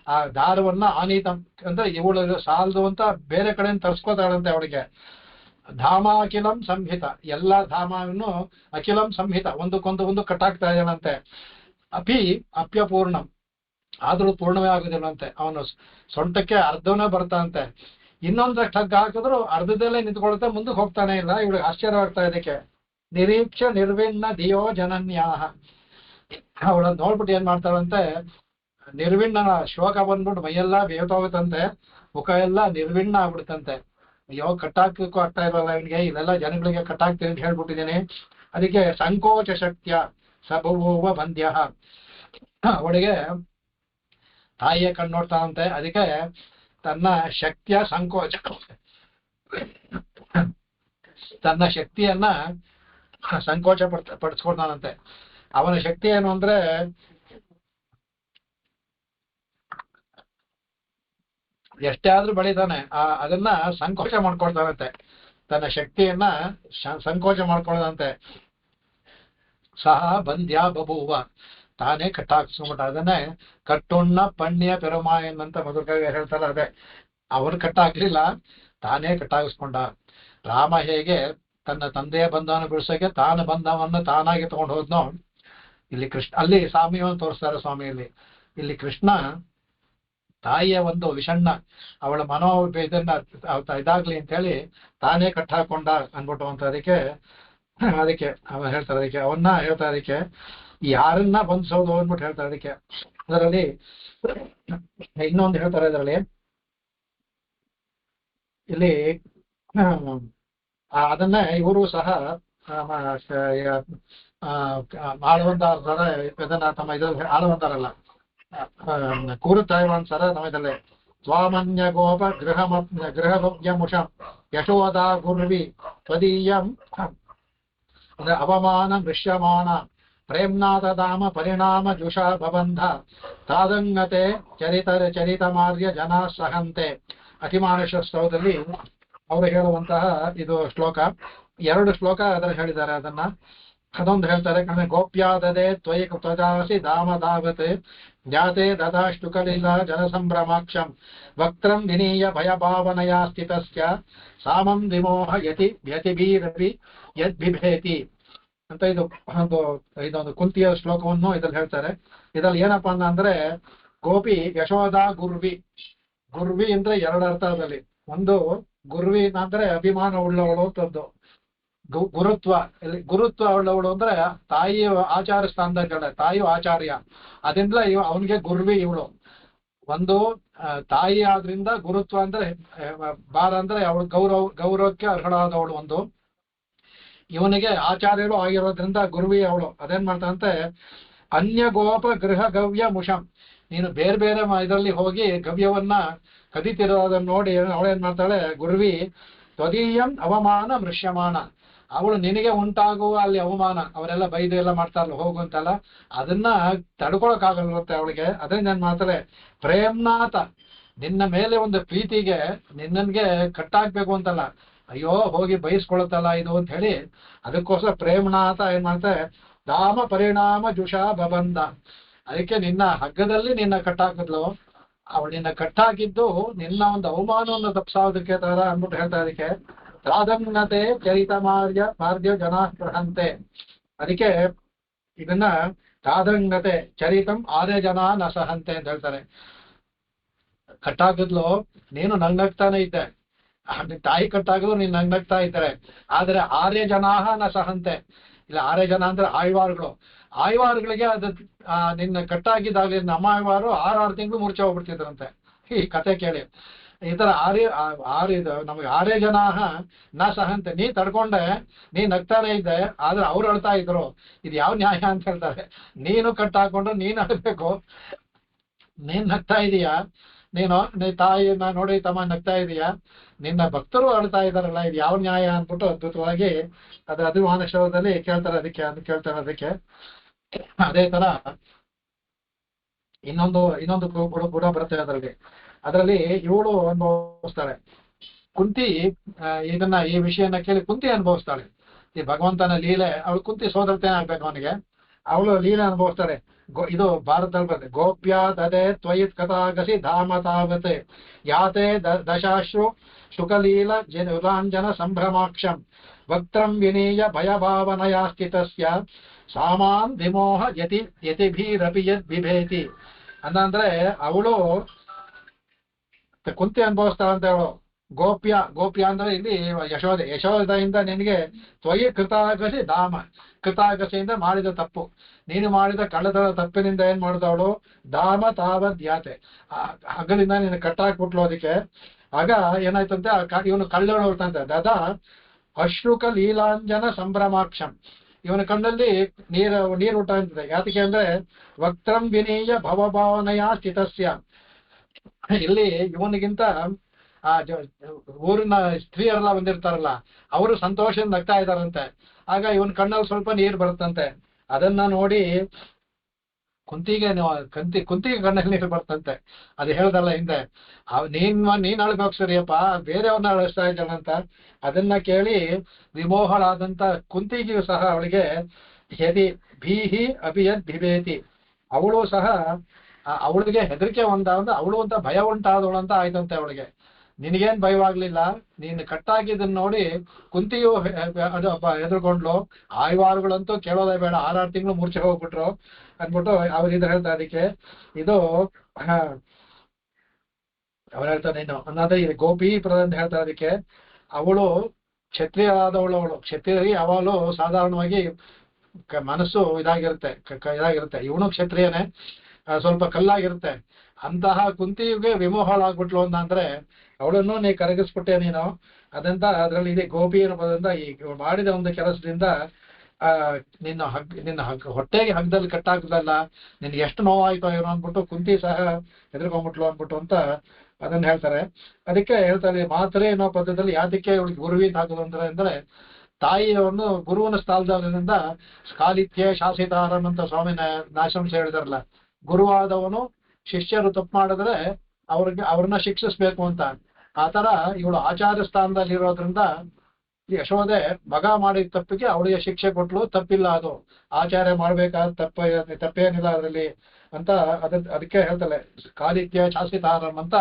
ಆ ದಾರವನ್ನ ಆನೀತಂ ಅಂದ್ರೆ ಇವಳು ಸಾಲದು ಅಂತ ಬೇರೆ ಕಡೆಯಿಂದ ತರ್ಸ್ಕೋತಾಳಂತೆ ಅವಳಿಗೆ. ಧಾಮಾಖಿಲಂ ಸಂಹಿತ, ಎಲ್ಲಾ ಧಾಮವನ್ನು ಅಖಿಲಂ ಸಂಹಿತ, ಒಂದಕ್ಕೊಂದು ಕಟ್ಟಾಗ್ತಾ ಇದ್ದಾನಂತೆ. ಅಪ್ಯಪೂರ್ಣಂ, ಆದ್ರೂ ಪೂರ್ಣವೇ ಆಗುದಿಲ್ಲಂತೆ. ಅವನು ಸೊಂಟಕ್ಕೆ ಅರ್ಧವೇ ಬರ್ತಾನಂತೆ. ಇನ್ನೊಂದಷ್ಟು ಹಗ್ಗ ಹಾಕಿದ್ರು ಅರ್ಧದಲ್ಲೇ ನಿಂತ್ಕೊಳುತ್ತೆ, ಮುಂದಕ್ಕೆ ಹೋಗ್ತಾನೆ ಇಲ್ಲ. ಇವಳಿಗೆ ಆಶ್ಚರ್ಯವಾಗ್ತಾ ಇದಕ್ಕೆ. ನಿರೀಕ್ಷ ನಿರ್ವಿಣ್ಣ ಧಿಯೋ ಜನನ್ಯಾಹ, ಅವಳ ನೋಡ್ಬಿಟ್ಟು ಏನ್ ಮಾಡ್ತಾಳಂತೆ, ನಿರ್ವಿಣ್ಣ ಶೋಕ ಬಂದ್ಬಿಟ್ಟು ಮೈಯೆಲ್ಲ ಬೇವ್ತೋಗುತ್ತಂತೆ, ಮುಖ ಎಲ್ಲ ನಿರ್ವಿಣ್ಣ ಆಗ್ಬಿಡುತ್ತಂತೆ. ಅಯ್ಯೋ ಕಟ್ಟಾಕಕ್ಕೂ ಆಗ್ತಾ ಇರಲ್ಲ ಇವನಿಗೆ, ಇಲ್ಲೆಲ್ಲ ಜನಗಳಿಗೆ ಕಟ್ಟಾಕ್ತೀನಿ ಅಂತ ಹೇಳ್ಬಿಟ್ಟಿದ್ದೀನಿ. ಅದಕ್ಕೆ ಸಂಕೋಚ ಶಕ್ತಿಯ ಸಬಭೂವ ಬಂದ್ಯ, ಅವಳಿಗೆ ತಾಯಿಯ ಕಣ್ಣು ನೋಡ್ತಾನಂತೆ. ಅದಕ್ಕೆ ತನ್ನ ಶಕ್ತಿಯ ತನ್ನ ಶಕ್ತಿಯನ್ನ ಸಂಕೋಚ ಪಡಿಸ್ಕೊಳ್ತಾನಂತೆ. ಅವನ ಶಕ್ತಿ ಏನು ಅಂದ್ರೆ ಎಷ್ಟೇ ಆದ್ರೂ ಬೆಳಿತಾನೆ, ಅದನ್ನ ಸಂಕೋಚ ಮಾಡ್ಕೊಳ್ತಾನಂತೆ. ತನ್ನ ಶಕ್ತಿಯನ್ನ ಸಂಕೋಚ ಮಾಡ್ಕೊಳ್ಳದಂತೆ. ಸಹ ಬಂದ್ಯ ಬಭೂವ, ತಾನೇ ಕಟ್ಟಾಕ್ಸ್ಕೊಂಡ್ಬಿಟ್ಟ. ಅದನ್ನೇ ಕಟ್ಟುಣ್ಣ ಪಣ್ಯ ಪೆರುಮಾಯನ್ ಅಂತ ಮಧುರಕಾಗ ಹೇಳ್ತಾರ. ಅದೇ ಅವನು ಕಟ್ಟಾಕ್ಲಿಲ್ಲ, ತಾನೇ ಕಟ್ಟಾಗಿಸ್ಕೊಂಡ. ರಾಮ ಹೇಗೆ ತನ್ನ ತಂದೆಯ ಬಂಧವನ್ನು ಬಿಡಿಸೋಕೆ ತಾನು ಬಂಧವನ್ನು ತಾನಾಗಿ ತಗೊಂಡು ಹೋದ್ನೋ, ಇಲ್ಲಿ ಕೃಷ್ಣ, ಅಲ್ಲಿ ಸ್ವಾಮಿಯನ್ನು ತೋರಿಸ್ತಾರೆ ಸ್ವಾಮಿಯಲ್ಲಿ. ಇಲ್ಲಿ ಕೃಷ್ಣ ತಾಯಿಯ ಒಂದು ವಿಷಣ್ಣ, ಅವಳ ಇದನ್ನ ಇದಾಗ್ಲಿ ಅಂತ ಹೇಳಿ ತಾನೇ ಕಟ್ಟಾಕೊಂಡ ಅನ್ಬಿಟ್ಟು ಅಂತ. ಅದಕ್ಕೆ ಅವ ಹೇಳ್ತಾರೆ, ಅದಕ್ಕೆ ಅವನ್ನ ಹೇಳ್ತಾರೆ, ಅದಕ್ಕೆ ಯಾರನ್ನ ಬಂಧಿಸೋದು ಅಂದ್ಬಿಟ್ಟು ಹೇಳ್ತಾರೆ. ಅದಕ್ಕೆ ಅದರಲ್ಲಿ ಇನ್ನೊಂದು ಹೇಳ್ತಾರೆ, ಇದರಲ್ಲಿ ಇಲ್ಲಿ ಅದನ್ನೇ ಇವರು ಸಹ ಆಳುವಂತಾರ ಇದನ್ನ ತಮ್ಮ ಇದ್ರಲ್ಲಿ ಆಳುವಂತಾರಲ್ಲ ಕೂರುತ್ತಾಯ್ವಾನ್ ಸರ ನಮ್ಮದಲ್ಲಿ ಸ್ವಾಮನ್ಯ ಗೋಪ ಗೃಹಭೋಗ್ಯಮುಷಂ ಯಶೋದಾ ಗುರ್ವಿ ತ್ವದೀಯಂ ಅವಮಾನ ದೃಶ್ಯಮಾನ ಪ್ರೇಮ್ನಾಥಧಾಮ ಪರಿಣಾಮ ಜುಷಾ ಬಬಂಧ ತಾದಂಗತೆ ಚರಿತಮಾರ್ಯ ಜನಾ ಸಹಂತೆ ಅತಿಮಾನುಷ ಸ್ತವದಲ್ಲಿ ಅವರು ಹೇಳುವಂತಹ ಇದು ಶ್ಲೋಕ. 2 ಶ್ಲೋಕ ಅದರ ಹೇಳಿದ್ದಾರೆ. ಅದೊಂದು ಹೇಳ್ತಾರೆ, ಗೋಪ್ಯಾದದೆ ತ್ವಯಿ ತ್ವಜಾಸಿ ಧಾಮ ಧಾವತೆ ಜ್ಞಾತೆ ದದಾಷ್ಟುಕಲಿಲ ಜನಸಂಭ್ರಮಾಕ್ಷಂ ವಕ್ತ್ರಂ ವಿನೀಯ ಭಯಭಾವನಯ ಸ್ಥಿತಸ್ಯ ಸಾಮಂ ವಿಮೋಹ ಯತಿಭೀರಪಿ ಯದ್ಬಿಭೇತಿ ಅಂತ ಇದೊಂದು ಕುಂತಿಯ ಶ್ಲೋಕವನ್ನು ಇದ್ರಲ್ಲಿ ಹೇಳ್ತಾರೆ. ಇದ್ರಲ್ಲಿ ಏನಪ್ಪಾ ಅಂದ್ರೆ ಗೋಪಿ ಯಶೋದಾ ಗುರ್ವಿ ಅಂದ್ರೆ 2 ಅರ್ಥದಲ್ಲಿ. ಒಂದು ಗುರ್ವಿ ಅಂದ್ರೆ ಅಭಿಮಾನ ಉಳ್ಳವಳು ಅಂತದ್ದು. ಗುರುತ್ವ ಉಳ್ಳವಳು ಅಂದ್ರೆ ತಾಯಿ ಆಚಾರ ಸ್ಥಾನದ ತಾಯಿ ಆಚಾರ್ಯ, ಅದರಿಂದ ಅವನಿಗೆ ಗುರ್ವಿ ಇವಳು. ಒಂದು ತಾಯಿ ಆದ್ರಿಂದ ಗುರುತ್ವ ಅಂದ್ರೆ ಬಾರ ಅಂದ್ರೆ ಅವಳು ಗೌರವಕ್ಕೆ ಅರ್ಹಳಾದವಳು. ಒಂದು ಇವನಿಗೆ ಆಚಾರ್ಯರು ಆಗಿರೋದ್ರಿಂದ ಗುರುವಿ ಅವಳು. ಅದೇನ್ ಮಾಡ್ತಾನಂತೆ, ಅನ್ಯ ಗೋಪ ಗೃಹ ಗವ್ಯ ಮುಷಂ, ನೀನು ಬೇರೆ ಬೇರೆ ಇದರಲ್ಲಿ ಹೋಗಿ ಗವ್ಯವನ್ನ ಕದಿತಿರೋದನ್ನ ನೋಡಿ ಅವಳೇನ್ ಮಾಡ್ತಾಳೆ, ಗುರುವಿ ತ್ವದೀಯಂ ಅವಮಾನ ಮೃಶ್ಯಮಾನ, ಅವಳು ನಿನಗೆ ಉಂಟಾಗುವ ಅಲ್ಲಿ ಅವಮಾನ, ಅವರೆಲ್ಲ ಬೈದು ಎಲ್ಲ ಮಾಡ್ತಾರಲ್ಲ ಹೋಗುವಂತಲ್ಲ, ಅದನ್ನ ತಡ್ಕೊಳಕ್ಕಾಗಲ್ವಂತೆ ಅವಳಿಗೆ. ಅದನ್ನ ಏನ್ ಮಾಡ್ತಾಳೆ, ಪ್ರೇಮ್ನಾಥ, ನಿನ್ನ ಮೇಲೆ ಒಂದು ಪ್ರೀತಿಗೆ ನಿನ್ನನ್ಗೆ ಕಟ್ಟಾಕ್ಬೇಕು ಅಂತಲ್ಲ, ಅಯ್ಯೋ ಹೋಗಿ ಬಯಸ್ಕೊಳತ್ತಲ್ಲ ಇದು ಅಂತ ಹೇಳಿ ಅದಕ್ಕೋಸ್ಕರ ಪ್ರೇಮ್ನಾಥ ಏನ್ ಮಾಡ್ತಾರೆ, ಧಾಮ ಪರಿಣಾಮ ಜುಷಾ ಬಬಂಧ, ಅದಕ್ಕೆ ನಿನ್ನ ಹಗ್ಗದಲ್ಲಿ ನಿನ್ನ ಕಟ್ಟಾಕಿದ್ಲು. ಅವಳು ನಿನ್ನ ಕಟ್ಟಾಕಿದ್ದು ನಿನ್ನ ಒಂದು ಅವಮಾನವನ್ನು ತಪ್ಪಿಸೋದಕ್ಕೆ ತರ ಅಂದ್ಬಿಟ್ಟು ಹೇಳ್ತಾ. ಅದಕ್ಕೆ ಪ್ರಾಧನ್ಯತೆ ಚರಿತ ಮಾರ್ಯ ಜನಾಸ್ಪೃಹಂತೆ, ಅದಕ್ಕೆ ಇದನ್ನ ಪ್ರಾಧನ್ಯತೆ ಚರಿತಂ ಆರ್ಯ ಜನ ನ ಸಹಂತೆ ಅಂತ ಹೇಳ್ತಾರೆ. ಕಟ್ಟಾಕಿದ್ಲು, ನೀನು ನಗ್ನಗ್ತಾನೆ ಇದ್ದೆ, ತಾಯಿ ಕಟ್ಟಾಗಲು ನೀನ್ ನಗ್ನಗ್ತಾ ಇದ್ದಾರೆ, ಆದ್ರೆ ಆರ್ಯ ಜನಾಹ ನ ಸಹಂತೆ, ಇಲ್ಲ ಆರ್ಯ ಜನ ಅಂದ್ರೆ ಆಯ್ವಾರುಗಳಿಗೆ ಅದು ನಿನ್ನ ಕಟ್ಟಾಗಿದ್ದಾಗಲಿ ನಮ್ಮ ಆಯ್ವಾರು 6 ತಿಂಗಳು ಮೂರ್ಛೆ ಹೋಗ್ಬಿಡ್ತಿದ್ರಂತೆ. ಈ ಕತೆ ಕೇಳಿ ಈ ತರ ನಮಗೆ ಆರ್ಯ ಜನಾಹ ನ ಸಹಂತೆ, ನೀ ತಡ್ಕೊಂಡೆ, ನೀ ನಗ್ತಾನೆ ಇದ್ದೆ, ಆದ್ರೆ ಅವ್ರು ಅಳ್ತಾ ಇದ್ರು. ಇದು ಯಾವ ನ್ಯಾಯ ಅಂತ ಹೇಳ್ತಾರೆ. ನೀನು ಕಟ್ಟಾಕೊಂಡು ನೀನ್ ಅಳ್ಬೇಕು, ನೀನ್ ನಗ್ತಾ ಇದೀಯಾ, ನೀ ತಾಯಿನ ನೋಡಿ ತಮ್ಮ ನಗ್ತಾ ಇದೀಯಾ, ನಿನ್ನ ಭಕ್ತರು ಅಳ್ತಾ ಇದಾರಲ್ಲ, ಇದು ಯಾವ ನ್ಯಾಯ ಅಂದ್ಬಿಟ್ಟು ಅದ್ಭುತವಾಗಿ ಅದು ಅಭಿಮಾನಶವದಲ್ಲಿ ಕೇಳ್ತಾರೆ. ಅದಕ್ಕೆ ಅದೇ ತರ ಇನ್ನೊಂದು ಕೂಡ ಬರುತ್ತೆ ಅದರಲ್ಲಿ ಇವಳು ಅನುಭವಿಸ್ತಾಳೆ. ಕುಂತಿ ಈ ವಿಷಯನ ಕೇಳಿ ಕುಂತಿ ಅನುಭವಿಸ್ತಾಳೆ. ಈ ಭಗವಂತನ ಲೀಲೆ, ಅವಳು ಕುಂತಿ ಸೋದರತೇನೆ ಆಗ್ಬೇಕು ಅವನಿಗೆ, ಅವಳು ಲೀಲೆ ಅನುಭವಿಸ್ತಾಳೆ. ಇದು ಭಾರತದಲ್ಲಿ ಬರುತ್ತೆ, ಗೋಪ್ಯ ದದೆ ತ್ವಯಿತ್ ಕಥಾಗಸಿ ಧಾಮ ತಾವತ್ ಯಾತೆ ದಶಾಶ್ರು ಶುಕಲೀಲ ಜುಲಾಂಜನ ಸಂಭ್ರಮಾಕ್ಷಂ ವಕ್ತ್ರಂ ವಿನೀಯ ಭಯಭಾವನಯ ಸ್ಥಿತಸ್ಯ ಸಾಮಾನ್ ವಿಮೋಹ ಯತಿಭೀರಪಿ ಯದ್ ಬಿಭೇತಿ ಅಂದ್ರೆ ಅವಳು ಕುಂತಿ ಅನುಭವಿಸ್ತಾಳಂತೆ. ಅವಳು ಗೋಪ್ಯ ಅಂದ್ರೆ ಇಲ್ಲಿ ಯಶೋದೆಯಿಂದ ನಿನಗೆ ತ್ವಯಿ ಕೃತಾಗಸಿ ಧಾಮ, ಕೃತಾಗಸಿಯಿಂದ ಮಾಡಿದ ತಪ್ಪು, ನೀನು ಮಾಡಿದ ಕಳ್ಳತನ ತಪ್ಪಿನಿಂದ ಏನ್ ಮಾಡಿದವಳು, ಧಾಮ ತಾವದ್ ಯಾತೆ, ಹಗಲಿಂದ ನೀನು ಕಟ್ಟಾಕ್ಬಿಟ್ಲು. ಅದಕ್ಕೆ ಆಗ ಏನಾಯ್ತಂತೆ, ಇವನು ಕಳ್ಳಳು ಹೊರಟಂತೆ, ದದಾ ಅಶ್ರುಕ ಲೀಲಾಂಜನ ಸಂಭ್ರಮಾಕ್ಷಂ, ಇವನ ಕಣ್ಣಲ್ಲಿ ನೀರು ಊಟ ಅಂತಿದೆ. ಯಾತಕ್ಕೆ ಅಂದ್ರೆ ವಕ್ತ್ರಂ ವಿನೀಯ ಭವಭಾವನೆಯ ಸ್ಥಿತಸ್ಯ, ಇಲ್ಲಿ ಇವನಿಗಿಂತ ಊರಿನ ಸ್ತ್ರೀಯರೆಲ್ಲ ಬಂದಿರ್ತಾರಲ್ಲ, ಅವರು ಸಂತೋಷದಿಂದ ನಗ್ತಾ ಇದಾರಂತೆ. ಆಗ ಇವನ್ ಕಣ್ಣಲ್ಲಿ ಸ್ವಲ್ಪ ನೀರು ಬರುತ್ತಂತೆ. ಅದನ್ನ ನೋಡಿ ಕುಂತಿಗೆ ಕಣ್ಣಲ್ಲಿ ನೀರು ಬರ್ತಂತೆ. ಅದು ಹೇಳ್ದಲ್ಲ ಹಿಂದೆ, ನೀನ್ ಅಳ್ಬೇಕು ಸರಿಯಪ್ಪ, ಬೇರೆಯವ್ರನ್ನ ಅಳಿಸ್ತಾ ಇದ್ದಾಳಂತ. ಅದನ್ನ ಕೇಳಿ ವಿಮೋಹಳಾದಂತ ಕುಂತಿಗೂ ಸಹ ಅವಳಿಗೆ ಯದಿ ಭೀಹಿ ಅಭಿಯದ್ ಬಿಭೇತಿ, ಅವಳು ಸಹ ಅವಳಿಗೆ ಹೆದರಿಕೆ ಅವಳು ಅಂತ ಭಯ ಉಂಟಾದವಳು ಅಂತ ಆಯ್ತಂತೆ ಅವಳಿಗೆ. ನಿನಗೇನ್ ಭಯವಾಗ್ಲಿಲ್ಲ, ನೀನು ಕಟ್ಟಾಗಿದ್ದನ್ನ ನೋಡಿ ಕುಂತಿಯು ಹೆದರ್ಕೊಂಡ್ಲು, ಆಯ್ವಾರುಗಳಂತೂ ಕೇಳೋದೇ ಬೇಡ, 6 ತಿಂಗಳು ಮೂರ್ಛೆ ಹೋಗ್ಬಿಟ್ರು ಅಂದ್ಬಿಟ್ಟು ಅವ್ರಿದ್ರೆ ಹೇಳ್ತಾ. ಅದಕ್ಕೆ ಇದು ಅವ್ರು ಹೇಳ್ತಾರೆ ಏನು ಅನ್ನೋದೇ ಇದು ಗೋಪಿ ಪ್ರದ ಅಂತ ಹೇಳ್ತಾರೆ. ಅದಕ್ಕೆ ಅವಳು ಕ್ಷತ್ರಿಯರಾದವಳು, ಕ್ಷತ್ರಿಯರಿಗೆ ಯಾವಾಗಲೂ ಸಾಧಾರಣವಾಗಿ ಮನಸ್ಸು ಇದಾಗಿರುತ್ತೆ. ಇವನು ಕ್ಷತ್ರಿಯನೇ, ಸ್ವಲ್ಪ ಕಲ್ಲಾಗಿರುತ್ತೆ. ಅಂತಹ ಕುಂತಿಗೆ ವಿಮೋಹಳಾಗ್ಬಿಟ್ಲು ಅಂದ್ರೆ ಅವಳನ್ನು ನೀ ಕರಗಿಸ್ಬಿಟ್ಟೆ ನೀನು. ಅದಂತ ಅದ್ರಲ್ಲಿ ಇದೆ ಗೋಪಿ ಅನ್ನೋದ್ರಿಂದ ಈ ಮಾಡಿದ ಒಂದು ಕೆಲಸದಿಂದ ನಿನ್ನ ಹೊಟ್ಟೆಗೆ ಹಗ್ಗದಲ್ಲಿ ಕಟ್ಟಾಗ್ದಲ್ಲ, ನಿನ್ಗೆ ಎಷ್ಟು ನೋವಾಯ್ತೋ ಏನೋ ಅಂದ್ಬಿಟ್ಟು ಕುಂತಿ ಸಹ ಹೆದರ್ಕೊಂಡ್ಬಿಟ್ಲು ಅಂದ್ಬಿಟ್ಟು ಅಂತ ಅದನ್ನ ಹೇಳ್ತಾರೆ. ಅದಕ್ಕೆ ಹೇಳ್ತಾರೆ ಮಾತ್ರೆ ಅನ್ನೋ ಪದ್ಯದಲ್ಲಿ ಯಾತಕ್ಕೆ ಇವಳಿಗೆ ಗುರುವಿಂದ ಹಾಕೋದು ಅಂದ್ರೆ ತಾಯಿಯನ್ನು ಗುರುವಿನ ಸ್ಥಾನದಿಂದ ಕಾಲಿತ್ಯ ಶಾಸಿತಾರನ್ ಅಂತ ಸ್ವಾಮಿ ನಾಶಂಸ ಹೇಳಿದಾರಲ್ಲ, ಗುರುವಾದವನು ಶಿಷ್ಯರು ತಪ್ಪು ಮಾಡಿದ್ರೆ ಅವ್ರನ್ನ ಶಿಕ್ಷಿಸ್ಬೇಕು ಅಂತ. ಆತರ ಇವಳು ಆಚಾರ್ಯ ಸ್ಥಾನದಲ್ಲಿ ಇರೋದ್ರಿಂದ ಯಶೋದೆ ಮಗ ಮಾಡಿದ ತಪ್ಪಿಗೆ ಅವಳಿಗೆ ಶಿಕ್ಷೆ ಕೊಟ್ಲು, ತಪ್ಪಿಲ್ಲ, ಅದು ಆಚಾರ್ಯ ಮಾಡ್ಬೇಕಾದ ತಪ್ಪೇನಿಲ್ಲ ಅದರಲ್ಲಿ ಅಂತ. ಅದಕ್ಕೆ ಹೇಳ್ತಾಳೆ ಕಾಲಿತ್ಯ ಶಾಸಿತಾರಂ ಅಂತ,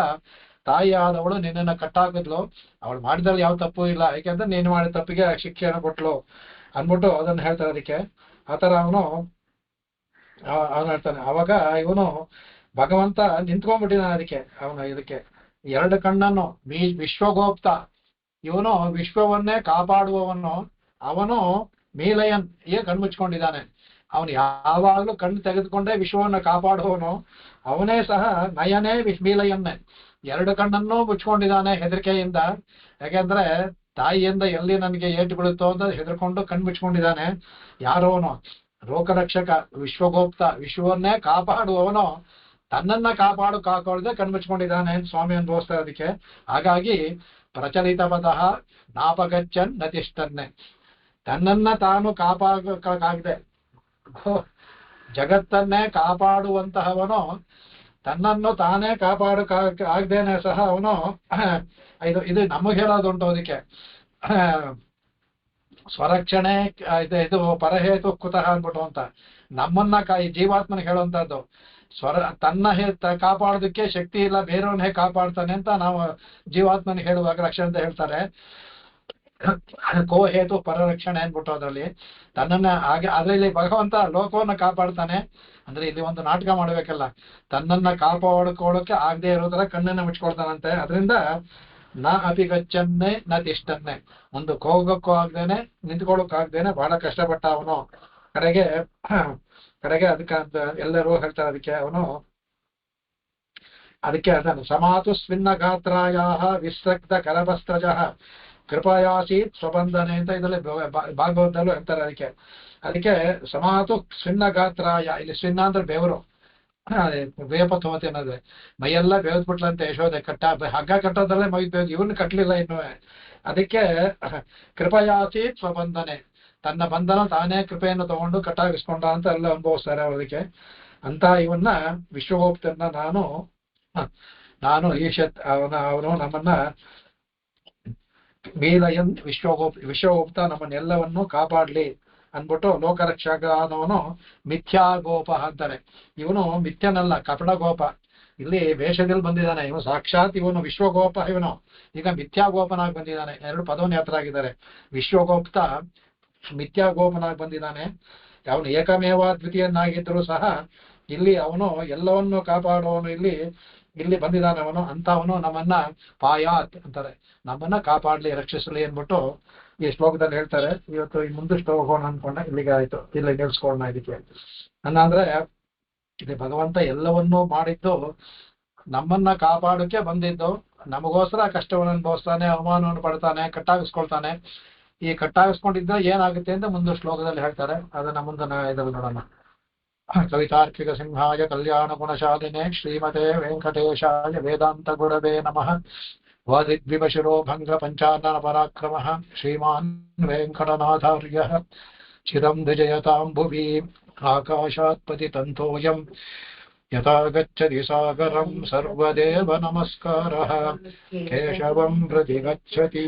ತಾಯಿ ಆದವಳು ನಿನ್ನನ್ನ ಕಟ್ಟಾಕಿದ್ಲು, ಅವಳು ಮಾಡಿದಲ್ಲಿ ಯಾವ ತಪ್ಪು ಇಲ್ಲ, ಯಾಕೆಂದ್ರೆ ನೀನು ಮಾಡಿದ ತಪ್ಪಿಗೆ ಶಿಕ್ಷೆಯನ್ನು ಕೊಟ್ಲು ಅನ್ಬಿಟ್ಟು ಅದನ್ನ ಹೇಳ್ತಾರೆ. ಅದಕ್ಕೆ ಆತರ ಅವನು ಹೇಳ್ತಾನೆ. ಅವಾಗ ಇವನು ಭಗವಂತ ನಿಂತ್ಕೊಂಡ್ಬಿಟ್ಟಿದ್ದಾನೆ. ಅದಕ್ಕೆ ಅವನು ಇದಕ್ಕೆ ಎರಡು ಕಣ್ಣನ್ನು ವಿಶ್ವಗೋಪ್ತ, ಇವನು ವಿಶ್ವವನ್ನೇ ಕಾಪಾಡುವವನು, ಅವನು ಮೀಲಯನ್ ಕಣ್ಮುಚ್ಕೊಂಡಿದ್ದಾನೆ. ಅವನು ಯಾವಾಗ್ಲೂ ಕಣ್ಣು ತೆಗೆದುಕೊಂಡೇ ವಿಶ್ವವನ್ನ ಕಾಪಾಡುವವನು, ಅವನೇ ಸಹ ನಯನೇ ಮೀಲಯನ್ನೇ, ಎರಡು ಕಣ್ಣನ್ನು ಮುಚ್ಕೊಂಡಿದ್ದಾನೆ ಹೆದರಿಕೆಯಿಂದ. ಯಾಕೆಂದ್ರೆ ತಾಯಿಯಿಂದ ಎಲ್ಲಿ ನನಗೆ ಏಟು ಬೀಳುತ್ತೋ ಅಂತ ಹೆದರ್ಕೊಂಡು ಕಣ್ಣು ಮುಚ್ಕೊಂಡಿದ್ದಾನೆ. ಯಾರೋನು ಲೋಕರಕ್ಷಕ ವಿಶ್ವಗೋಪ್ತ, ವಿಶ್ವವನ್ನೇ ಕಾಪಾಡುವವನು ತನ್ನನ್ನ ಕಾಕೊಳ್ಳದೆ ಕಣ್ಮುಚ್ಕೊಂಡಿದ್ದಾನೆ ಅಂತ ಸ್ವಾಮಿ ಅನುಭವಿಸ್ತಾರೆ. ಅದಕ್ಕೆ ಹಾಗಾಗಿ ಪ್ರಚಲಿತ ಪದಃ ನಾಪಗಚ್ಚನ್ ನತಿಷ್ಠನ್ನೇ, ತನ್ನನ್ನ ತಾನು ಕಾಪಾಡಕ್ಕಾಗದೆ ಜಗತ್ತನ್ನೇ ಕಾಪಾಡುವಂತಹವನು ತನ್ನನ್ನು ತಾನೇ ಆಗದೇನೆ ಸಹ ಅವನು ಇದು ನಮಗೆ ಹೇಳೋದುಂಟು. ಅದಕ್ಕೆ ಸ್ವರಕ್ಷಣೆ ಇದು ಪರಹೇತು ಕುತಃ ಅಂದ್ಬಿಟ್ಟು ಅಂತ ನಮ್ಮನ್ನ ಜೀವಾತ್ಮನಿಗೆ ಹೇಳುವಂತಹದ್ದು. ತನ್ನ ಕಾಪಾಡೋದಕ್ಕೆ ಶಕ್ತಿ ಇಲ್ಲ, ಬೇರೆಯವನ್ನೇ ಕಾಪಾಡ್ತಾನೆ ಅಂತ ನಾವು ಜೀವಾತ್ಮನಿಗೆ ಹೇಳುವಾಗ ರಕ್ಷಣೆ ಅಂತ ಹೇಳ್ತಾರೆ. ಕೋಹೇತು ಪರರಕ್ಷಣೆ ಅಂದ್ಬಿಟ್ಟು ಅದರಲ್ಲಿ ತನ್ನನ್ನ ಅದರಲ್ಲಿ ಭಗವಂತ ಲೋಕವನ್ನ ಕಾಪಾಡ್ತಾನೆ ಅಂದ್ರೆ ಇಲ್ಲಿ ಒಂದು ನಾಟಕ ಮಾಡ್ಬೇಕಲ್ಲ, ತನ್ನನ್ನ ಕಾಪಾಡ್ಕೊಳ್ಳೋಕೆ ಆಗದೆ ಇರೋದ್ರ ಕಣ್ಣನ್ನ ಮುಚ್ಕೊಳ್ತಾನಂತೆ. ಅದರಿಂದ ನ ಅಪಿಗಚ್ಚನ್ನೇ ನ ತಿಷ್ಟನ್ನೇ, ಒಂದು ಹೋಗಕ್ಕೂ ಆಗ್ದೇನೆ ನಿಂತ್ಕೊಳ್ಳೋಕ್ ಆಗ್ದೇನೆ ಬಹಳ ಕಷ್ಟಪಟ್ಟ ಅವನು. ಕಡೆಗೆ ಅದಕ್ಕಂತ ಎಲ್ಲರೂ ಹೇಳ್ತಾರೆ. ಅದಕ್ಕೆ ಅದನ್ನು ಸಮಾತು ಸ್ವಿನ್ನ ಗಾತ್ರಾಯ ವಿಸ್ರಕ್ತ ಕರಭಸ್ತ್ರಜ ಕೃಪಯಾಸೀತ್ ಸ್ವಬಂಧನೆ ಅಂತ ಇದರಲ್ಲಿ ಭಾಗವತದಲ್ಲೂ ಹೇಳ್ತಾರೆ. ಅದಕ್ಕೆ ಸಮಾತು ಸ್ವಿನ್ನ ಗಾತ್ರಾಯ, ಇಲ್ಲಿ ಸ್ವಿನ್ನ ಅಂದ್ರೆ ಬೆವರು, ವೇಪಥೋತಿ ಅನ್ನೋದು ಮೈಯೆಲ್ಲ ಬೇವ್ದ್ಬಿಟ್ಲಂತೆ ಯಶೋದೆ. ಹಗ್ಗ ಕಟ್ಟೋದಲ್ಲೇ ಮೈ ಬೇವ್, ಇವನ್ನ ಕಟ್ಟಲಿಲ್ಲ ಇನ್ನೂ. ಅದಕ್ಕೆ ಕೃಪಯಾಸೀತ್ ಸ್ವಬಂಧನೆ, ತನ್ನ ಬಂಧನ ತಾನೇ ಕೃಪೆಯನ್ನು ತಗೊಂಡು ಕಟ್ಟಾಗಿಸ್ಕೊಂಡ ಅಂತ ಎಲ್ಲ ಅನುಭವಿಸ್ತಾರೆ ಅದಕ್ಕೆ ಅಂತ. ಇವನ್ನ ವಿಶ್ವಗೋಪ್ತನ್ನ ನಾನು ಈಶತ್ ಅವನು ನಮ್ಮನ್ನ ಮೀಲಯನ್ ವಿಶ್ವಗೋಪ್ತ ನಮ್ಮನ್ನೆಲ್ಲವನ್ನು ಕಾಪಾಡ್ಲಿ ಅನ್ಬಿಟ್ಟು ಲೋಕರಕ್ಷಕ ಆದವನು ಮಿಥ್ಯಾಗೋಪ ಅಂತಾರೆ. ಇವನು ಮಿಥ್ಯನಲ್ಲ, ಕಪಟಗೋಪ. ಇಲ್ಲಿ ವೇಷದಲ್ಲಿ ಬಂದಿದ್ದಾನೆ ಇವನು, ಸಾಕ್ಷಾತ್ ಇವನು ವಿಶ್ವಗೋಪ. ಇವನು ಈಗ ಮಿಥ್ಯಾಗೋಪನಾಗಿ ಬಂದಿದ್ದಾನೆ. ಎರಡು ಪದವನ್ನು ಹೆಸರಾಗಿದ್ದಾರೆ. ವಿಶ್ವಗೋಪ್ತ ಮಿಥ್ಯಾಗೋಪನಾಗಿ ಬಂದಿದ್ದಾನೆ. ಅವನು ಏಕಮೇವ ದ್ವಿತೀಯನಾಗಿದ್ದರೂ ಸಹ ಇಲ್ಲಿ ಅವನು ಎಲ್ಲವನ್ನು ಕಾಪಾಡುವವನು ಇಲ್ಲಿ ಬಂದಿದ್ದಾನೆ ಅವನು. ಅಂತವನು ನಮ್ಮನ್ನ ಪಾಯಾತ್ ಅಂತಾರೆ, ನಮ್ಮನ್ನ ಕಾಪಾಡ್ಲಿ, ರಕ್ಷಿಸಲಿ ಅಂದ್ಬಿಟ್ಟು ಈ ಶ್ಲೋಕದಲ್ಲಿ ಹೇಳ್ತಾರೆ. ಇವತ್ತು ಈ ಮುಂದಷ್ಟು ಹೋಗೋಣ ಅನ್ಕೊಂಡೆ, ಇಲ್ಲಿಗೆ ಆಯ್ತು, ಇಲ್ಲಿ ನಿಲ್ಸ್ಕೊಳ್ಳೋಣ. ಇದಕ್ಕೆ ಅಂದ್ರೆ ಇಲ್ಲಿ ಭಗವಂತ ಎಲ್ಲವನ್ನೂ ಮಾಡಿದ್ದು ನಮ್ಮನ್ನ ಕಾಪಾಡೋಕೆ ಬಂದಿದ್ದು, ನಮಗೋಸ್ಕರ ಕಷ್ಟವನ್ನು ಅನುಭವಿಸ್ತಾನೆ, ಅವಮಾನವನ್ನು ಪಡ್ತಾನೆ, ಕಟ್ಟಾಗಿಸ್ಕೊಳ್ತಾನೆ. ಈ ಕಟ್ಟಾಗಿಸ್ಕೊಂಡಿದ್ರೆ ಏನಾಗುತ್ತೆ ಅಂತ ಮುಂದೆ ಶ್ಲೋಕದಲ್ಲಿ ಹೇಳ್ತಾರೆ. ಅದನ್ನ ಮುಂದಿನ ಇದರಲ್ಲಿ ನೋಡೋಣ. ಕವಿತಾರ್ಕಿಕ ಸಿಂಹಾಯ ಕಲ್ಯಾಣ ಗುಣಶಾಲಿನೇ ಶ್ರೀಮತೆ ವೆಂಕಟೇಶಾಯ ವೇದಾಂತ ಗುರವೇ ನಮಃ. ವಾದಿದ್ವಿಪಶಿರೋ ಭಂಗ ಪಂಚಾನನ ಪರಾಕ್ರಮಃ ಶ್ರೀಮಾನ್ ವೆಂಕಟನಾಥಾರ್ಯಃ ಚಿರಂ ವಿಜಯತಾಂ ಭುವಿ ಆಕಾಶಾತ್ ಪತಿತಂತೋಯಂ ಯಥಾ ಗಚ್ಚತಿ ಸಾಗರಂ ಸರ್ವದೇವ ನಮಸ್ಕಾರಃ. ಕೇಶವಂ ಪ್ರತಿ ಗಚ್ಚತಿ